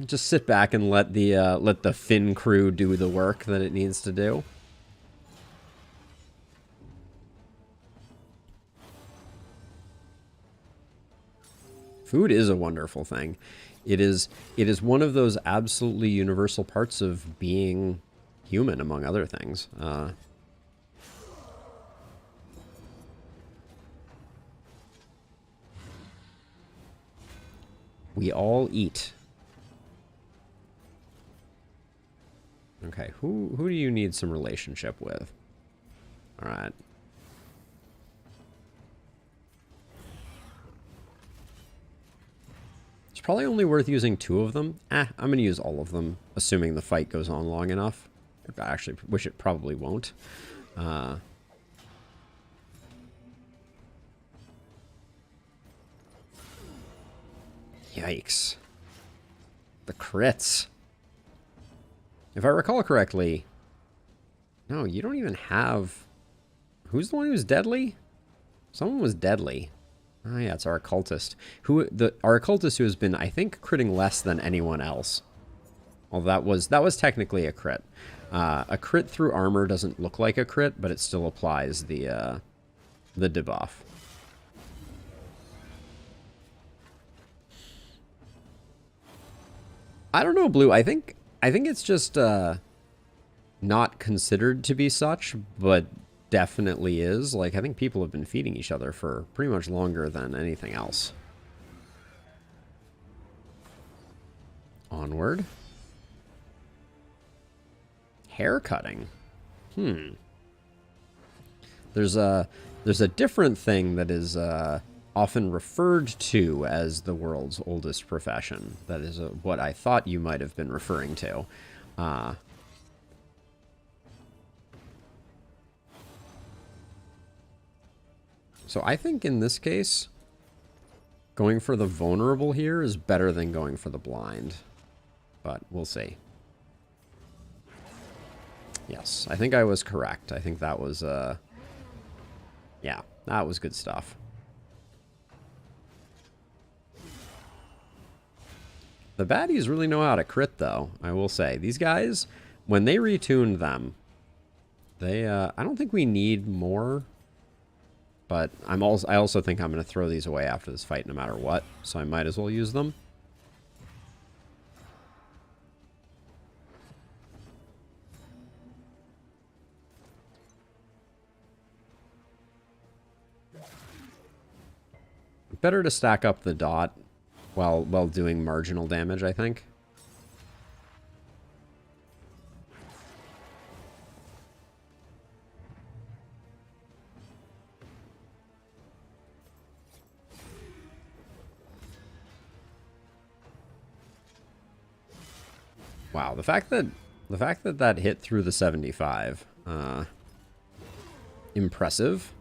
Just sit back and let the Finn crew do the work that it needs to do. Food is a wonderful thing. It is one of those absolutely universal parts of being human, among other things. We all eat. Okay, who do you need some relationship with? All right. It's probably only worth using 2 of them. I'm going to use all of them, assuming the fight goes on long enough. I actually wish it probably won't. Yikes. The crits. If I recall correctly... No, you don't even have... Who's the one who's deadly? Someone was deadly. Oh yeah, it's our occultist. Our occultist who has been, I think, critting less than anyone else. Well, that was technically a crit. A crit through armor doesn't look like a crit, but it still applies the debuff. I don't know, Blue. I think it's just not considered to be such, but definitely is. Like, I think people have been feeding each other for pretty much longer than anything else. Onward. Hair cutting. There's a different thing that is often referred to as the world's oldest profession. That is what I thought you might have been referring to. So I think in this case, going for the vulnerable here is better than going for the blind. But we'll see. Yes, I think I was correct. I think that was, yeah, that was good stuff. The baddies really know how to crit, though, I will say. These guys, when they retuned them, they, I don't think we need more. But I also think I'm going to throw these away after this fight no matter what, so I might as well use them. Better to stack up the dot while doing marginal damage, I think. Wow, the fact that that hit through the 75, impressive.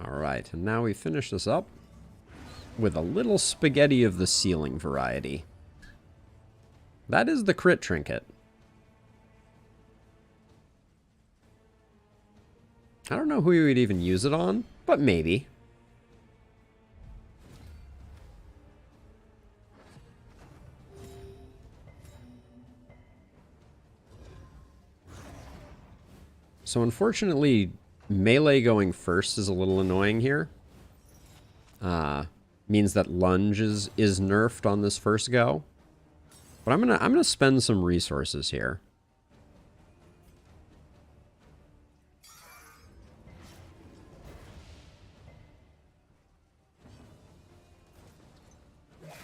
All right, and now we finish this up with a little spaghetti of the ceiling variety. That is the crit trinket. I don't know who you would even use it on, but maybe. So unfortunately, melee going first is a little annoying here. Means that lunge is nerfed on this first go. But I'm gonna spend some resources here.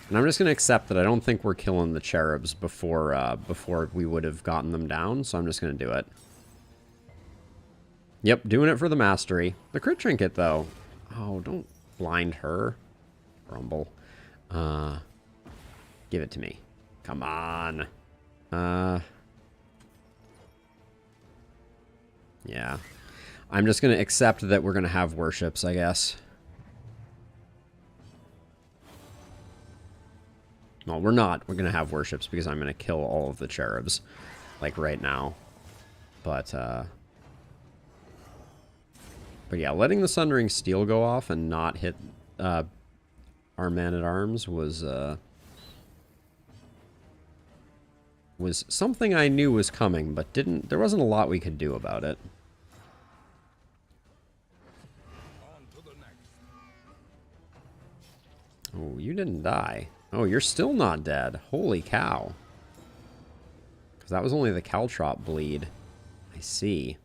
And I'm just gonna accept that I don't think we're killing the cherubs before we would have gotten them down, so I'm just gonna do it. Yep, doing it for the mastery. The crit trinket, though. Oh, don't blind her. Rumble. Give it to me. Come on. Yeah. I'm just going to accept that we're going to have worships, I guess. Well, we're not. We're going to have worships because I'm going to kill all of the cherubs. Like, right now. But yeah, letting the Sundering Steel go off and not hit our man-at-arms was something I knew was coming, but there wasn't a lot we could do about it. Oh, you didn't die. Oh, you're still not dead. Holy cow. Because that was only the caltrop bleed. I see.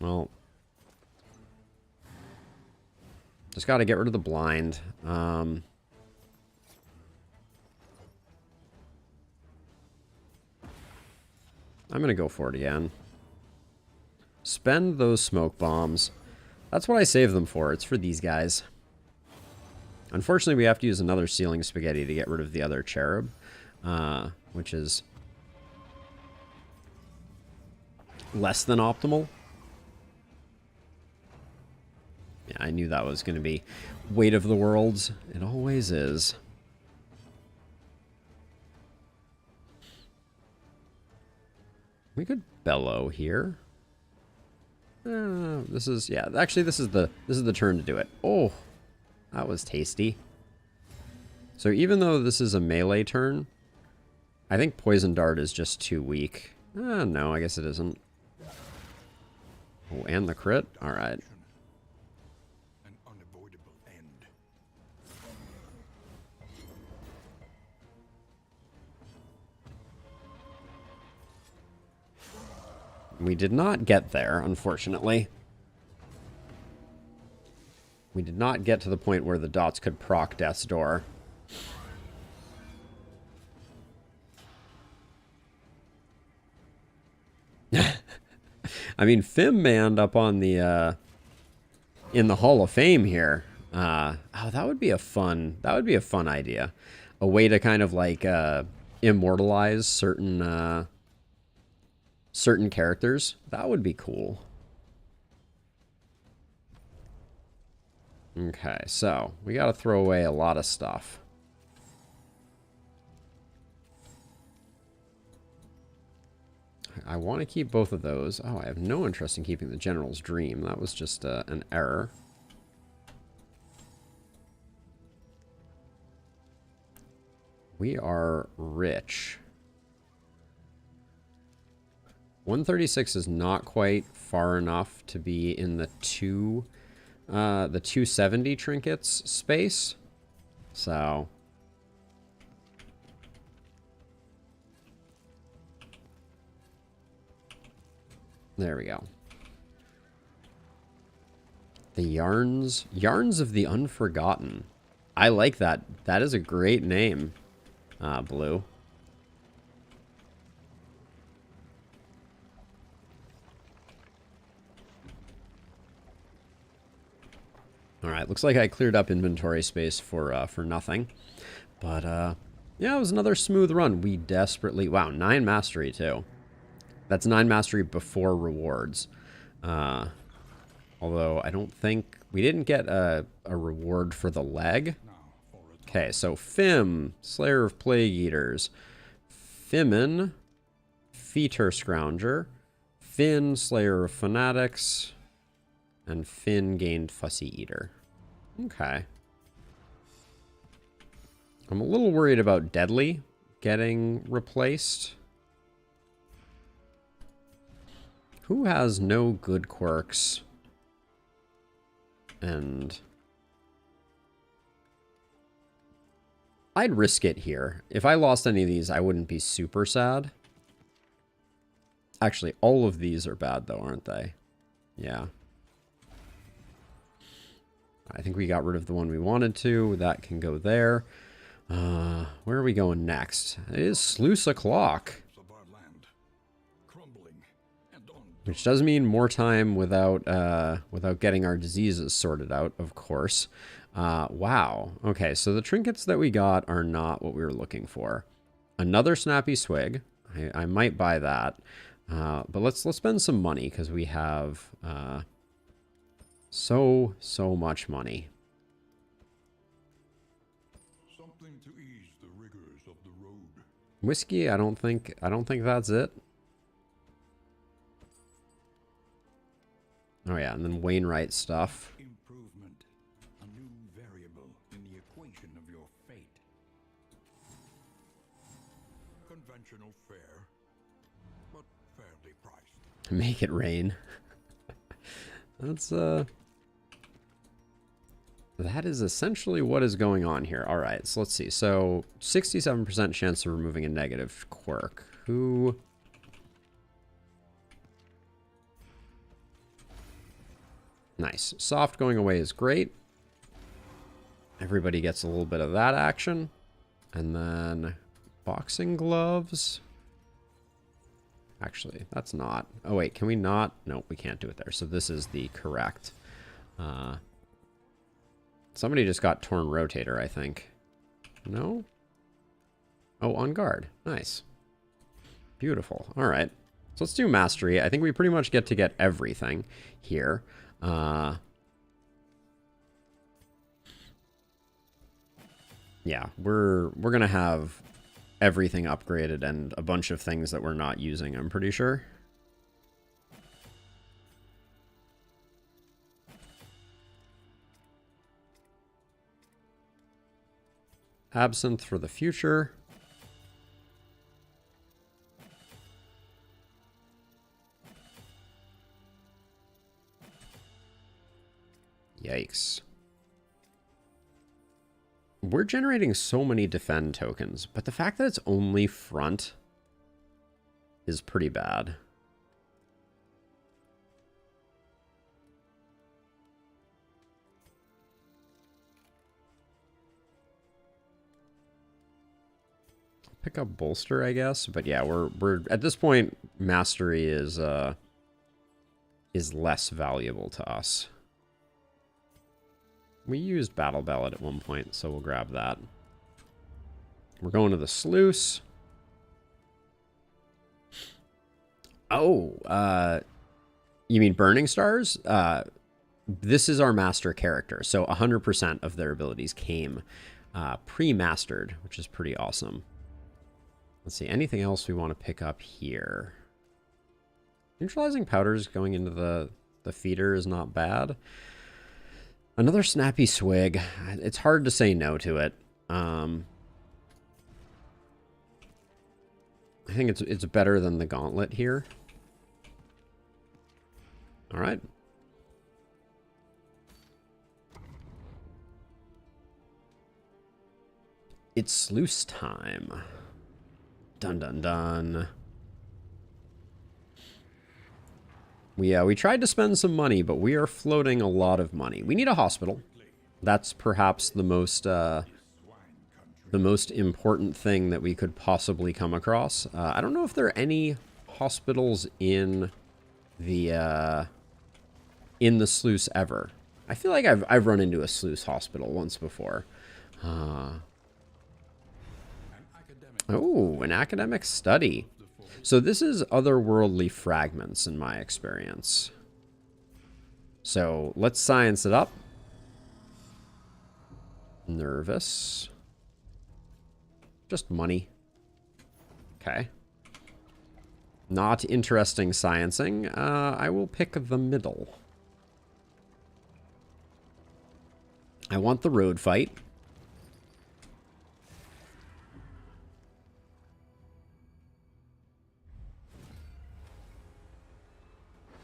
Well, just got to get rid of the blind. I'm going to go for it again. Spend those smoke bombs. That's what I save them for. It's for these guys. Unfortunately, we have to use another Sealing Spaghetti to get rid of the other cherub, which is less than optimal. Yeah, I knew that was going to be Weight of the Worlds. It always is. We could bellow here. This is, yeah, actually this is the turn to do it. Oh, that was tasty. So even though this is a melee turn, I think Poison Dart is just too weak. No, I guess it isn't. Oh, and the crit? Alright. An unavoidable end. We did not get there, unfortunately. We did not get to the point where the dots could proc Death's Door. I mean, Fim may end up on the, in the Hall of Fame here. Oh, that would be a fun idea. A way to kind of like, immortalize certain characters. That would be cool. Okay, so we got to throw away a lot of stuff. I want to keep both of those. Oh, I have no interest in keeping the General's Dream. That was just an error. We are rich. 136 is not quite far enough to be in the 270 trinkets space. So there we go. The Yarns of the Unforgotten. I like that. That is a great name, Blue. All right, looks like I cleared up inventory space for nothing. But, yeah, it was another smooth run. We desperately... Wow, 9 mastery, too. That's 9 mastery before rewards. Although, I don't think... We didn't get a reward for the leg. Okay, so Fim, Slayer of Plague Eaters. Fimin, Feeter Scrounger. Finn, Slayer of Fanatics. And Finn gained Fussy Eater. Okay. I'm a little worried about Deadly getting replaced. Who has no good quirks? And I'd risk it here. If I lost any of these, I wouldn't be super sad. Actually, all of these are bad, though, aren't they? Yeah. I think we got rid of the one we wanted to. That can go there. Where are we going next? It is Sluice O'Clock. Which does mean more time without getting our diseases sorted out, of course. Wow. Okay, so the trinkets that we got are not what we were looking for. Another Snappy Swig. I might buy that. But let's spend some money because we have so much money. Something to ease Whiskey, I don't think that's it. Oh yeah, and then Wainwright stuff. Improvement. A new variable in the equation of your fate. Conventional fare, but fairly priced. Make it rain. That's that is essentially what is going on here. All right, so let's see. So 67% chance of removing a negative quirk. Who? Nice. Soft going away is great. Everybody gets a little bit of that action. And then boxing gloves. Actually, that's not. Oh, wait, can we not? No, we can't do it there. So this is the correct. Somebody just got torn rotator, I think. No? Oh, on guard. Nice. Beautiful. All right. So let's do mastery. I think we pretty much get to get everything here. Yeah, we're gonna have everything upgraded and a bunch of things that we're not using, I'm pretty sure. Absinthe for the future. Yikes. We're generating so many defend tokens, but the fact that it's only front is pretty bad. I'll pick up bolster, I guess, but yeah, we're at this point mastery is less valuable to us. We used Battle Ballad at one point, so we'll grab that. We're going to the Sluice. Oh, you mean Burning Stars? This is our master character, so 100% of their abilities came pre-mastered, which is pretty awesome. Let's see, anything else we want to pick up here? Neutralizing powders going into the feeder is not bad. Another snappy swig. It's hard to say no to it. I think it's better than the gauntlet here. All right. It's sluice time. Dun dun dun. We tried to spend some money, but we are floating a lot of money. We need a hospital. That's perhaps the most important thing that we could possibly come across. I don't know if there are any hospitals in the sluice ever. I feel like I've run into a sluice hospital once before. Oh, an academic study. So this is otherworldly fragments in my experience. So let's science it up. Nervous. Just money. Okay. Not interesting sciencing. I will pick the middle. I want the road fight.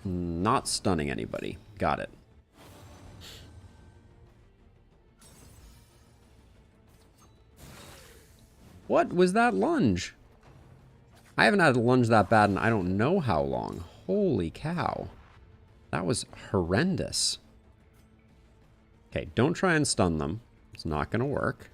Not stunning anybody. Got it. What was that lunge? I haven't had a lunge that bad in I don't know how long. Holy cow. That was horrendous. Okay, don't try and stun them. It's not going to work.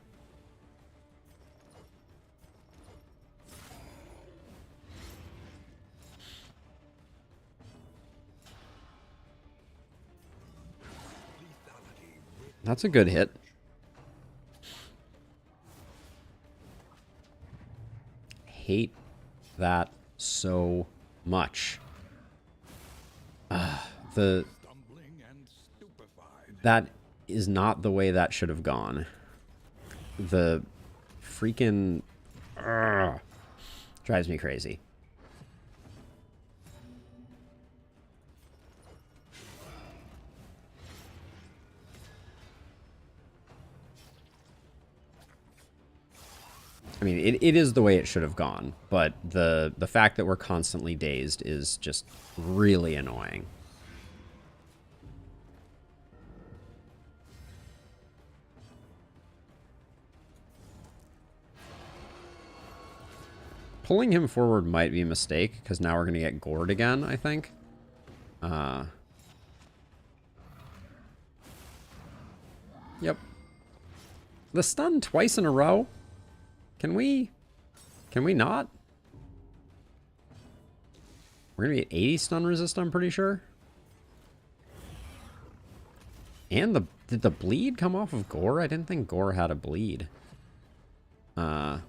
That's a good hit. Hate that so much. That is not the way that should have gone. The freaking... Drives me crazy. I mean, it is the way it should have gone, but the fact that we're constantly dazed is just really annoying. Pulling him forward might be a mistake, because now we're going to get gored again, I think. Yep. The stun twice in a row? Can we not? We're going to be at 80 stun resist, I'm pretty sure. And did the bleed come off of Gore? I didn't think Gore had a bleed. I'm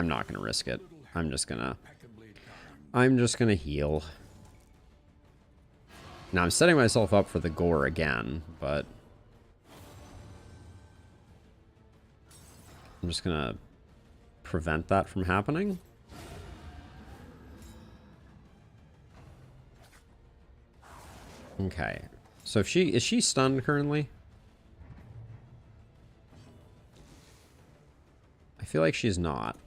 not going to risk it. I'm just going to heal. Now I'm setting myself up for the Gore again, but I'm just going to prevent that from happening. Okay. So if is she stunned currently? I feel like she's not.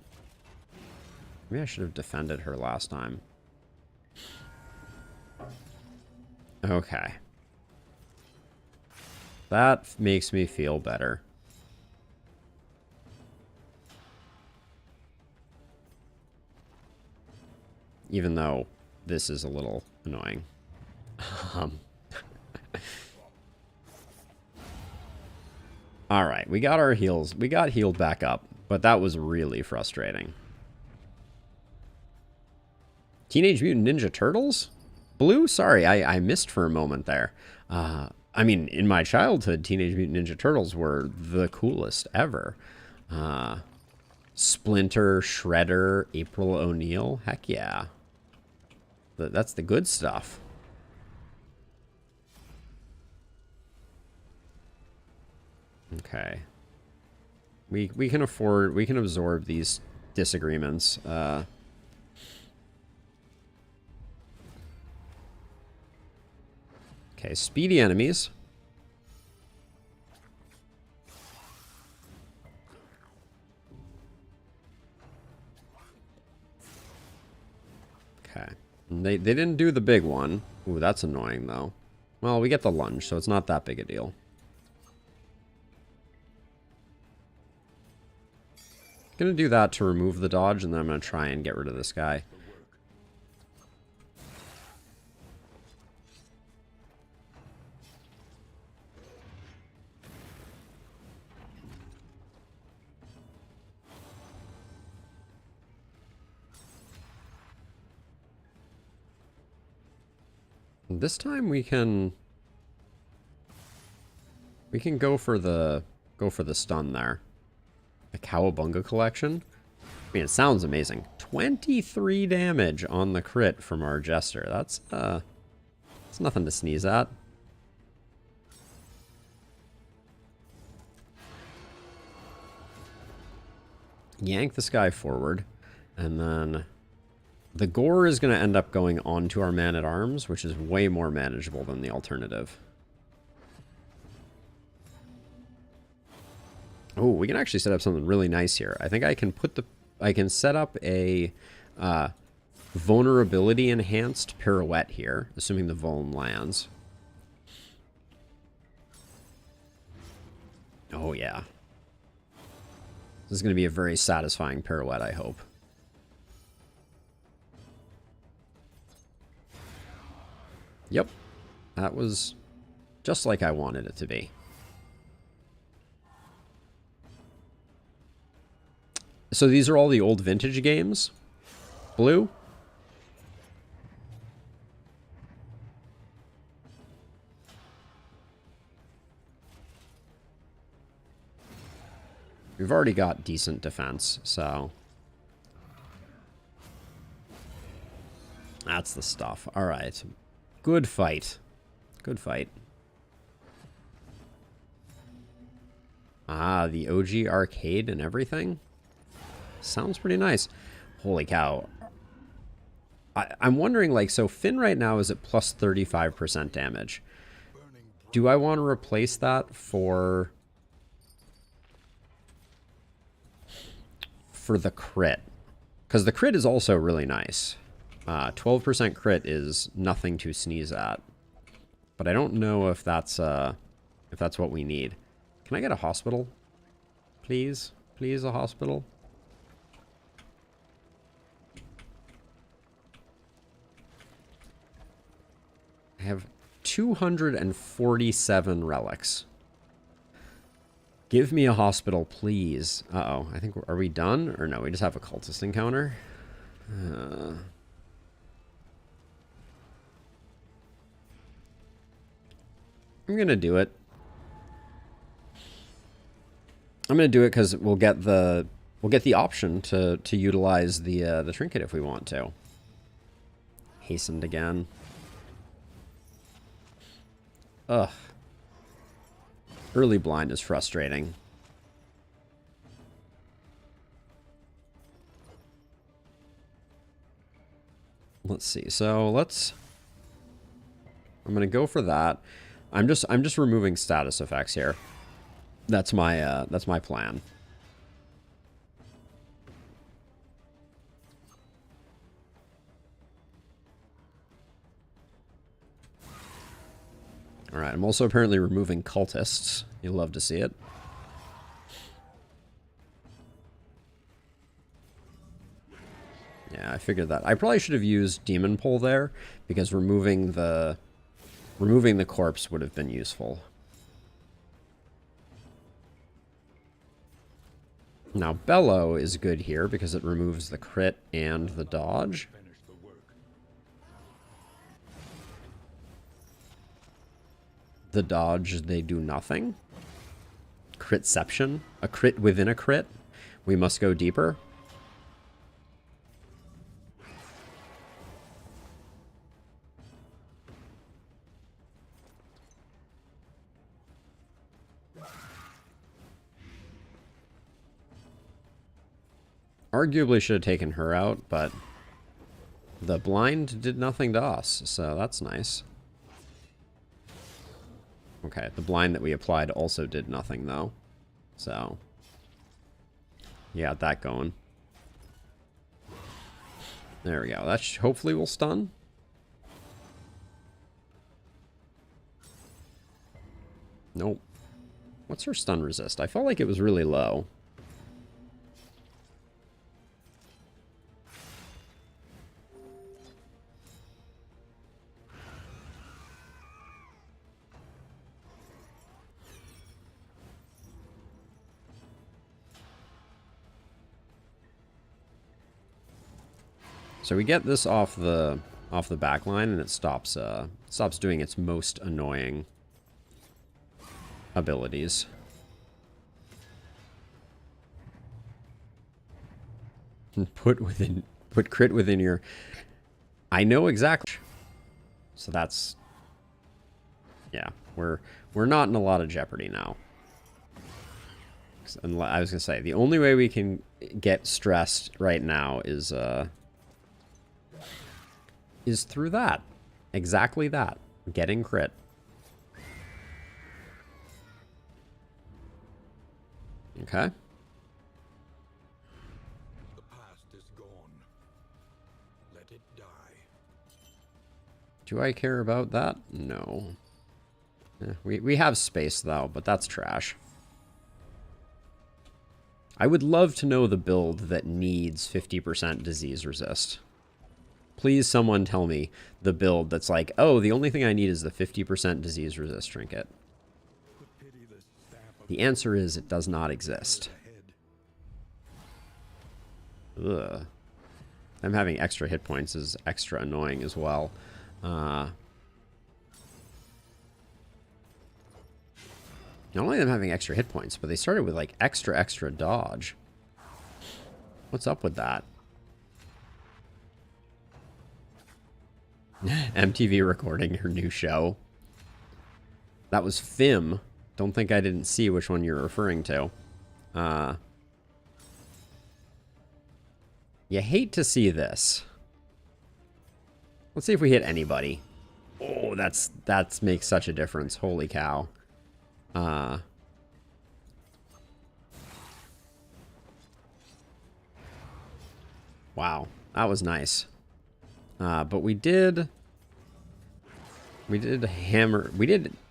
Maybe I should have defended her last time. Okay. That makes me feel better. Even though this is a little annoying. Alright, we got our heals. We got healed back up, but that was really frustrating. Teenage Mutant Ninja Turtles? Blue? Sorry, I missed for a moment there. I mean, in my childhood, Teenage Mutant Ninja Turtles were the coolest ever. Splinter, Shredder, April O'Neil. Heck yeah. That's the good stuff. Okay. We can absorb these disagreements. Okay, speedy enemies. Okay. And they didn't do the big one. Ooh, that's annoying, though. Well, we get the lunge, so it's not that big a deal. Gonna do that to remove the dodge, and then I'm gonna try and get rid of this guy. This time we can go for the stun there. The Cowabunga collection. I mean, it sounds amazing. 23 damage on the crit from our Jester. That's nothing to sneeze at. Yank this guy forward, and then the Gore is going to end up going onto our Man-at-Arms, which is way more manageable than the alternative. Oh, we can actually set up something really nice here. I think I can set up a vulnerability enhanced pirouette here, assuming the vuln lands. Oh yeah. This is going to be a very satisfying pirouette, I hope. Yep. That was just like I wanted it to be. So these are all the old vintage games? Blue? We've already got decent defense, so... That's the stuff. Alright. Good fight. Good fight. Ah, the OG arcade and everything? Sounds pretty nice. Holy cow. I'm wondering, like, so Finn right now is at plus 35% damage. Do I want to replace that for the crit? Because the crit is also really nice. 12% crit is nothing to sneeze at. But I don't know if that's what we need. Can I get a hospital? Please? Please, a hospital? I have 247 relics. Give me a hospital, please. Uh-oh. I think... Are we done? Or no, we just have a cultist encounter. I'm gonna do it. I'm gonna do it because we'll get the option to utilize the trinket if we want to. Hastened again. Ugh. Early blind is frustrating. Let's see. So let's... I'm gonna go for that. I'm just removing status effects here. That's my plan. All right, I'm also apparently removing cultists. You'll love to see it. Yeah, I figured that. I probably should have used Demon Pull there, because removing the corpse would have been useful. Now, Bellow is good here because it removes the crit and the dodge. The dodge, they do nothing. Critception, a crit within a crit. We must go deeper. Arguably should have taken her out, but the blind did nothing to us, so that's nice. Okay, the blind that we applied also did nothing, though. So, yeah, that going. There we go. That hopefully will stun. Nope. What's her stun resist? I felt like it was really low. So we get this off the back line, and it stops doing its most annoying abilities. Put crit within your... I know exactly. So that's... Yeah, we're not in a lot of jeopardy now. And I was gonna say, the only way we can get stressed right now is through that. Exactly that. Getting crit. Okay. The past is gone. Let it die. Do I care about that? No. We have space, though, but that's trash. I would love to know the build that needs 50% disease resist. Please someone tell me the build that's like, oh, the only thing I need is the 50% disease resist trinket. The answer is it does not exist. Ugh. Them having extra hit points is extra annoying as well. Not only them having extra hit points, but they started with like extra dodge. What's up with that? MTV recording her new show. That was Fim don't think I didn't see which one you're referring to. You hate to see this. Let's see if we hit anybody. Oh, that makes such a difference. Holy cow. Wow, that was nice. But we did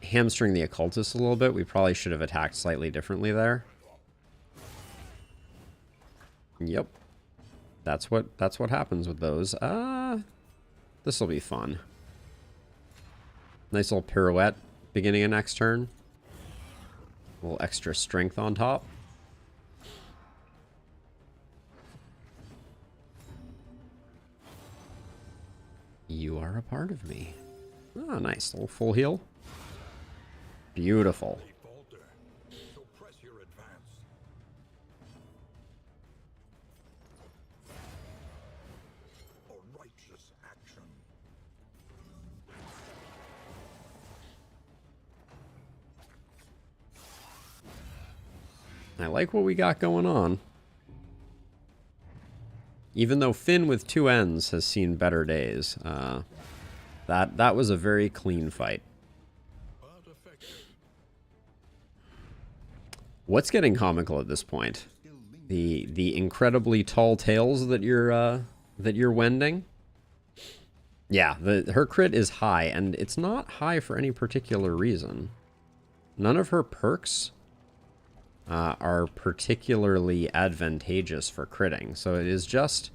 hamstring the occultist a little bit. We probably should have attacked slightly differently there. Yep. That's what happens with those. This will be fun. Nice little pirouette beginning of next turn. A little extra strength on top. You are a part of me. Oh, nice. A little full heal. Beautiful. I like what we got going on. Even though Finn with 2 ends has seen better days, that was a very clean fight. What's getting comical at this point? The incredibly tall tales that you're wending. Yeah, her crit is high, and it's not high for any particular reason. None of her perks are particularly advantageous for critting. So it is just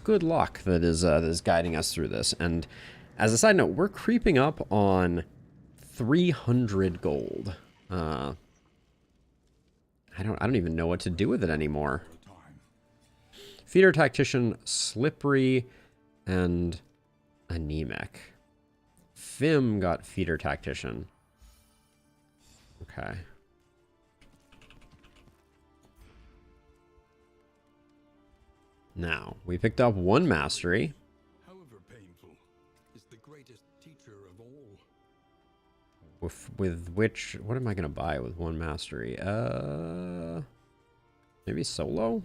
good luck that is guiding us through this. And as a side note, we're creeping up on 300 gold. I don't even know what to do with it anymore. Feeder Tactician, Slippery, and Anemic. Fim got Feeder Tactician. Okay. Now, we picked up 1 mastery. However painful, is the greatest teacher of all. With which, what am I going to buy with 1 mastery? Maybe solo?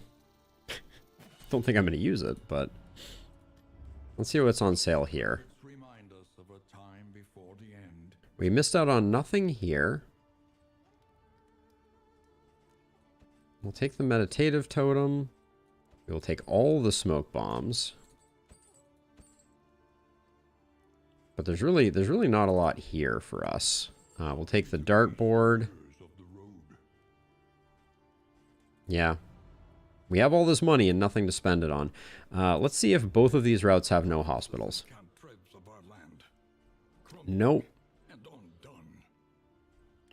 Don't think I'm going to use it, but let's see what's on sale here. Remind us of a time before the end. We missed out on nothing here. We'll take the meditative totem. We'll take all the smoke bombs. But there's really not a lot here for us. We'll take the dartboard. Yeah. We have all this money and nothing to spend it on. Let's see if both of these routes have no hospitals. Nope.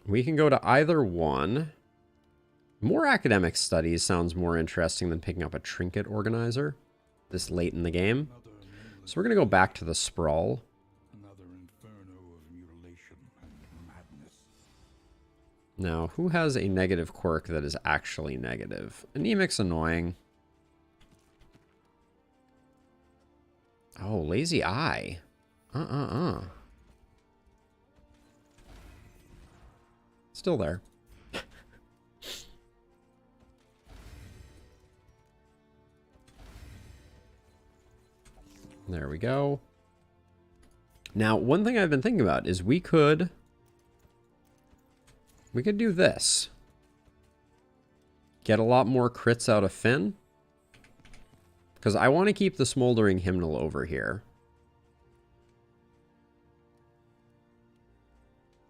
We can go to either one. More academic studies sounds more interesting than picking up a trinket organizer this late in the game. So we're going to go back to the sprawl. Another inferno of mutilation and madness. Now, who has a negative quirk that is actually negative? Anemic's annoying. Oh, lazy eye. Still there. There we go. Now, one thing I've been thinking about is we could do this. Get a lot more crits out of Finn. Because I want to keep the Smoldering Hymnal over here.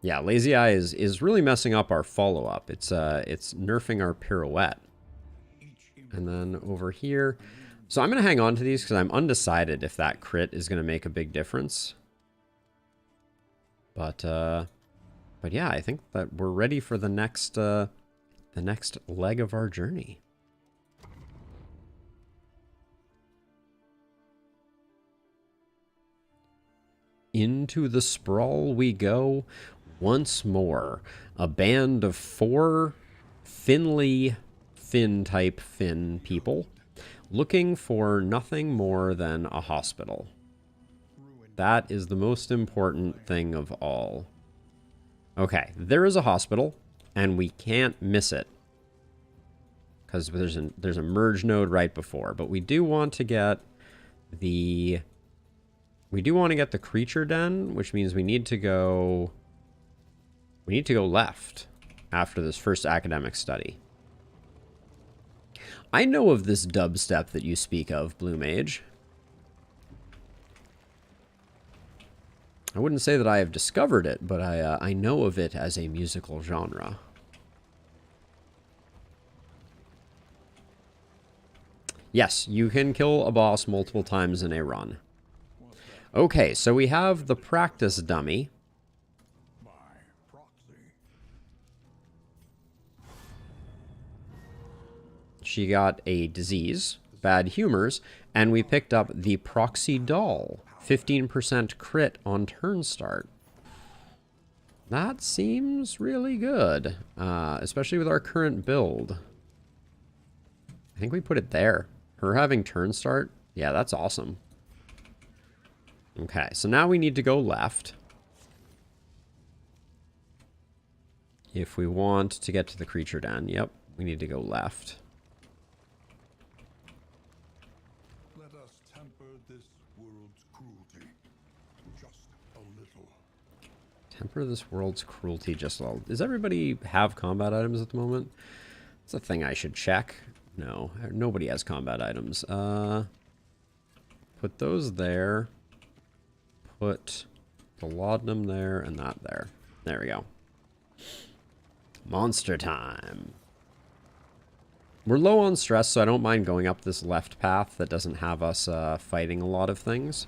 Yeah, Lazy Eye is really messing up our follow-up. It's nerfing our pirouette. And then over here... So I'm going to hang on to these because I'm undecided if that crit is going to make a big difference. But yeah, I think that we're ready for the next leg of our journey. Into the sprawl we go once more. A band of 4 Finn-type Finn people. Looking for nothing more than a hospital. That is the most important thing of all. Okay, there is a hospital, and we can't miss it. Because there's a merge node right before. But we do want to get the... We do want to get the creature den, which means we need to go... We need to go left after this first academic study. I know of this dubstep that you speak of, Blue Mage. I wouldn't say that I have discovered it, but I know of it as a musical genre. Yes, you can kill a boss multiple times in a run. Okay, so we have the practice dummy. By proxy. She got a disease, bad humors, and we picked up the proxy doll. 15% crit on turn start. That seems really good, especially with our current build. I think we put it there. Her having turn start, yeah, that's awesome. Okay, so now we need to go left. If we want to get to the creature den, yep, we need to go left. Let us temper this world's cruelty just a little. Temper this world's cruelty just a little. Does everybody have combat items at the moment? It's a thing I should check. No, nobody has combat items. Put those there. Put the laudanum there and that there. There we go. Monster time. We're low on stress, so I don't mind going up this left path that doesn't have us fighting a lot of things.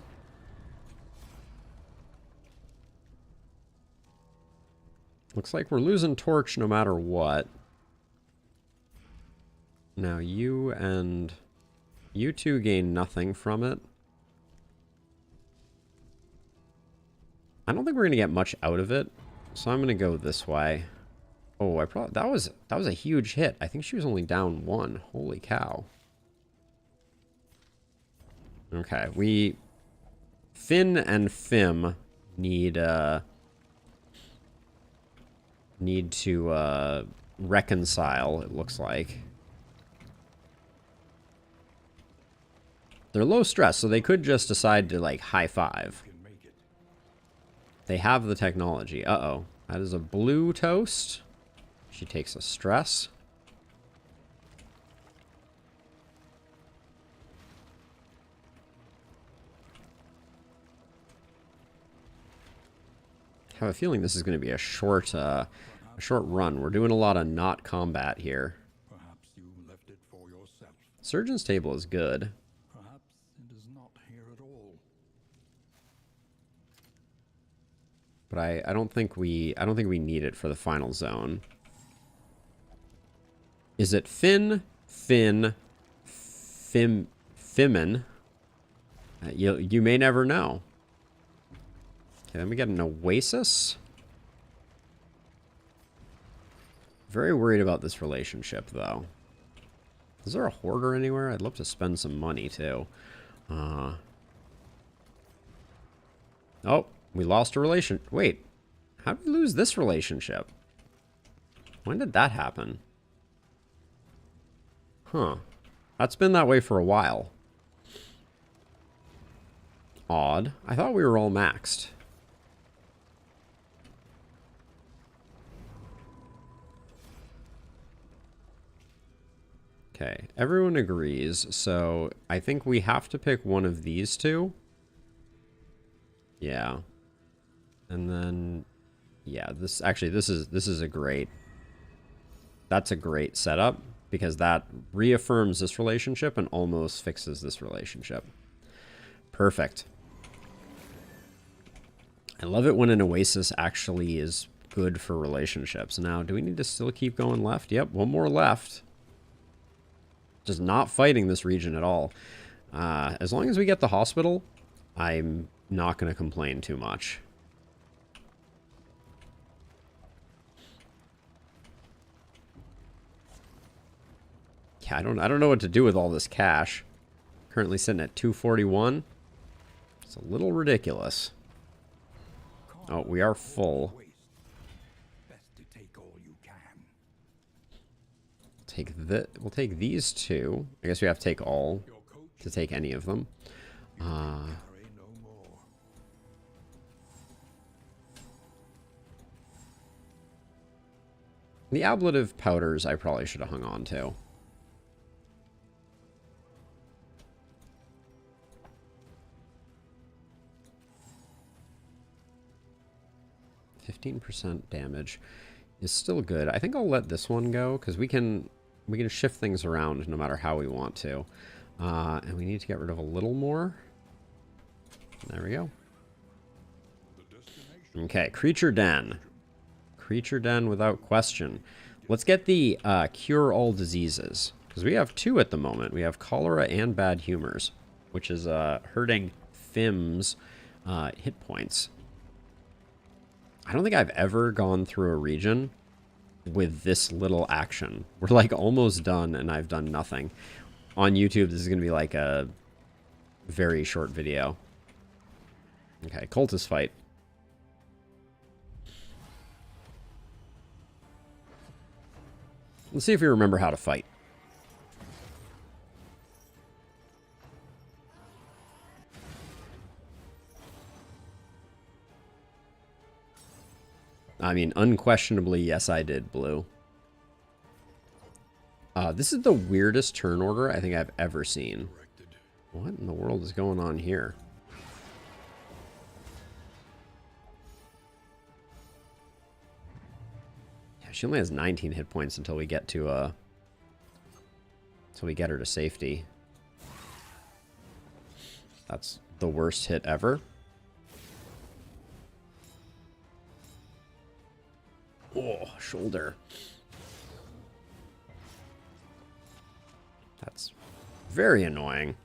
Looks like we're losing torch no matter what. Now you and you two gain nothing from it. I don't think we're gonna get much out of it, so I'm gonna go this way. Oh, that was a huge hit. I think she was only down one. Holy cow. Okay, Finn and Fim need to reconcile, it looks like. They're low stress, so they could just decide to, like, high five. They have the technology. Uh-oh. That is a blue toast. She takes a stress. I have a feeling this is going to be a short run. We're doing a lot of not combat here. Perhaps you left it for yourself. Surgeon's table is good. Perhaps it is not here at all. But I don't think we need it for the final zone. Is it Finn, Fimin? You may never know. Okay, then we get an oasis. Very worried about this relationship, though. Is there a hoarder anywhere? I'd love to spend some money, too. Oh, we lost a relation. Wait, how did we lose this relationship? When did that happen? Huh. That's been that way for a while. Odd. I thought we were all maxed. Okay, everyone agrees, so I think we have to pick one of these two. Yeah. And then, yeah, this is a great, that's a great setup, because that reaffirms this relationship and almost fixes this relationship. Perfect. I love it when an oasis actually is good for relationships. Now, do we need to still keep going left? Yep, one more left. Just not fighting this region at all. As long as we get the hospital, I'm not going to complain too much. Yeah, I don't know what to do with all this cash. Currently sitting at 241. It's a little ridiculous. Oh, we are full. We'll take these two. I guess we have to take all to take any of them. The ablative powders I probably should have hung on to. %, damage is still good. I think I'll let this one go because we can shift things around no matter how we want to. And we need to get rid of a little more. There we go. Okay, creature den. Creature den without question. Let's get the cure all diseases because we have 2 at the moment. We have cholera and bad humors, which is hurting Fim's hit points. I don't think I've ever gone through a region with this little action. We're like almost done and I've done nothing. On YouTube, this is going to be like a very short video. Okay, cultist fight. Let's see if we remember how to fight. I mean, unquestionably, yes, I did, Blue. This is the weirdest turn order I think I've ever seen. What in the world is going on here? Yeah, she only has 19 hit points until we get to until we get her to safety. That's the worst hit ever. Oh, shoulder. That's very annoying.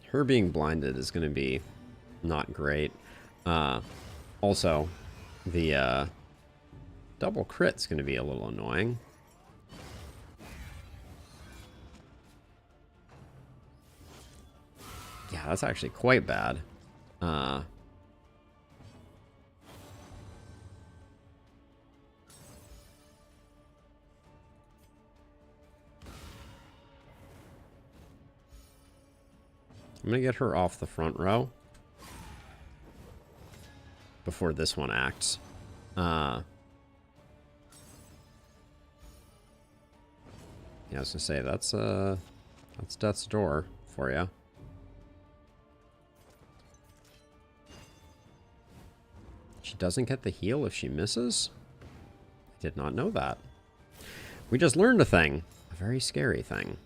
Her being blinded is going to be not great. Also, the double crit's going to be a little annoying. Yeah, that's actually quite bad. I'm going to get her off the front row before this one acts. Yeah, I was gonna say that's death's door for you. She doesn't get the heal if she misses? I did not know that. We just learned a thing, a very scary thing.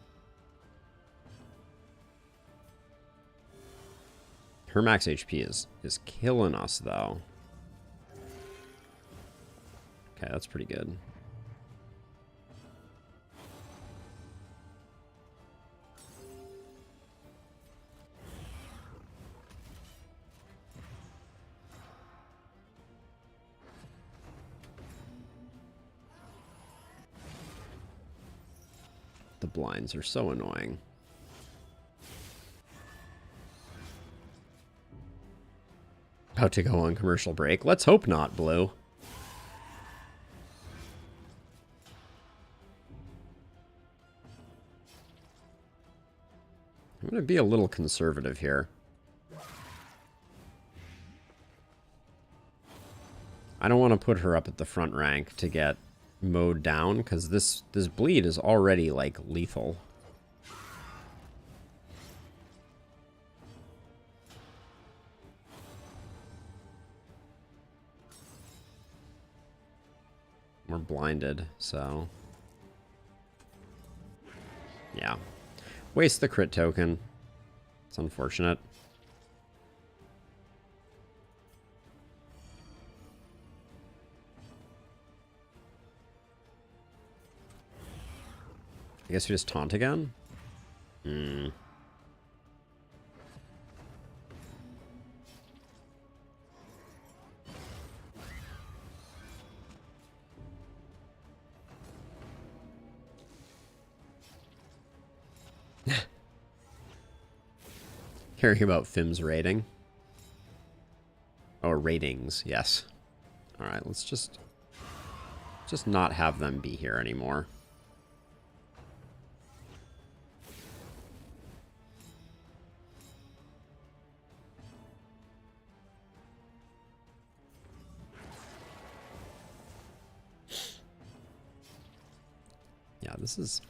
Her max HP is killing us though. Okay, that's pretty good. The blinds are so annoying. About to go on commercial break. Let's hope not, Blue. I'm going to be a little conservative here. I don't want to put her up at the front rank to get mowed down, because this bleed is already, like, lethal. We're blinded, so... yeah. Waste the crit token. It's unfortunate. I guess we just taunt again? Hmm. Caring about Fim's rating. Oh, ratings, yes. Alright, let's just not have them be here anymore. Yeah, this is...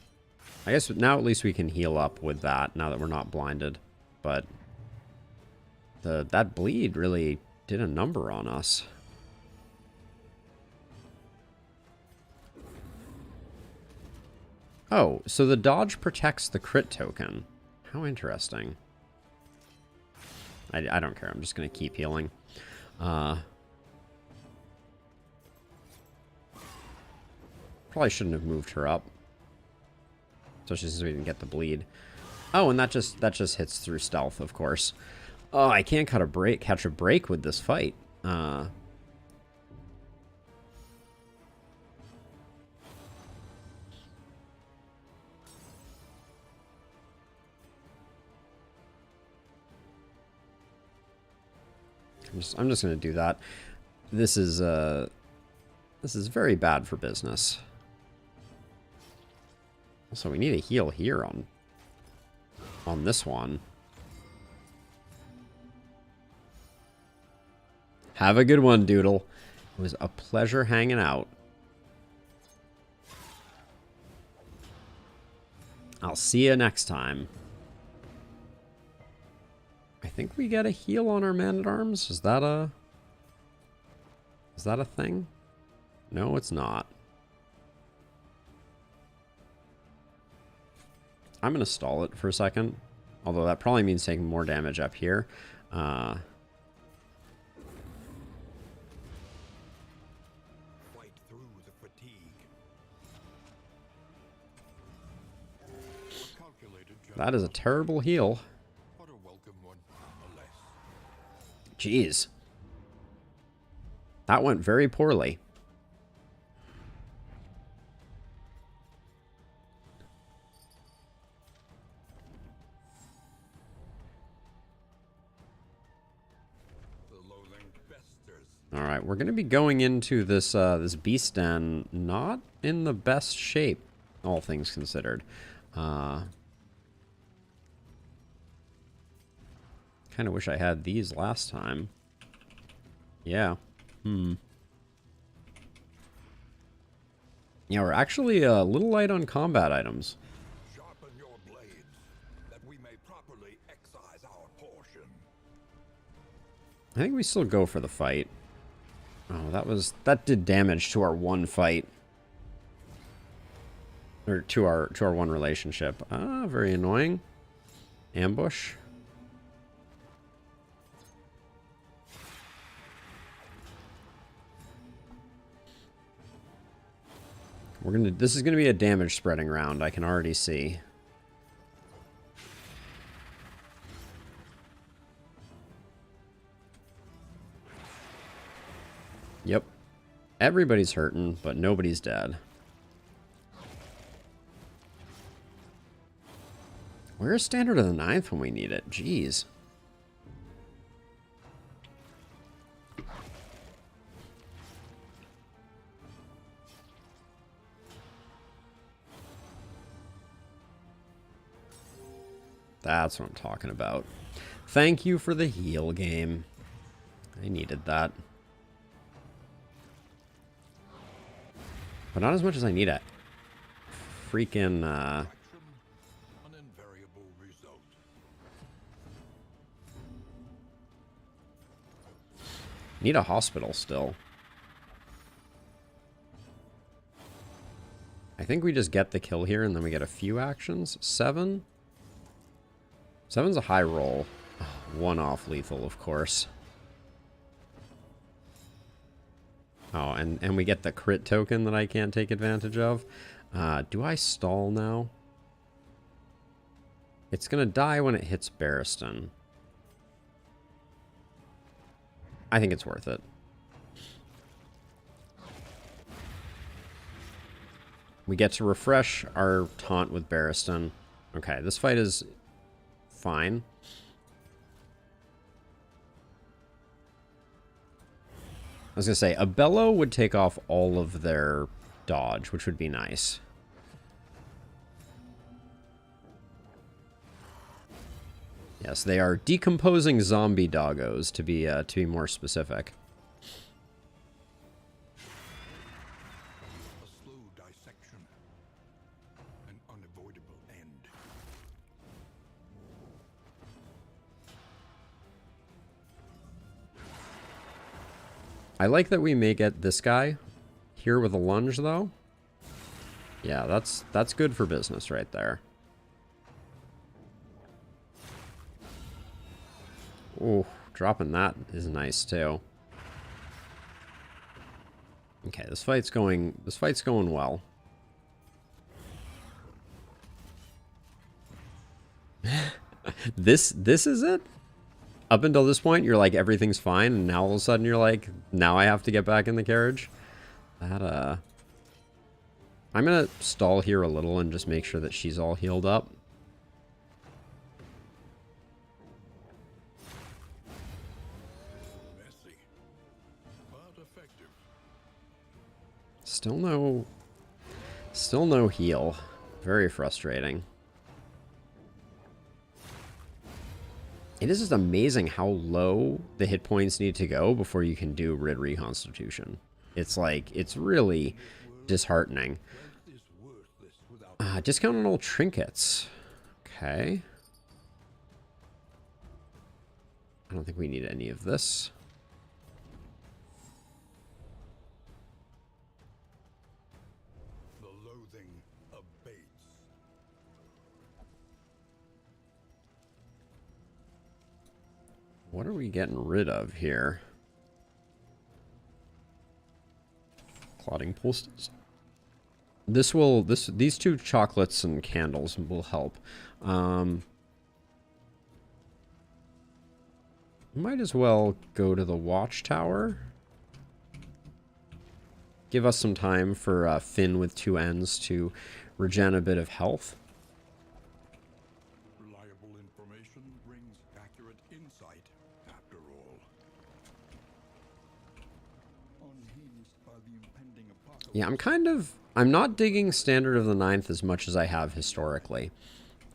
I guess now at least we can heal up with that, now that we're not blinded. But that bleed really did a number on us. Oh, so the dodge protects the crit token. How interesting. I don't care. I'm just going to keep healing. Probably shouldn't have moved her up. Especially since we didn't get the bleed. Oh, and that just hits through stealth, of course. Oh, I can't catch a break with this fight. I'm just gonna do that. This is very bad for business. Also, we need a heal here on this one. Have a good one, Doodle. It was a pleasure hanging out. I'll see you next time. I think we get a heal on our man-at-arms. Is that a thing? No, it's not. I'm going to stall it for a second. Although that probably means taking more damage up here. Fight through the fatigue. That is a terrible heal. What a welcome one, nonetheless. Jeez. That went very poorly. All right, we're going to be going into this this beast den not in the best shape, all things considered. Kind of wish I had these last time. Yeah. Yeah, we're actually a little light on combat items. Sharpen your blades, that we may properly excise our portion. I think we still go for the fight. Oh, that did damage to our one fight. Or to our one relationship. Ah, very annoying. Ambush. This is gonna be a damage spreading round, I can already see. Yep. Everybody's hurting, but nobody's dead. Where's Standard of the Ninth when we need it? Jeez. That's what I'm talking about. Thank you for the heal game. I needed that. But not as much as I need it. Freaking, need a hospital still. I think we just get the kill here and then we get a few actions. 7? 7's a high roll. One off lethal, of course. Oh, and we get the crit token that I can't take advantage of. Do I stall now? It's gonna die when it hits Barristan. I think it's worth it. We get to refresh our taunt with Barristan. Okay, this fight is fine. I was going to say, a bellow would take off all of their dodge, which would be nice. Yes, they are decomposing zombie doggos, to be more specific. A slow dissection. An unavoidable end. I like that we may get this guy here with a lunge, though. Yeah, that's good for business right there. Oh, dropping that is nice too. Okay, this fight's going well. This is it? Up until this point, you're like, everything's fine, and now all of a sudden you're like, now I have to get back in the carriage? That, I'm gonna stall here a little and just make sure that she's all healed up. Messy, but effective. Still no heal. Very frustrating. It is just amazing how low the hit points need to go before you can do Rid Reconstitution. It's like, it's really disheartening. Discount on all trinkets. Okay. I don't think we need any of this. The loathing abates. What are we getting rid of here? Clotting poultices. These two chocolates and candles will help. Might as well go to the watchtower. Give us some time for Finn with two ends to regen a bit of health. Reliable information brings accurate insight, after all. Unhinged by the impending apocalypse. Yeah, I'm not digging Standard of the Ninth as much as I have historically.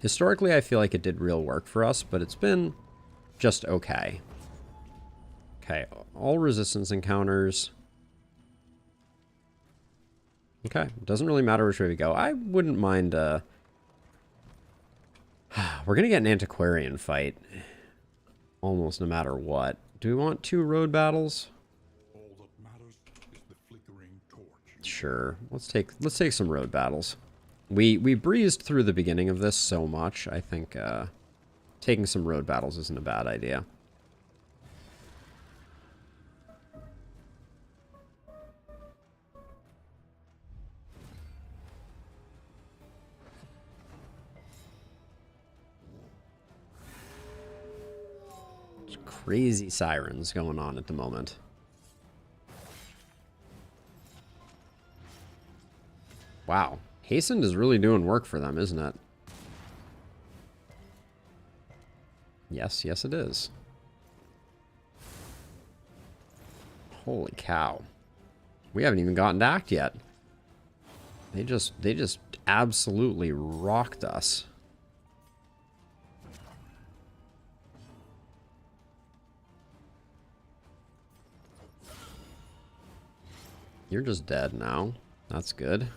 Historically, I feel like it did real work for us, but it's been just okay. Okay, all resistance encounters. Okay, doesn't really matter which way we go. I wouldn't mind, we're gonna get an antiquarian fight. Almost no matter what. Do we want 2 road battles? All that matters is the flickering torch. Sure. Let's take some road battles. We breezed through the beginning of this so much, I think taking some road battles isn't a bad idea. Crazy sirens going on at the moment. Wow. Hastened is really doing work for them, isn't it? Yes, yes it is. Holy cow. We haven't even gotten to act yet. They just absolutely rocked us. You're just dead now. That's good.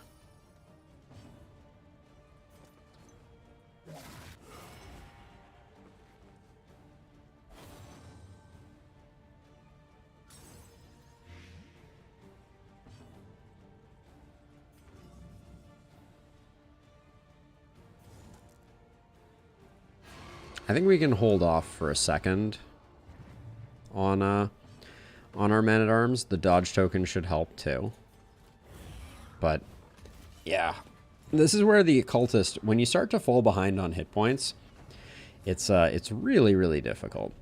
I think we can hold off for a second on our man-at-arms. The dodge token should help too. But yeah, this is where the occultist, when you start to fall behind on hit points, it's really, really difficult.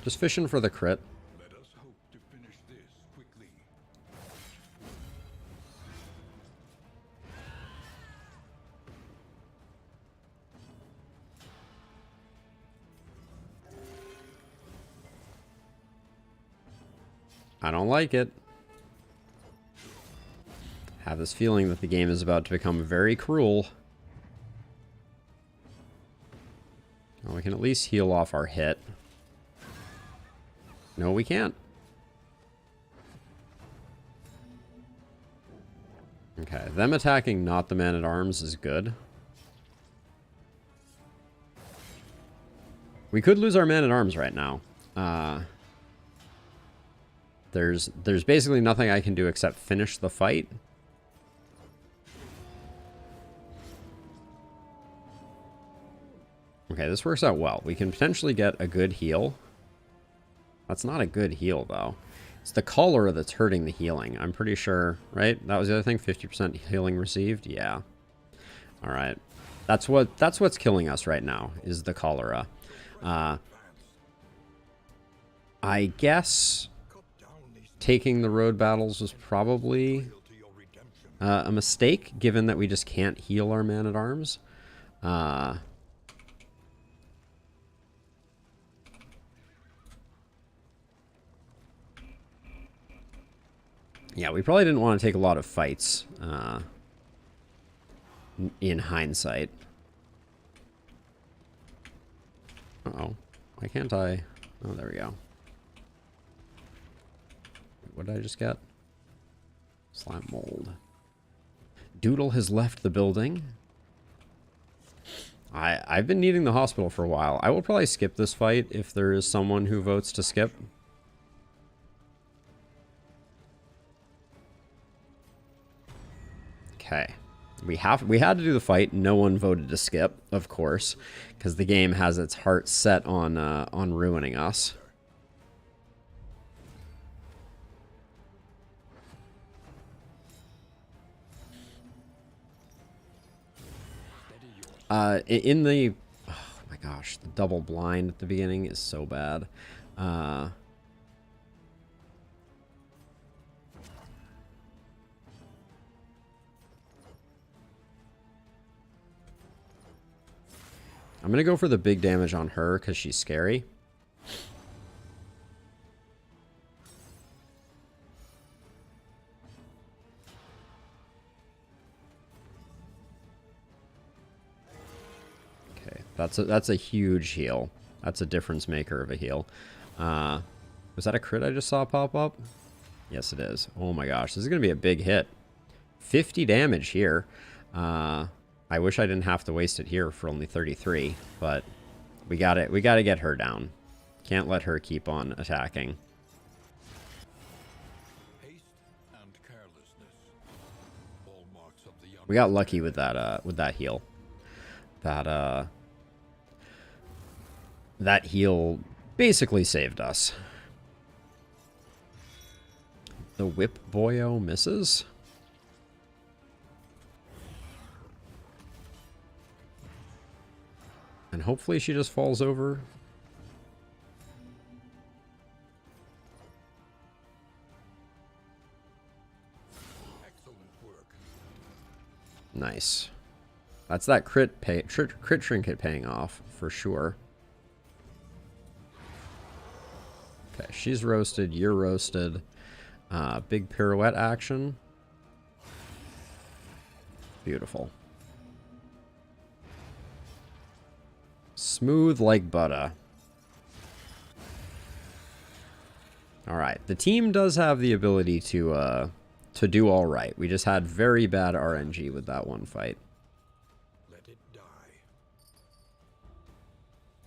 Just fishing for the crit. Let us hope to finish this quickly. I don't like it. Have this feeling that the game is about to become very cruel. Well, we can at least heal off our hit. No, we can't. Okay, them attacking not the man-at-arms is good. We could lose our man-at-arms right now. There's basically nothing I can do except finish the fight. Okay, this works out well. We can potentially get a good heal. That's not a good heal, though. It's the cholera that's hurting the healing. I'm pretty sure, right? That was the other thing, 50% healing received? Yeah. All right. That's what's killing us right now, is the cholera. I guess taking the road battles was probably a mistake, given that we just can't heal our man-at-arms. Yeah, we probably didn't want to take a lot of fights in hindsight. Uh-oh. Why can't I? Oh, there we go. What did I just get? Slime mold. Doodle has left the building. I've been needing the hospital for a while. I will probably skip this fight if there is someone who votes to skip. Okay. We had to do the fight. No one voted to skip, of course, because the game has its heart set on ruining us. In the, oh my gosh, the double blind at the beginning is so bad. I'm going to go for the big damage on her because she's scary. Okay, that's a huge heal. That's a difference maker of a heal. Was that a crit I just saw pop up? Yes, it is. Oh my gosh, this is going to be a big hit. 50 damage here. I wish I didn't have to waste it here for only 33, but we got to get her down. Can't let her keep on attacking. Haste and carelessness. All marks of the We got lucky with that heal. That heal basically saved us. The whip boyo misses. And hopefully she just falls over. Excellent work. Nice. That's that crit trinket paying off for sure. Okay, she's roasted, you're roasted. Big pirouette action. Beautiful. Smooth like butter. Alright, the team does have the ability to do alright. We just had very bad RNG with that one fight. Let it die.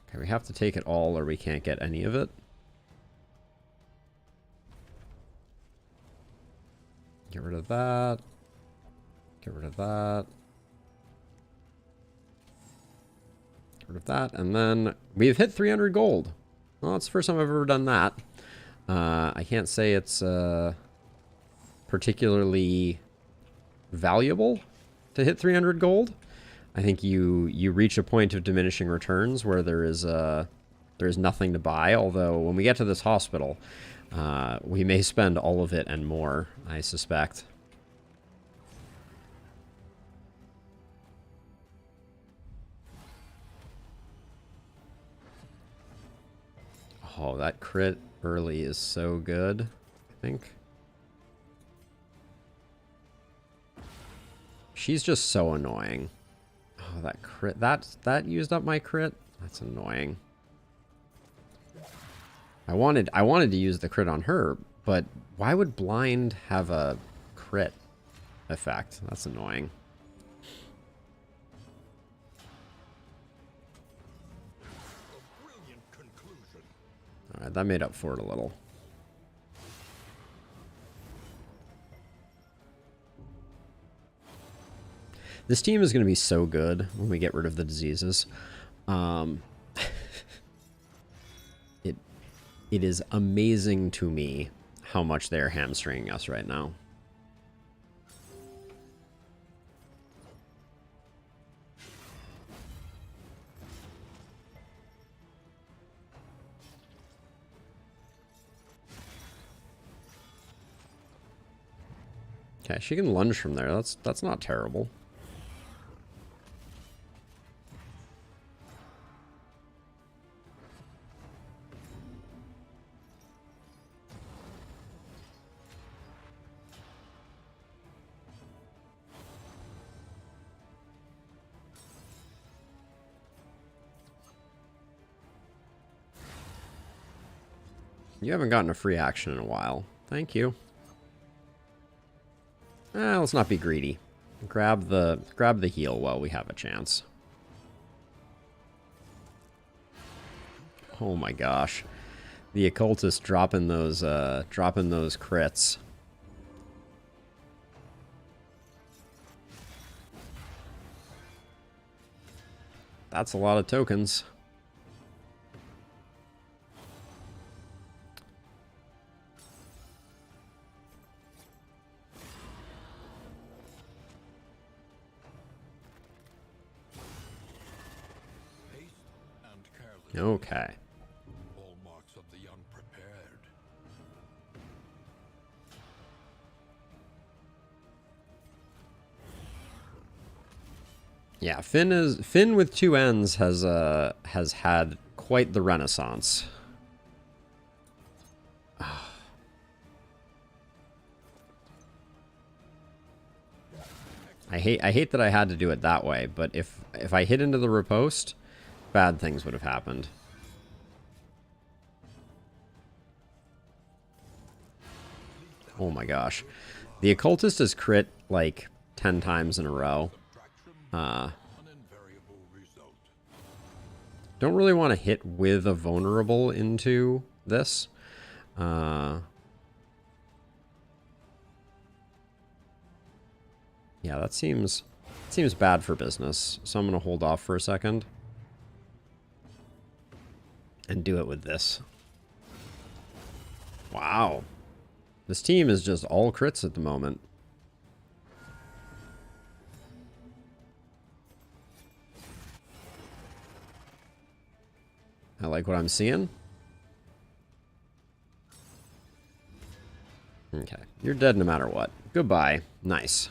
Okay, we have to take it all or we can't get any of it. Get rid of that. Get rid of that. Get rid of that. And then we've hit 300 gold. Well, it's the first time I've ever done that. I can't say it's particularly valuable to hit 300 gold. I think you reach a point of diminishing returns where there is there's nothing to buy, although when we get to this hospital, we may spend all of it and more, I suspect. Oh, that crit early is so good, I think. She's just so annoying. Oh, that crit, that used up my crit? That's annoying. I wanted to use the crit on her, but why would blind have a crit effect? That's annoying. Alright, that made up for it a little. This team is going to be so good when we get rid of the diseases. It is amazing to me how much they are hamstringing us right now. Okay, she can lunge from there. That's not terrible. You haven't gotten a free action in a while. Thank you. Let's not be greedy. Grab the heal while we have a chance. Oh my gosh. The occultist dropping those crits. That's a lot of tokens. Okay. All marks of the unprepared. Yeah, Finn with two N's has had quite the renaissance. I hate that I had to do it that way, but if I hit into the riposte, bad things would have happened. Oh my gosh. The occultist has crit like 10 times in a row. Don't really want to hit with a vulnerable into this. Yeah, that seems bad for business. So I'm going to hold off for a second. And do it with this. Wow. This team is just all crits at the moment. I like what I'm seeing. Okay. You're dead no matter what. Goodbye. Nice.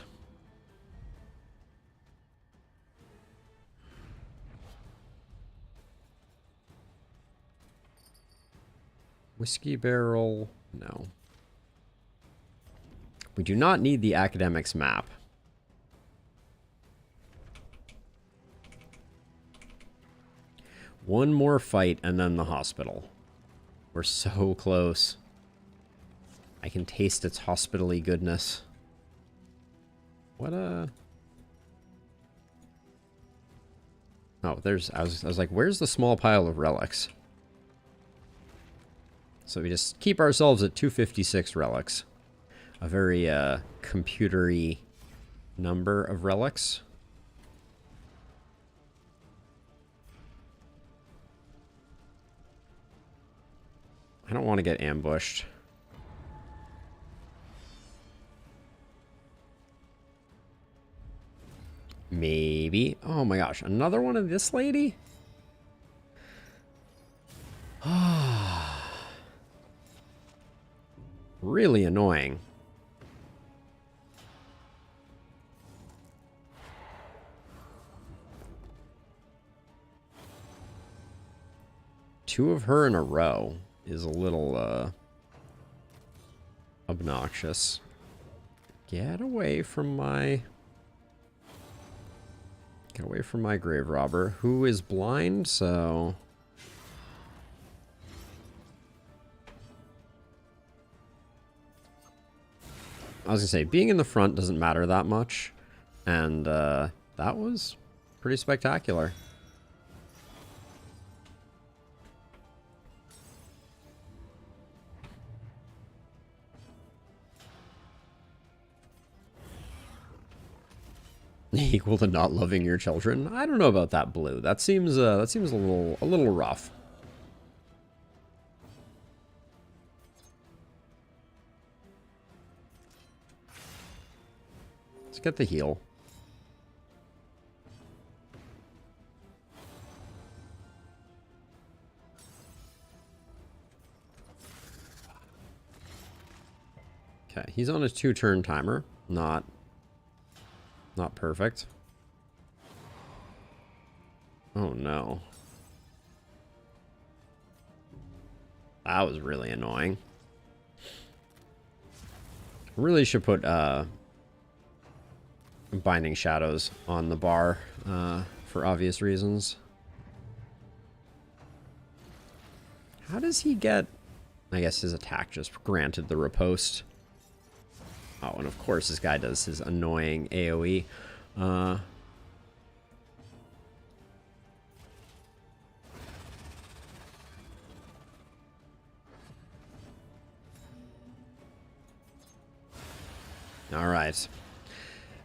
Whiskey barrel? No. We do not need the academics map. One more fight and then the hospital. We're so close. I can taste its hospital-y goodness. What Oh, I was like, where's the small pile of relics? So we just keep ourselves at 256 relics. A very computery number of relics. I don't want to get ambushed. Maybe. Oh my gosh, another one of this lady? Really annoying. Two of her in a row is a little, obnoxious. Get away from my... Get away from my grave robber, who is blind, so... I was gonna say, being in the front doesn't matter that much, and that was pretty spectacular. Equal to not loving your children? I don't know about that, Blue. That seems a little rough. Let's get the heal. Okay, he's on his 2-turn timer. Not perfect. Oh no. That was really annoying. Really should put Binding Shadows on the bar for obvious reasons. How does he get... I guess his attack just granted the riposte. Oh, and of course this guy does his annoying AoE. Alright.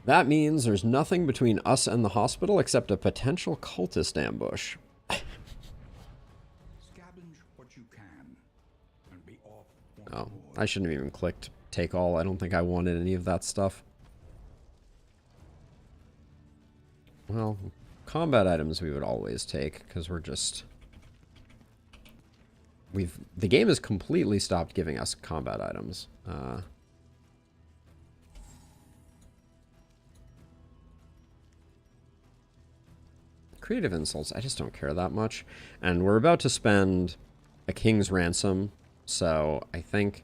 That means there's nothing between us and the hospital except a potential cultist ambush. Scavenge what you can and be off once Oh, more. I shouldn't have even clicked take all. I don't think I wanted any of that stuff. Well, combat items we would always take, because we're just... The game has completely stopped giving us combat items. Creative insults, I just don't care that much. And we're about to spend a king's ransom, so I think...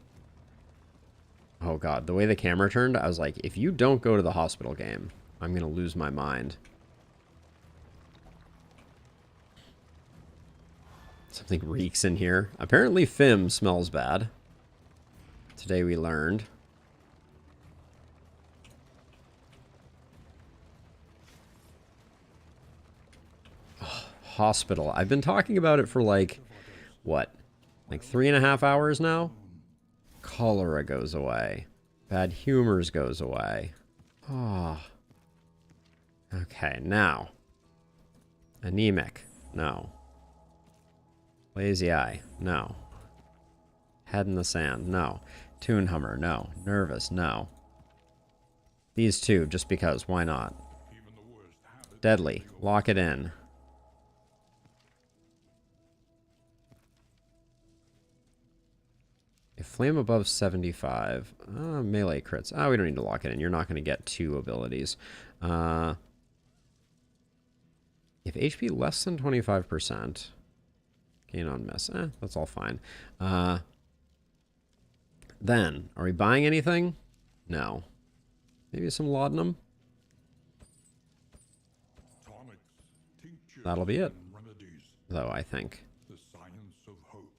Oh god, the way the camera turned, I was like, if you don't go to the hospital game, I'm gonna lose my mind. Something reeks in here. Apparently Fim smells bad. Today we learned. Oh, hospital. I've been talking about it for like, what? Like 3.5 hours now? Cholera goes away. Bad humors goes away. Oh. Okay, now. Anemic. No. Lazy eye. No. Head in the sand. No. Toon Hummer. No. Nervous. No. These two, just because. Why not? Deadly. Lock it in. If flame above 75. Melee crits. Oh, we don't need to lock it in. You're not going to get 2 abilities. If HP less than 25%. Gain on miss. That's all fine. Then, are we buying anything? No. Maybe some laudanum? That'll be it. Though, I think. The science of hope.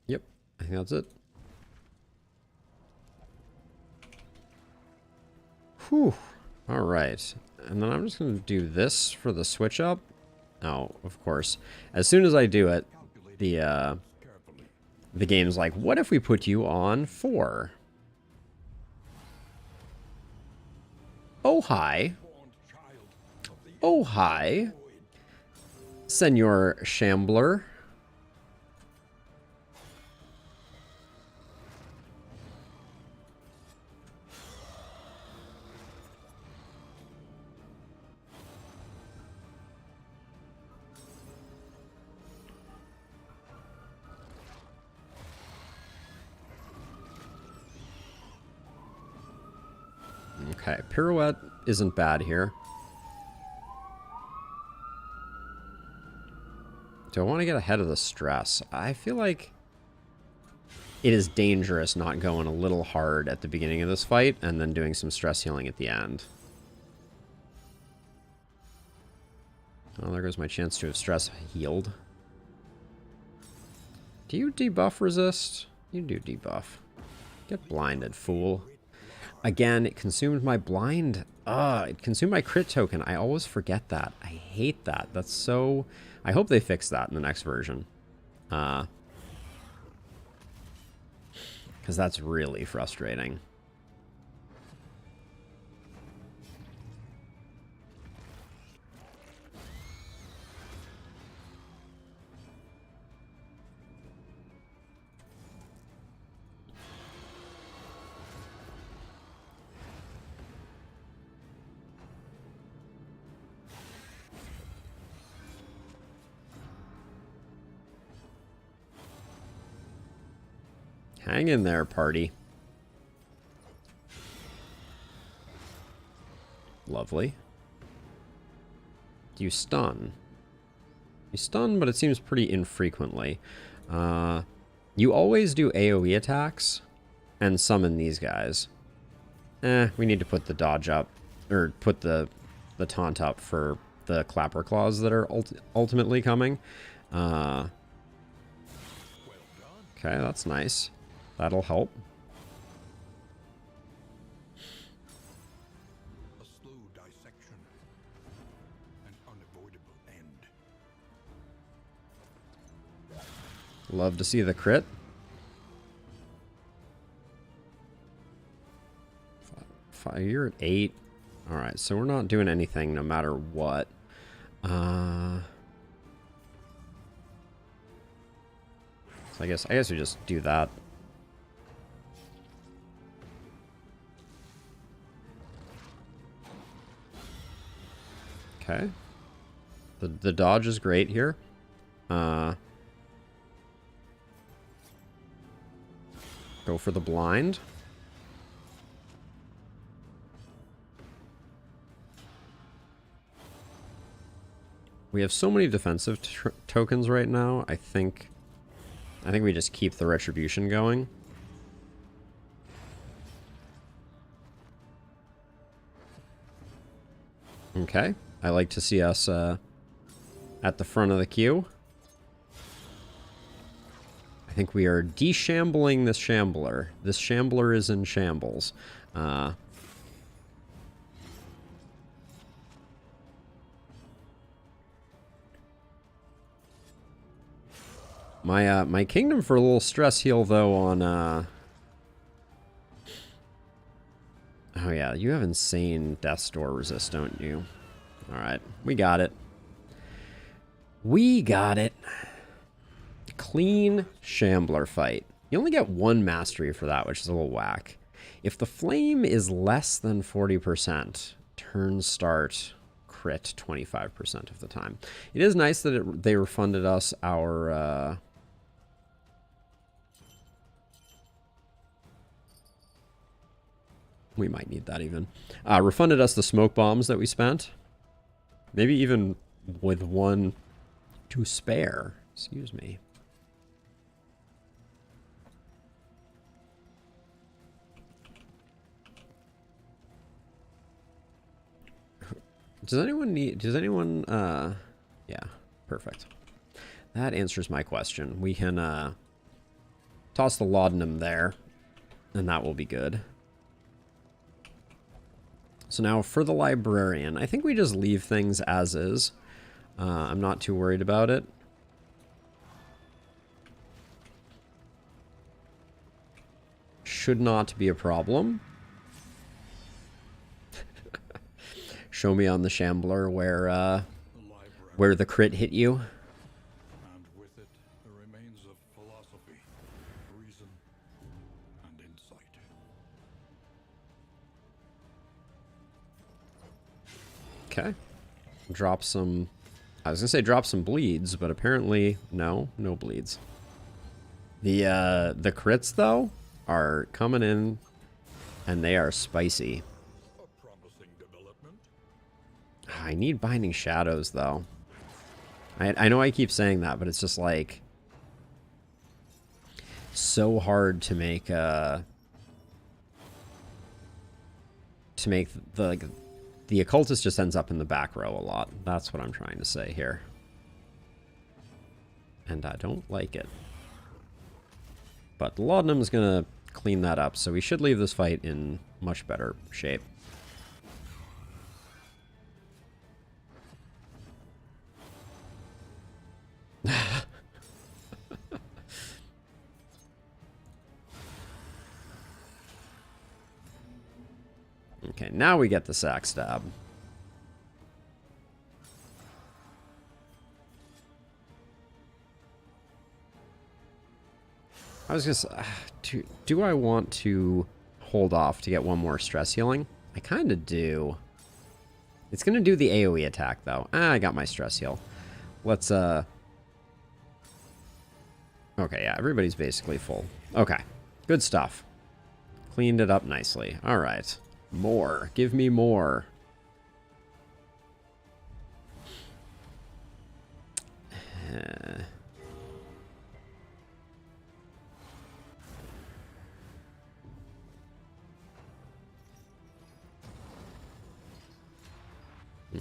Yep, I think that's it. Whew. Alright. And then I'm just going to do this for the switch up. Oh, of course. As soon as I do it, the game's like, what if we put you on 4? Oh, hi. Oh, hi. Senor Shambler. Okay, pirouette isn't bad here. Do I want to get ahead of the stress? I feel like it is dangerous not going a little hard at the beginning of this fight and then doing some stress healing at the end. Oh, there goes my chance to have stress healed. Do you debuff resist? You do debuff. Get blinded, fool. Again, it consumed my blind. It consumed my crit token. I always forget that. I hate that. That's so... I hope they fix that in the next version. Because that's really frustrating. Hang in there, party. Lovely. Do you stun? You stun, but it seems pretty infrequently. You always do AoE attacks and summon these guys. We need to put the dodge up, or put the taunt up for the clapper claws that are ultimately coming. Okay, that's nice. That'll help. A slow dissection, an unavoidable end. Love to see the crit. You're at 8. Alright, so we're not doing anything no matter what. So I guess we just do that. Okay. The dodge is great here. Go for the blind. We have so many defensive tokens right now. I think we just keep the retribution going. Okay. I like to see us at the front of the queue. I think we are de-shambling this shambler. This shambler is in shambles. My kingdom for a little stress heal though on oh yeah, you have insane Death's Door resist, don't you? Alright, we got it. We got it. Clean Shambler fight. You only get 1 mastery for that, which is a little whack. If the flame is less than 40%, turns start crit 25% of the time. It is nice that they refunded us our... we might need that even. Refunded us the smoke bombs that we spent. Maybe even with 1 to spare. Excuse me. Does anyone yeah, perfect. That answers my question. We can toss the laudanum there, and that will be good. So now for the librarian, I think we just leave things as is. I'm not too worried about it. Should not be a problem. Show me on the Shambler where the crit hit you. And with it, the remains of philosophy, reason, and insight. Okay. Drop some... I was gonna say drop some bleeds, but apparently no bleeds. The crits though are coming in, and they are spicy. I need Binding Shadows, though. I know I keep saying that, but it's just like so hard to make the occultist just ends up in the back row a lot. That's what I'm trying to say here. And I don't like it. But Laudanum's gonna clean that up, so we should leave this fight in much better shape. Okay, now we get the sack stab. I was gonna say, do I want to hold off to get one more stress healing? I kind of do. It's gonna do the AoE attack though. I got my stress heal. Let's okay, yeah, everybody's basically full. Okay, good stuff. Cleaned it up nicely. All right, more. Give me more.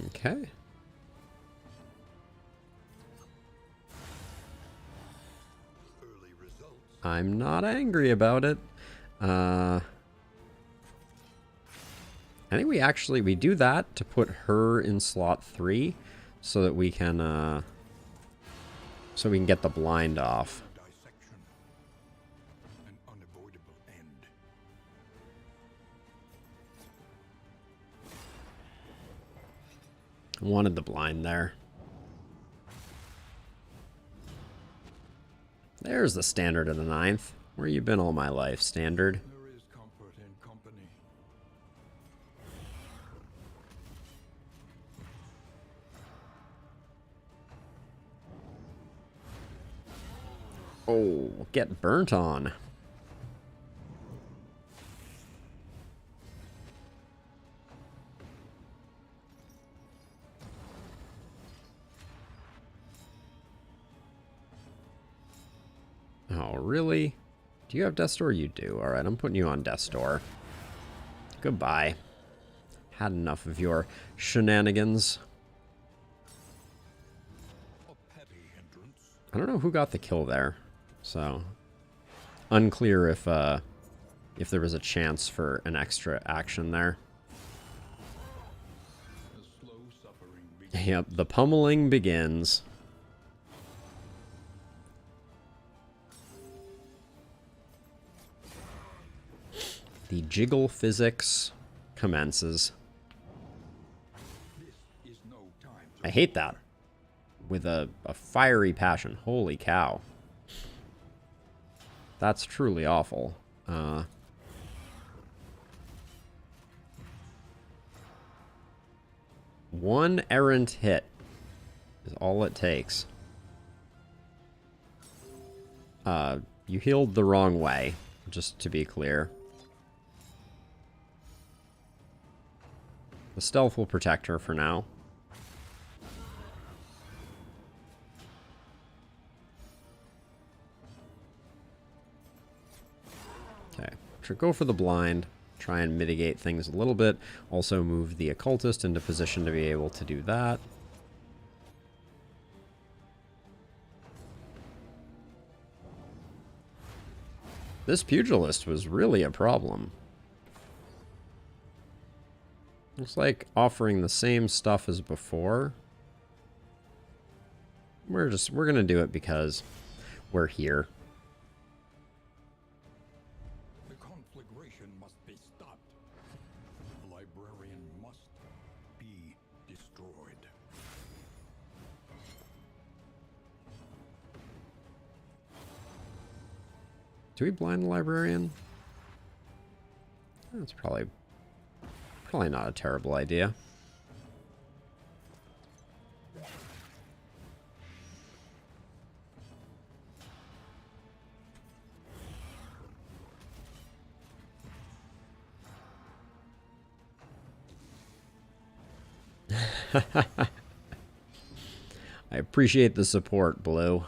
Okay. I'm not angry about it. I think we do that to put her in slot 3 so that we can get the blind off. Wanted the blind there. There's the standard of the 9th. Where you been all my life, standard? There is comfort in company. Oh, get burnt on. Oh, really? Do you have Death's Door? You do. Alright, I'm putting you on Death's Door. Goodbye. Had enough of your shenanigans. I don't know who got the kill there. So, unclear if there was a chance for an extra action there. Yep, the pummeling begins. The jiggle physics commences. I hate that. With a fiery passion. Holy cow. That's truly awful. One errant hit is all it takes. You healed the wrong way, just to be clear. The stealth will protect her for now. Okay, should go for the blind. Try and mitigate things a little bit. Also move the occultist into position to be able to do that. This pugilist was really a problem. Looks like offering the same stuff as before. We're gonna do it because we're here. The conflagration must be stopped. The librarian must be destroyed. Do we blind the librarian? That's probably not a terrible idea. I appreciate the support, Blue.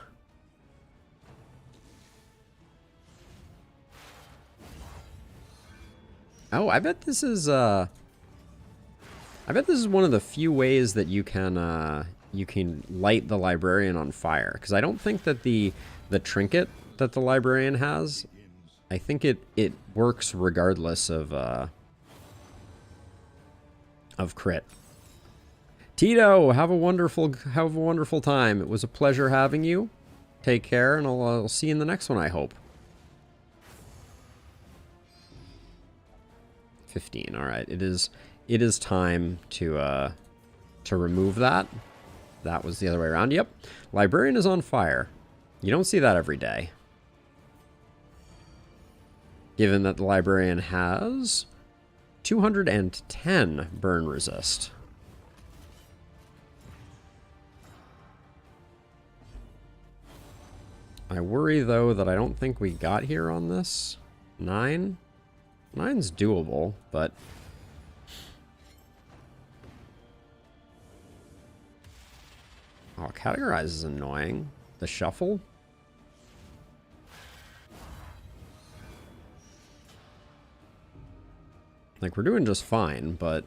Oh, I bet this is one of the few ways that you can light the librarian on fire. Because I don't think that the trinket that the librarian has, I think it works regardless of crit. Tito, have a wonderful time. It was a pleasure having you. Take care, and I'll see you in the next one, I hope. 15. All right, it is time to remove that. That was the other way around. Yep, librarian is on fire. You don't see that every day. Given that the librarian has 210 burn resist. I worry, though, that I don't think we got here on this. 9? 9's doable, but... Oh, categorize is annoying. The shuffle? Like, we're doing just fine, but...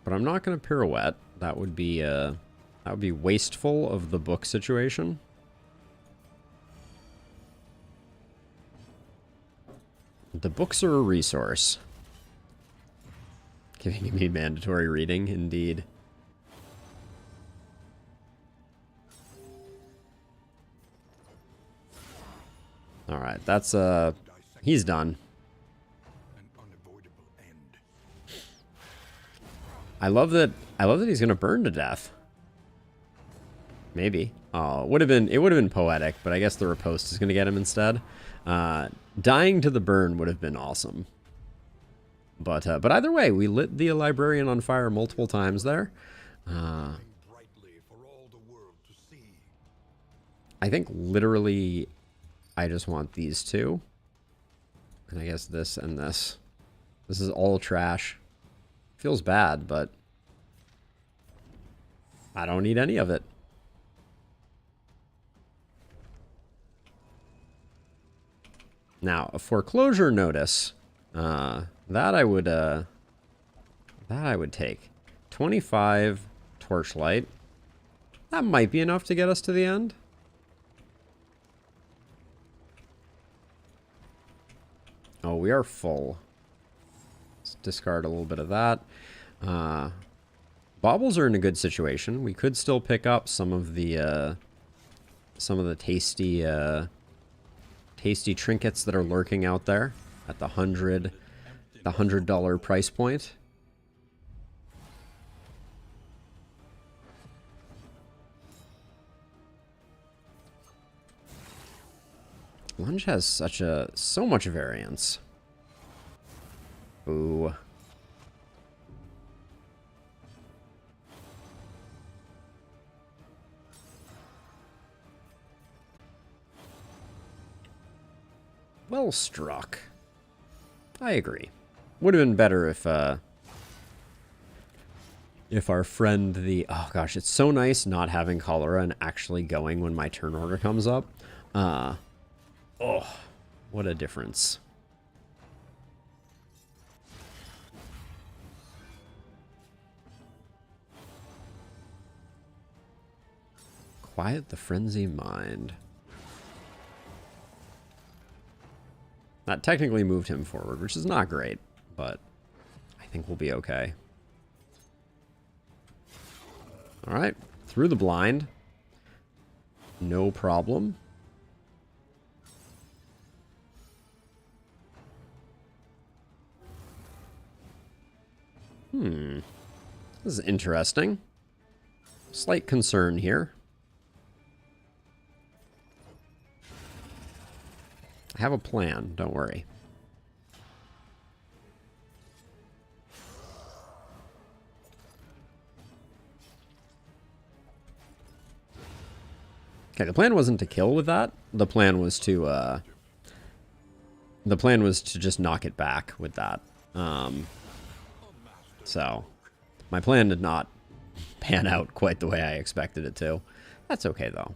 But I'm not going to pirouette. That would be wasteful of the book situation. The books are a resource. Giving me mandatory reading, indeed. All right, that's he's done. I love that he's gonna burn to death. Maybe. Oh, it would have been poetic, but I guess the riposte is gonna get him instead. Dying to the burn would have been awesome. But either way, we lit the librarian on fire multiple times there. I think literally I just want these two. And I guess this and this. This is all trash. Feels bad, but I don't need any of it. Now, a foreclosure notice, that I would take. 25 torchlight. That might be enough to get us to the end. Oh, we are full. Let's discard a little bit of that. Baubles are in a good situation. We could still pick up some of the tasty trinkets that are lurking out there at the $100 price point. Lunge has so much variance. Ooh. Well struck. I agree. Would have been better if our friend oh gosh, it's so nice not having cholera and actually going when my turn order comes up. Oh, what a difference. Quiet the frenzy mind. That technically moved him forward, which is not great, but I think we'll be okay. All right, through the blind. No problem. This is interesting. Slight concern here. I have a plan, don't worry. Okay, the plan wasn't to kill with that. The plan was to just knock it back with that. So my plan did not pan out quite the way I expected it to. That's okay though.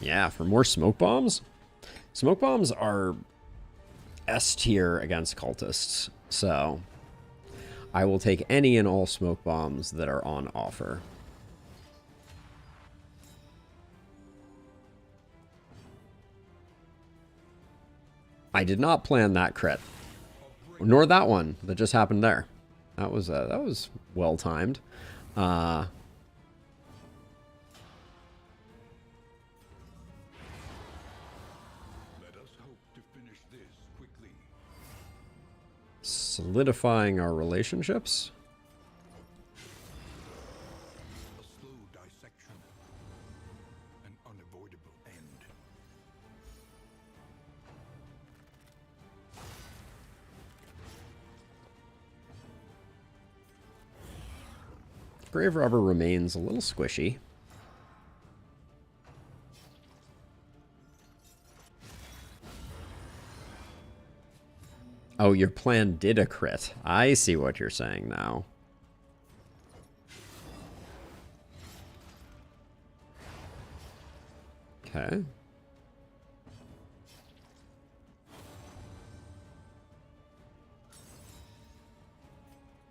Yeah, for more smoke bombs. Smoke bombs are S tier against cultists, so I will take any and all smoke bombs that are on offer. I did not plan that crit, nor that one that just happened there. That was well timed. Solidifying our relationships. A slow dissection. An unavoidable end. Grave Robber remains a little squishy. Oh, your plan did a crit. I see what you're saying now. Okay.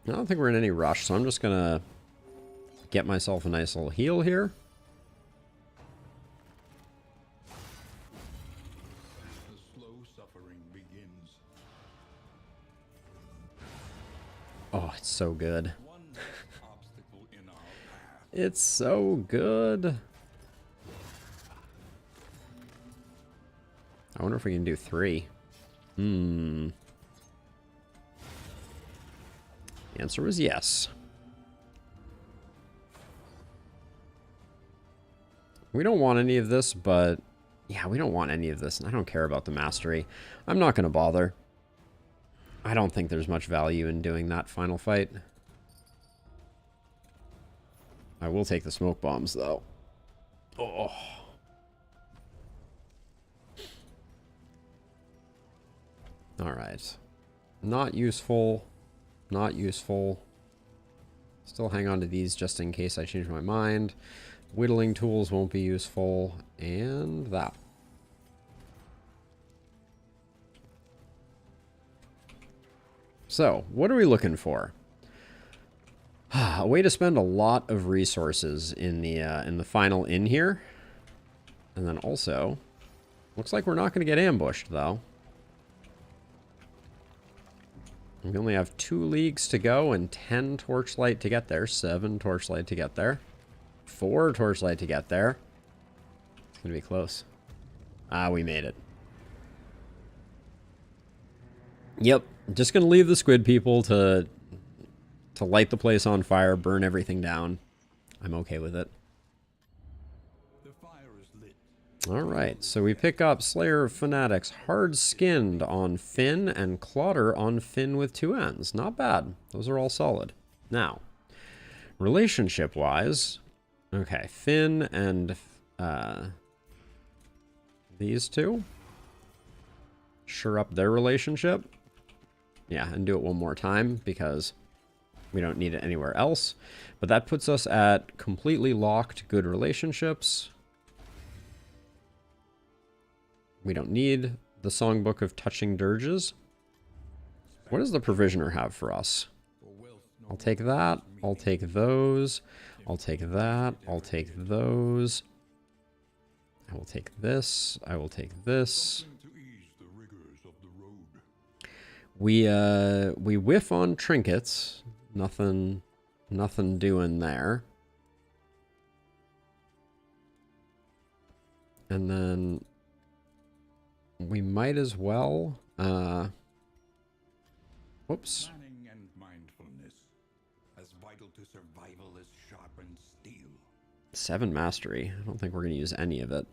I don't think we're in any rush, so I'm just gonna get myself a nice little heal here. The slow suffering begins. Oh, it's so good. One obstacle in our path. It's so good. I wonder if we can do 3. The answer was yes. We don't want any of this, but yeah, we don't want any of this. And I don't care about the mastery. I'm not going to bother. I don't think there's much value in doing that final fight. I will take the smoke bombs, though. Oh. Alright. Not useful. Not useful. Still hang on to these just in case I change my mind. Whittling tools won't be useful. And that. So, what are we looking for? A way to spend a lot of resources in the final inn here. And then also, looks like we're not going to get ambushed, though. We only have 2 leagues to go and 10 torchlight to get there. 7 torchlight to get there. 4 torchlight to get there. It's going to be close. Ah, we made it. Yep. Just going to leave the squid people to light the place on fire, burn everything down. I'm okay with it. The fire is lit. Alright, so we pick up Slayer of Fanatics, Hard-Skinned on Finn, and Clotter on Finn with 2 ends. Not bad. Those are all solid. Now, relationship-wise, okay, Finn and these 2. Sure up their relationship. Yeah, and do it one more time because we don't need it anywhere else. But that puts us at completely locked good relationships. We don't need the Songbook of Touching Dirges. What does the Provisioner have for us? I'll take that. I'll take those. I'll take that. I'll take those. I will take this. I will take this. We whiff on trinkets. Nothing doing there. And then we might as well, whoops. Planning and mindfulness, as vital to survival as sharpened steel. 7 mastery. I don't think we're going to use any of it.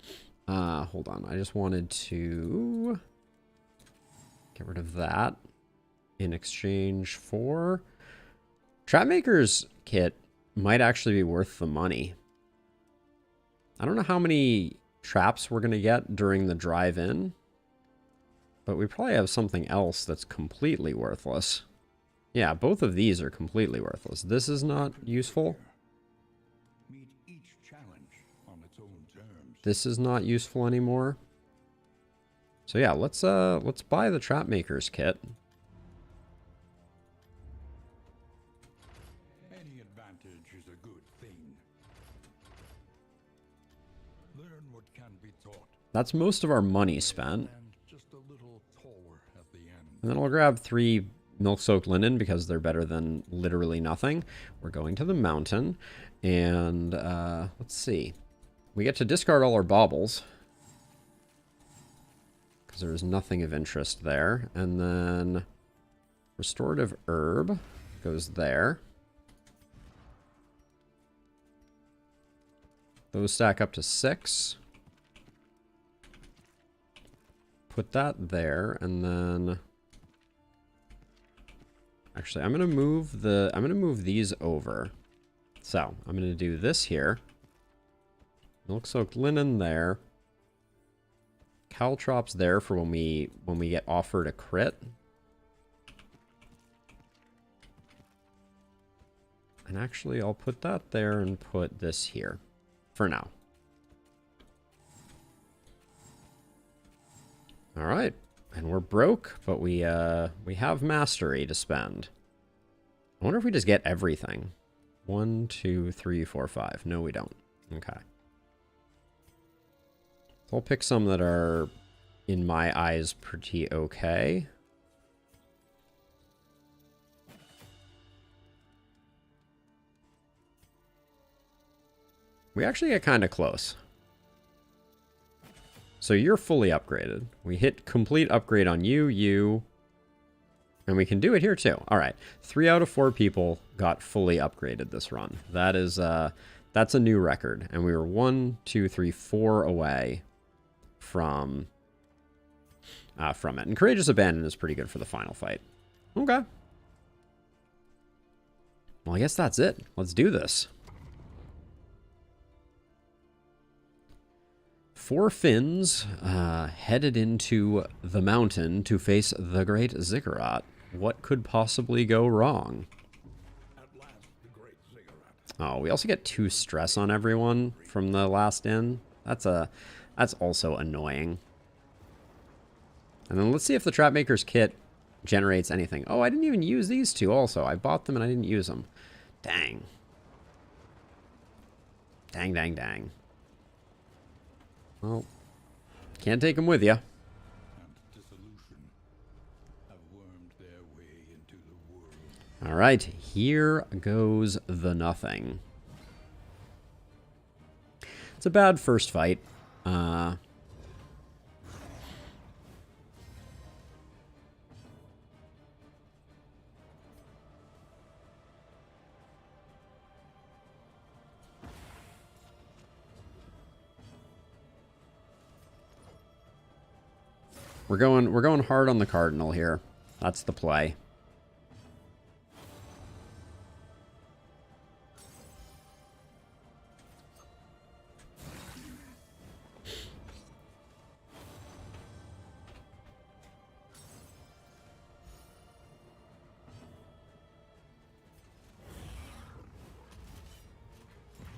Hold on. I just wanted to get rid of that. in exchange for... Trapmaker's kit might actually be worth the money. I don't know how many traps we're going to get during the drive-in, but we probably have something else that's completely worthless. Yeah, both of these are completely worthless. This is not useful. Meet each challenge on its own terms. This is not useful anymore. So yeah, let's buy the Trapmaker's kit. Any advantage is a good thing. Learn what can be taught. That's most of our money spent. And just a little taller at the end. And then I'll grab 3 milk-soaked linen because they're better than literally nothing. We're going to the mountain, and let's see. We get to discard all our baubles because there is nothing of interest there. And then restorative herb goes there. Those stack up to 6. Put that there, and then actually I'm gonna move these over. So I'm gonna do this here. Milk-soaked linen there. Caltrops there for when we get offered a crit. And actually I'll put that there and put this here for now. All right, and we're broke, but we have mastery to spend. I wonder if we just get everything. 1, 2, 3, 4, 5. No, we don't. Okay. So I'll pick some that are, in my eyes, pretty okay. We actually get kind of close. So you're fully upgraded. We hit complete upgrade on you, and we can do it here too. All right, 3 out of 4 people got fully upgraded this run. That is, that's a new record, and we were 1, 2, 3, 4 away from it. And Courageous Abandon is pretty good for the final fight. Okay. Well, I guess that's it. Let's do this. 4 Finns headed into the mountain to face the Great Ziggurat. What could possibly go wrong? At last, the great Ziggurat. Oh, we also get 2 stress on everyone from the last inn. That's also annoying. And then let's see if the Trapmaker's kit generates anything. Oh, I didn't even use these 2 also. I bought them and I didn't use them. Dang. Dang, dang, dang. Well, can't take them with you. And dissolution have wormed their way into the world. All right, here goes the nothing. It's a bad first fight. We're going hard on the Cardinal here. That's the play.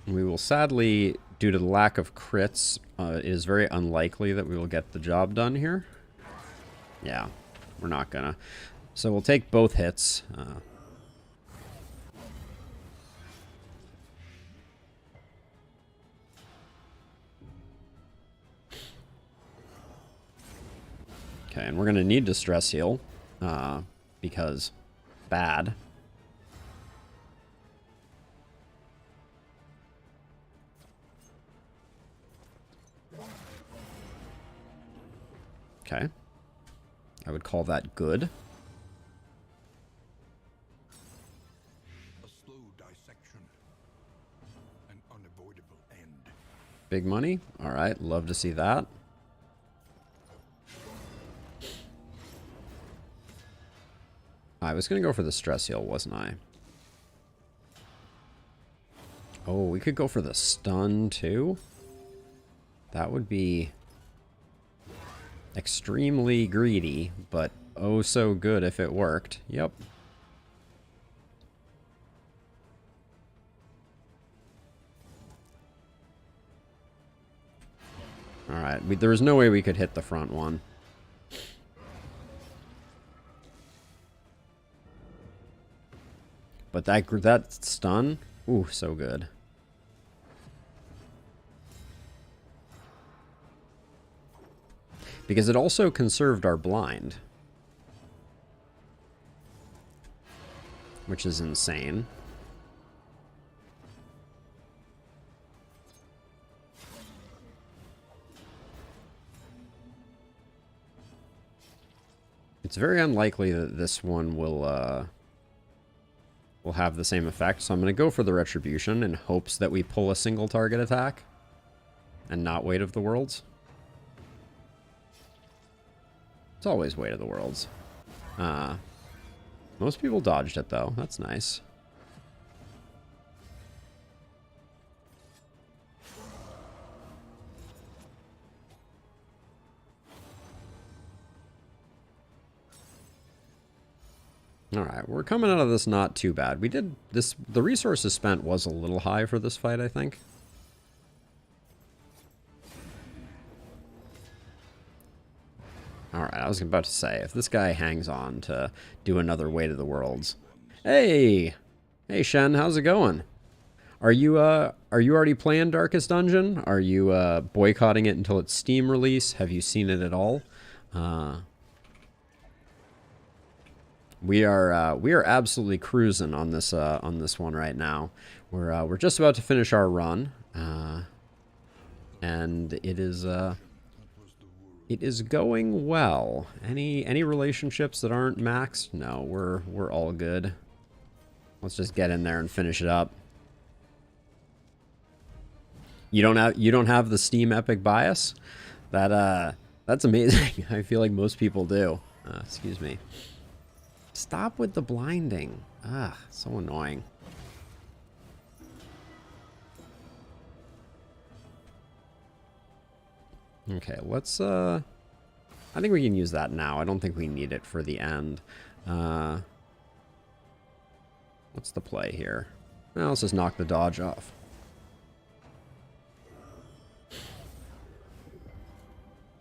We will sadly, due to the lack of crits, it is very unlikely that we will get the job done here. Yeah, we're not gonna. So we'll take both hits. Okay, and we're gonna need to stress heal, because bad. Okay. I would call that good. A slow dissection. An unavoidable end. Big money. All right, love to see that. I was going to go for the stress heal, wasn't I? Oh, we could go for the stun, too? That would be extremely greedy, but oh so good if it worked. Yep. Alright, there was no way we could hit the front one. But that stun, ooh, so good. Because it also conserved our blind. Which is insane. It's very unlikely that this one will have the same effect, so I'm going to go for the Retribution in hopes that we pull a single target attack and not Weight of the Worlds. It's always Weight of the Worlds. Most people dodged it, though. That's nice. Alright, we're coming out of this not too bad. We did this, the resources spent was a little high for this fight, I think. Alright, I was about to say, if this guy hangs on to do another Weight of the Worlds. Hey! Hey, Shen, how's it going? Are you already playing Darkest Dungeon? Are you, boycotting it until its Steam release? Have you seen it at all? We are absolutely cruising on this one right now. We're just about to finish our run, and it is going well. Any relationships that aren't maxed? No, we're all good. Let's just get in there and finish it up. You don't have the Steam Epic bias? That's amazing. I feel like most people do. Excuse me. Stop with the blinding. Ah, so annoying. Okay, let's, I think we can use that now. I don't think we need it for the end. What's the play here? Well, let's just knock the dodge off.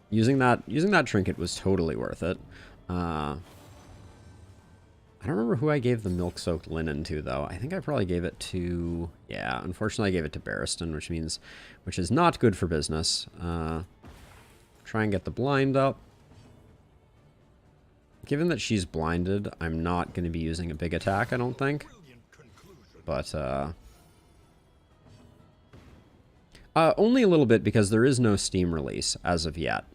Using that trinket was totally worth it. I don't remember who I gave the milk-soaked linen to, though. I think I probably gave it to... Yeah, unfortunately I gave it to Barristan, which is not good for business. Try and get the blind up. Given that she's blinded, I'm not going to be using a big attack, I don't think. But, only a little bit, because there is no Steam release as of yet.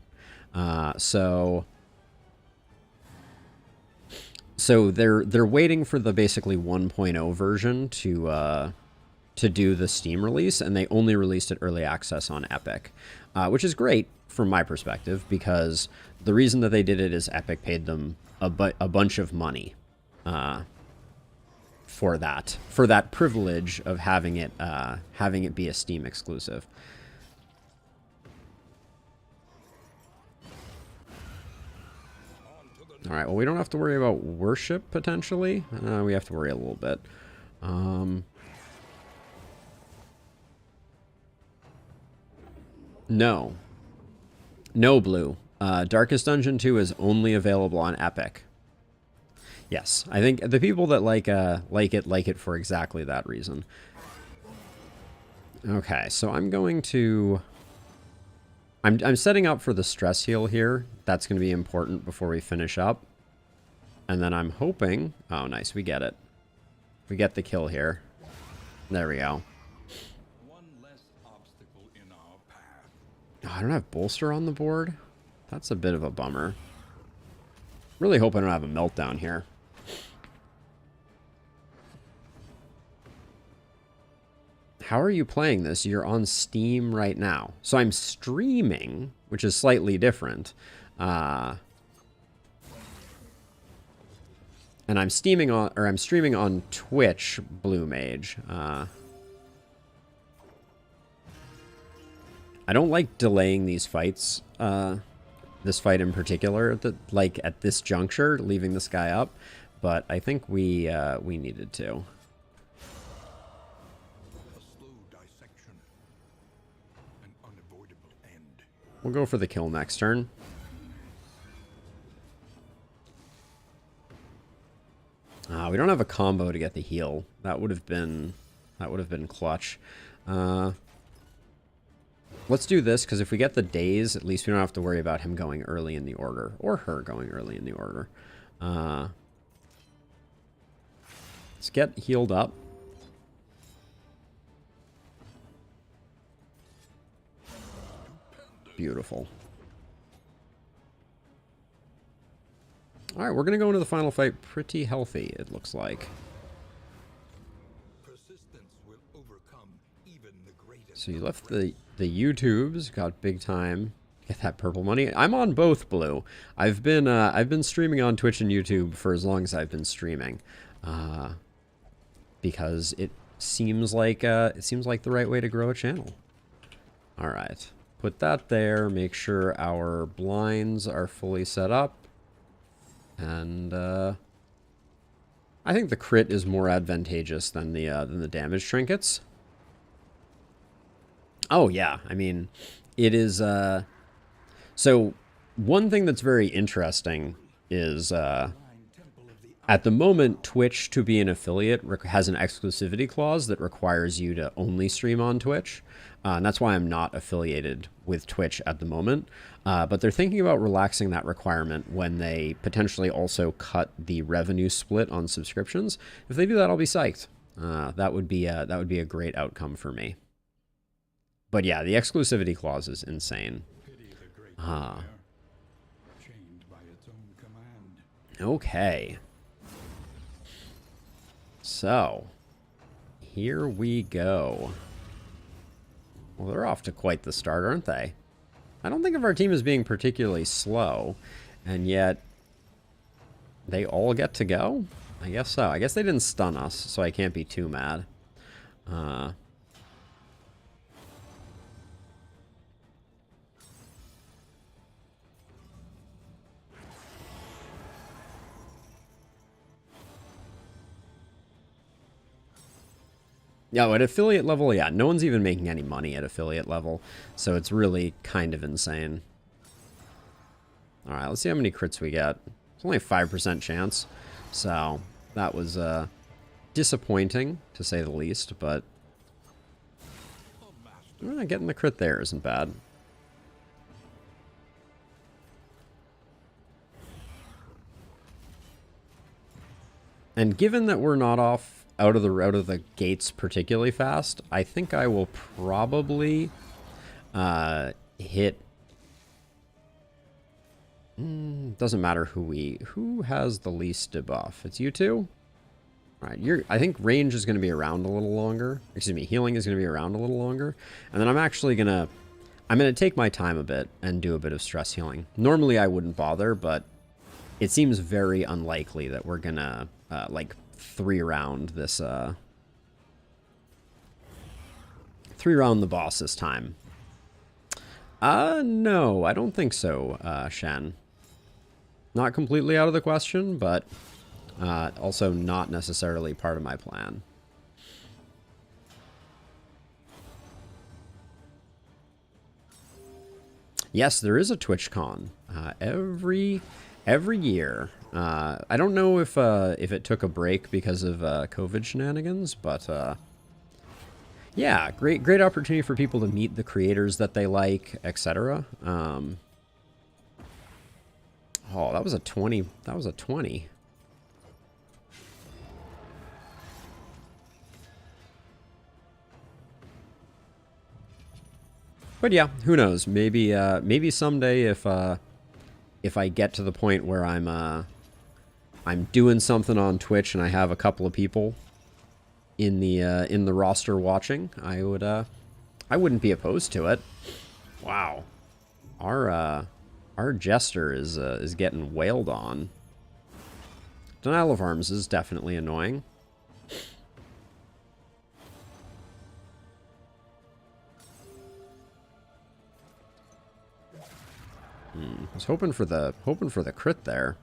So they're waiting for the basically 1.0 version to do the Steam release, and they only released it early access on Epic, which is great from my perspective, because the reason that they did it is Epic paid them a bunch of money for that privilege of having it be a Steam exclusive. All right, well, we don't have to worry about worship, potentially. We have to worry a little bit. No. No, Blue. Darkest Dungeon 2 is only available on Epic. Yes, I think the people that like it for exactly that reason. Okay, so I'm going to... I'm setting up for the stress heal here. That's going to be important before we finish up. And then I'm hoping... Oh, nice. We get it. We get the kill here. There we go. One less obstacle in our path. Oh, I don't have bolster on the board. That's a bit of a bummer. Really hope I don't have a meltdown here. How are you playing this? You're on Steam right now. So I'm streaming, which is slightly different. And And I'm streaming on Twitch, Blue Mage. I don't like delaying these fights. This fight in particular, like at this juncture, leaving this guy up. But I think we needed to. A slow dissection, an unavoidable end. We'll go for the kill next turn. We don't have a combo to get the heal. That would have been clutch. Let's do this, because if we get the daze, at least we don't have to worry about him going early in the order. Or her going early in the order. Let's get healed up. Beautiful. Alright, we're going to go into the final fight pretty healthy, it looks like. Persistence will overcome even the greatest. So you left the YouTubes, got big time. Get that purple money. I'm on both, Blue. I've been streaming on Twitch and YouTube for as long as I've been streaming. Because it seems like the right way to grow a channel. Alright. Put that there, make sure our blinds are fully set up. And I think the crit is more advantageous than the damage trinkets. Oh yeah, I mean, it is. So one thing that's very interesting is at the moment, Twitch, to be an affiliate, has an exclusivity clause that requires you to only stream on Twitch. And that's why I'm not affiliated with Twitch at the moment. But they're thinking about relaxing that requirement when they potentially also cut the revenue split on subscriptions. If they do that, I'll be psyched. That would be a great outcome for me. But yeah, the exclusivity clause is insane. Okay. So, here we go. Well, they're off to quite the start, aren't they? I don't think of our team as being particularly slow, and yet they all get to go? I guess so. I guess they didn't stun us, so I can't be too mad. Yeah, at affiliate level, yeah, no one's even making any money at affiliate level, so it's really kind of insane. Alright, let's see how many crits we get. It's only a 5% chance, so that was disappointing, to say the least, but getting the crit there isn't bad. And given that we're not off out of the gates particularly fast, I think I will probably hit. Doesn't matter who has the least debuff. It's you two. All right, I think range is going to be around a little longer. Excuse me, healing is going to be around a little longer, and then I'm actually gonna take my time a bit and do a bit of stress healing. Normally I wouldn't bother, but it seems very unlikely that we're gonna like 3-round this 3-round the boss this time. No, I don't think so, Shen. Not completely out of the question, but also not necessarily part of my plan. Yes, there is a TwitchCon every year. I don't know if it took a break because of COVID shenanigans, but yeah, great opportunity for people to meet the creators that they like, etc. Oh, that was a 20. That was a 20. But yeah, who knows? Maybe maybe someday if I get to the point where I'm doing something on Twitch and I have a couple of people in the roster watching, I wouldn't be opposed to it. Wow, our jester is getting wailed on. Denial of arms is definitely annoying. I was hoping for the crit there.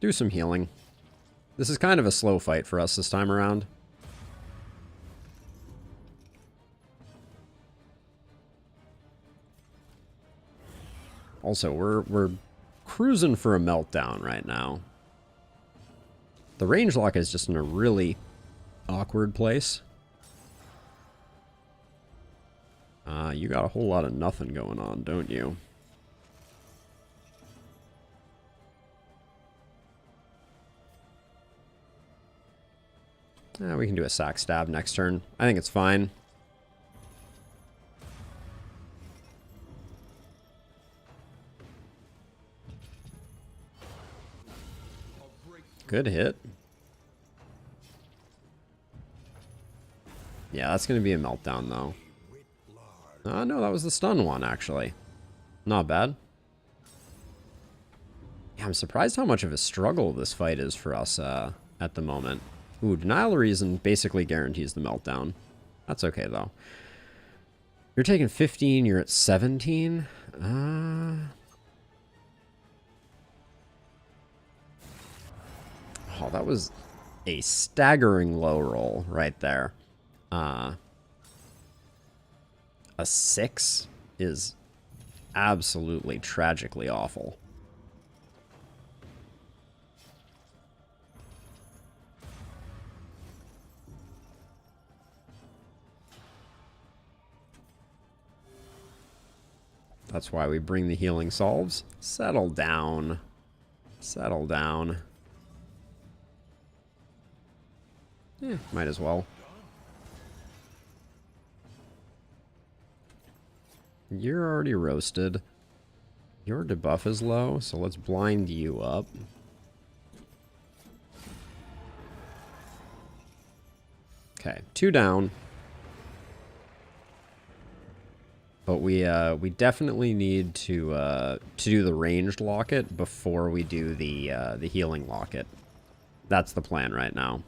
Do some healing. This is kind of a slow fight for us this time around. Also, we're cruising for a meltdown right now. The range lock is just in a really awkward place. You got a whole lot of nothing going on, don't you? We can do a sack stab next turn. I think it's fine. Good hit. Yeah, that's going to be a meltdown, though. No, that was the stun one, actually. Not bad. Yeah, I'm surprised how much of a struggle this fight is for us at the moment. Ooh, Denial of Reason basically guarantees the meltdown. That's okay, though. You're taking 15, you're at 17. Oh, that was a staggering low roll right there. A 6 is absolutely tragically awful. That's why we bring the healing salves. Settle down. Settle down. Yeah, might as well. You're already roasted. Your debuff is low, so let's blind you up. Okay, 2 down. But we definitely need to do the ranged locket before we do the healing locket. That's the plan right now.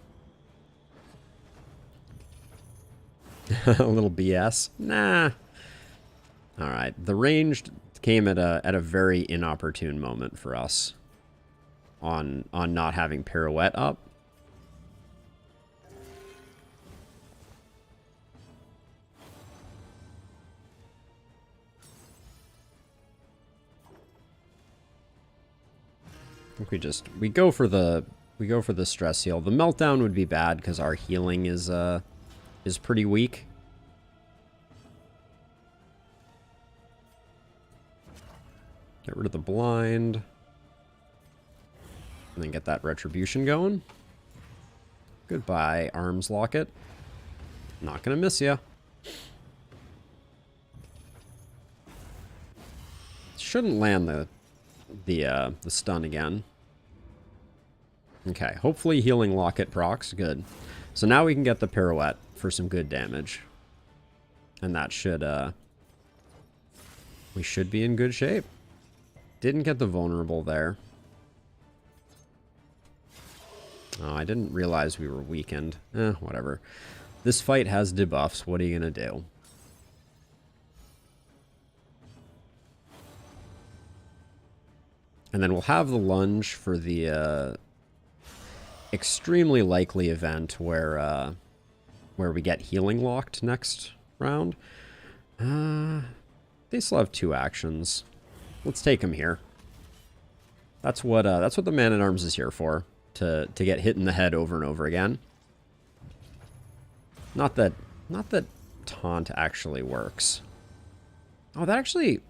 A little BS? Nah. All right. The ranged came at a very inopportune moment for us on not having pirouette up. I think we go for the stress heal. The meltdown would be bad because our healing is pretty weak. Get rid of the blind. And then get that retribution going. Goodbye, arms locket. Not gonna miss ya. Shouldn't land the stun again. Okay, hopefully healing locket procs. Good. So now we can get the pirouette for some good damage. And that should, we should be in good shape. Didn't get the vulnerable there. Oh, I didn't realize we were weakened. Whatever. This fight has debuffs. What are you gonna do? And then we'll have the lunge for the extremely likely event where we get healing locked next round. They still have 2 actions. Let's take him here. That's what the Man-at-Arms is here for. To get hit in the head over and over again. Not that taunt actually works. Oh, that actually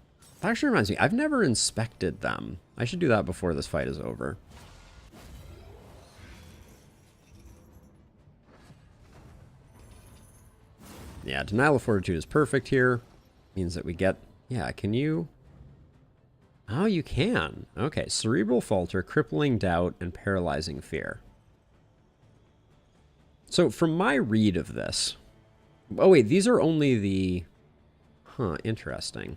reminds me. I've never inspected them. I should do that before this fight is over. Yeah, Denial of Fortitude is perfect here. Means that we get... Yeah, can you... Oh, you can. Okay, Cerebral Falter, Crippling Doubt, and Paralyzing Fear. So, from my read of this, Oh, wait, these are only the... Huh, interesting.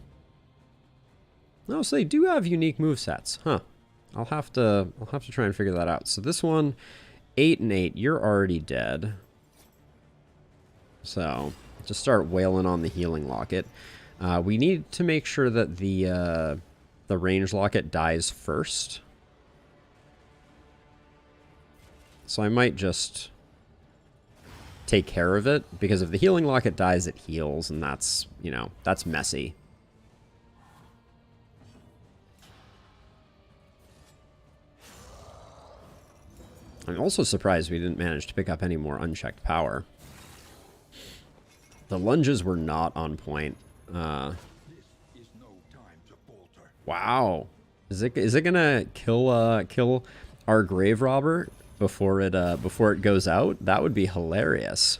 Oh, so they do have unique movesets. Huh. I'll have to try and figure that out. So this one, 8 and 8, you're already dead. So, just start wailing on the healing locket. We need to make sure that the range locket dies first. So I might just take care of it, because if the healing locket dies, it heals, and that's, you know, that's messy. I'm also surprised we didn't manage to pick up any more unchecked power. The lunges were not on point. Wow. Is it gonna kill our grave robber before it goes out? That would be hilarious.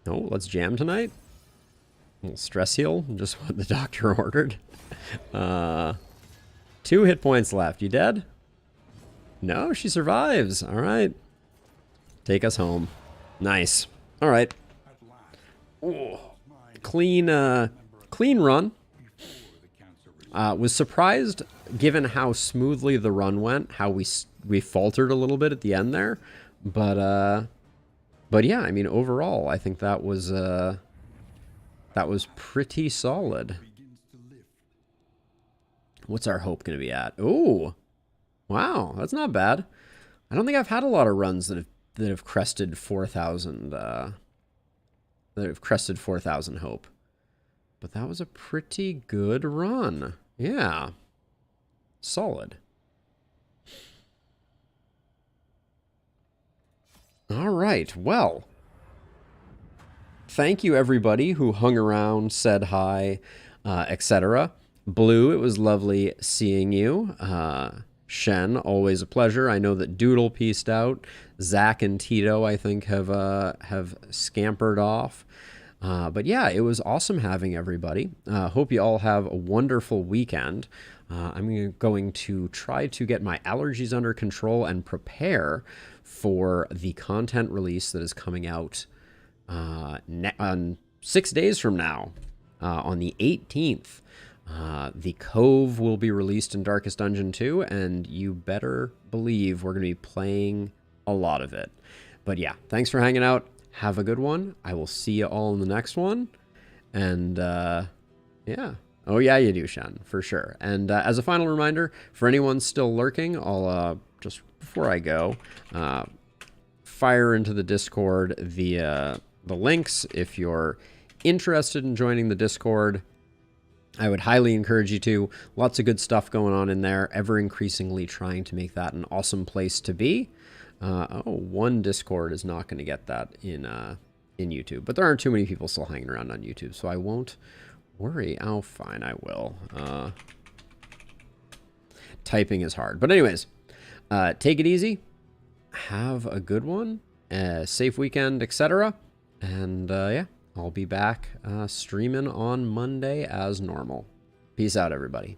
Oh, let's jam tonight. A little stress heal, just what the doctor ordered. 2 hit points left. You dead? No, she survives. All right. Take us home. Nice. All right. Ooh. Clean run. Was surprised, given how smoothly the run went, how we faltered a little bit at the end there. But yeah, I mean, overall, I think that was pretty solid. What's our hope going to be at? Ooh, wow, that's not bad. I don't think I've had a lot of runs that have crested 4,000. That have crested 4,000 hope, but that was a pretty good run. Yeah, solid. All right, well, thank you everybody who hung around, said hi, etc. Blue, it was lovely seeing you. Shen, always a pleasure. I know that Doodle pieced out. Zach and Tito, I think, have scampered off. But yeah, it was awesome having everybody. Hope you all have a wonderful weekend. I'm going to try to get my allergies under control and prepare for the content release that is coming out on 6 days from now, on the 18th. The Cove will be released in Darkest Dungeon 2, and you better believe we're going to be playing a lot of it. But yeah, thanks for hanging out. Have a good one. I will see you all in the next one. And yeah. Oh yeah, you do, Shen, for sure. And as a final reminder, for anyone still lurking, I'll just before I go, fire into the Discord the links if you're interested in joining the Discord. I would highly encourage you to. Lots of good stuff going on in there, ever increasingly trying to make that an awesome place to be. One Discord is not going to get that in YouTube, but there aren't too many people still hanging around on YouTube, so I won't worry. Oh, fine, I will. Typing is hard. But anyways, take it easy. Have a good one. Safe weekend, etc. And yeah. I'll be back streaming on Monday as normal. Peace out, everybody.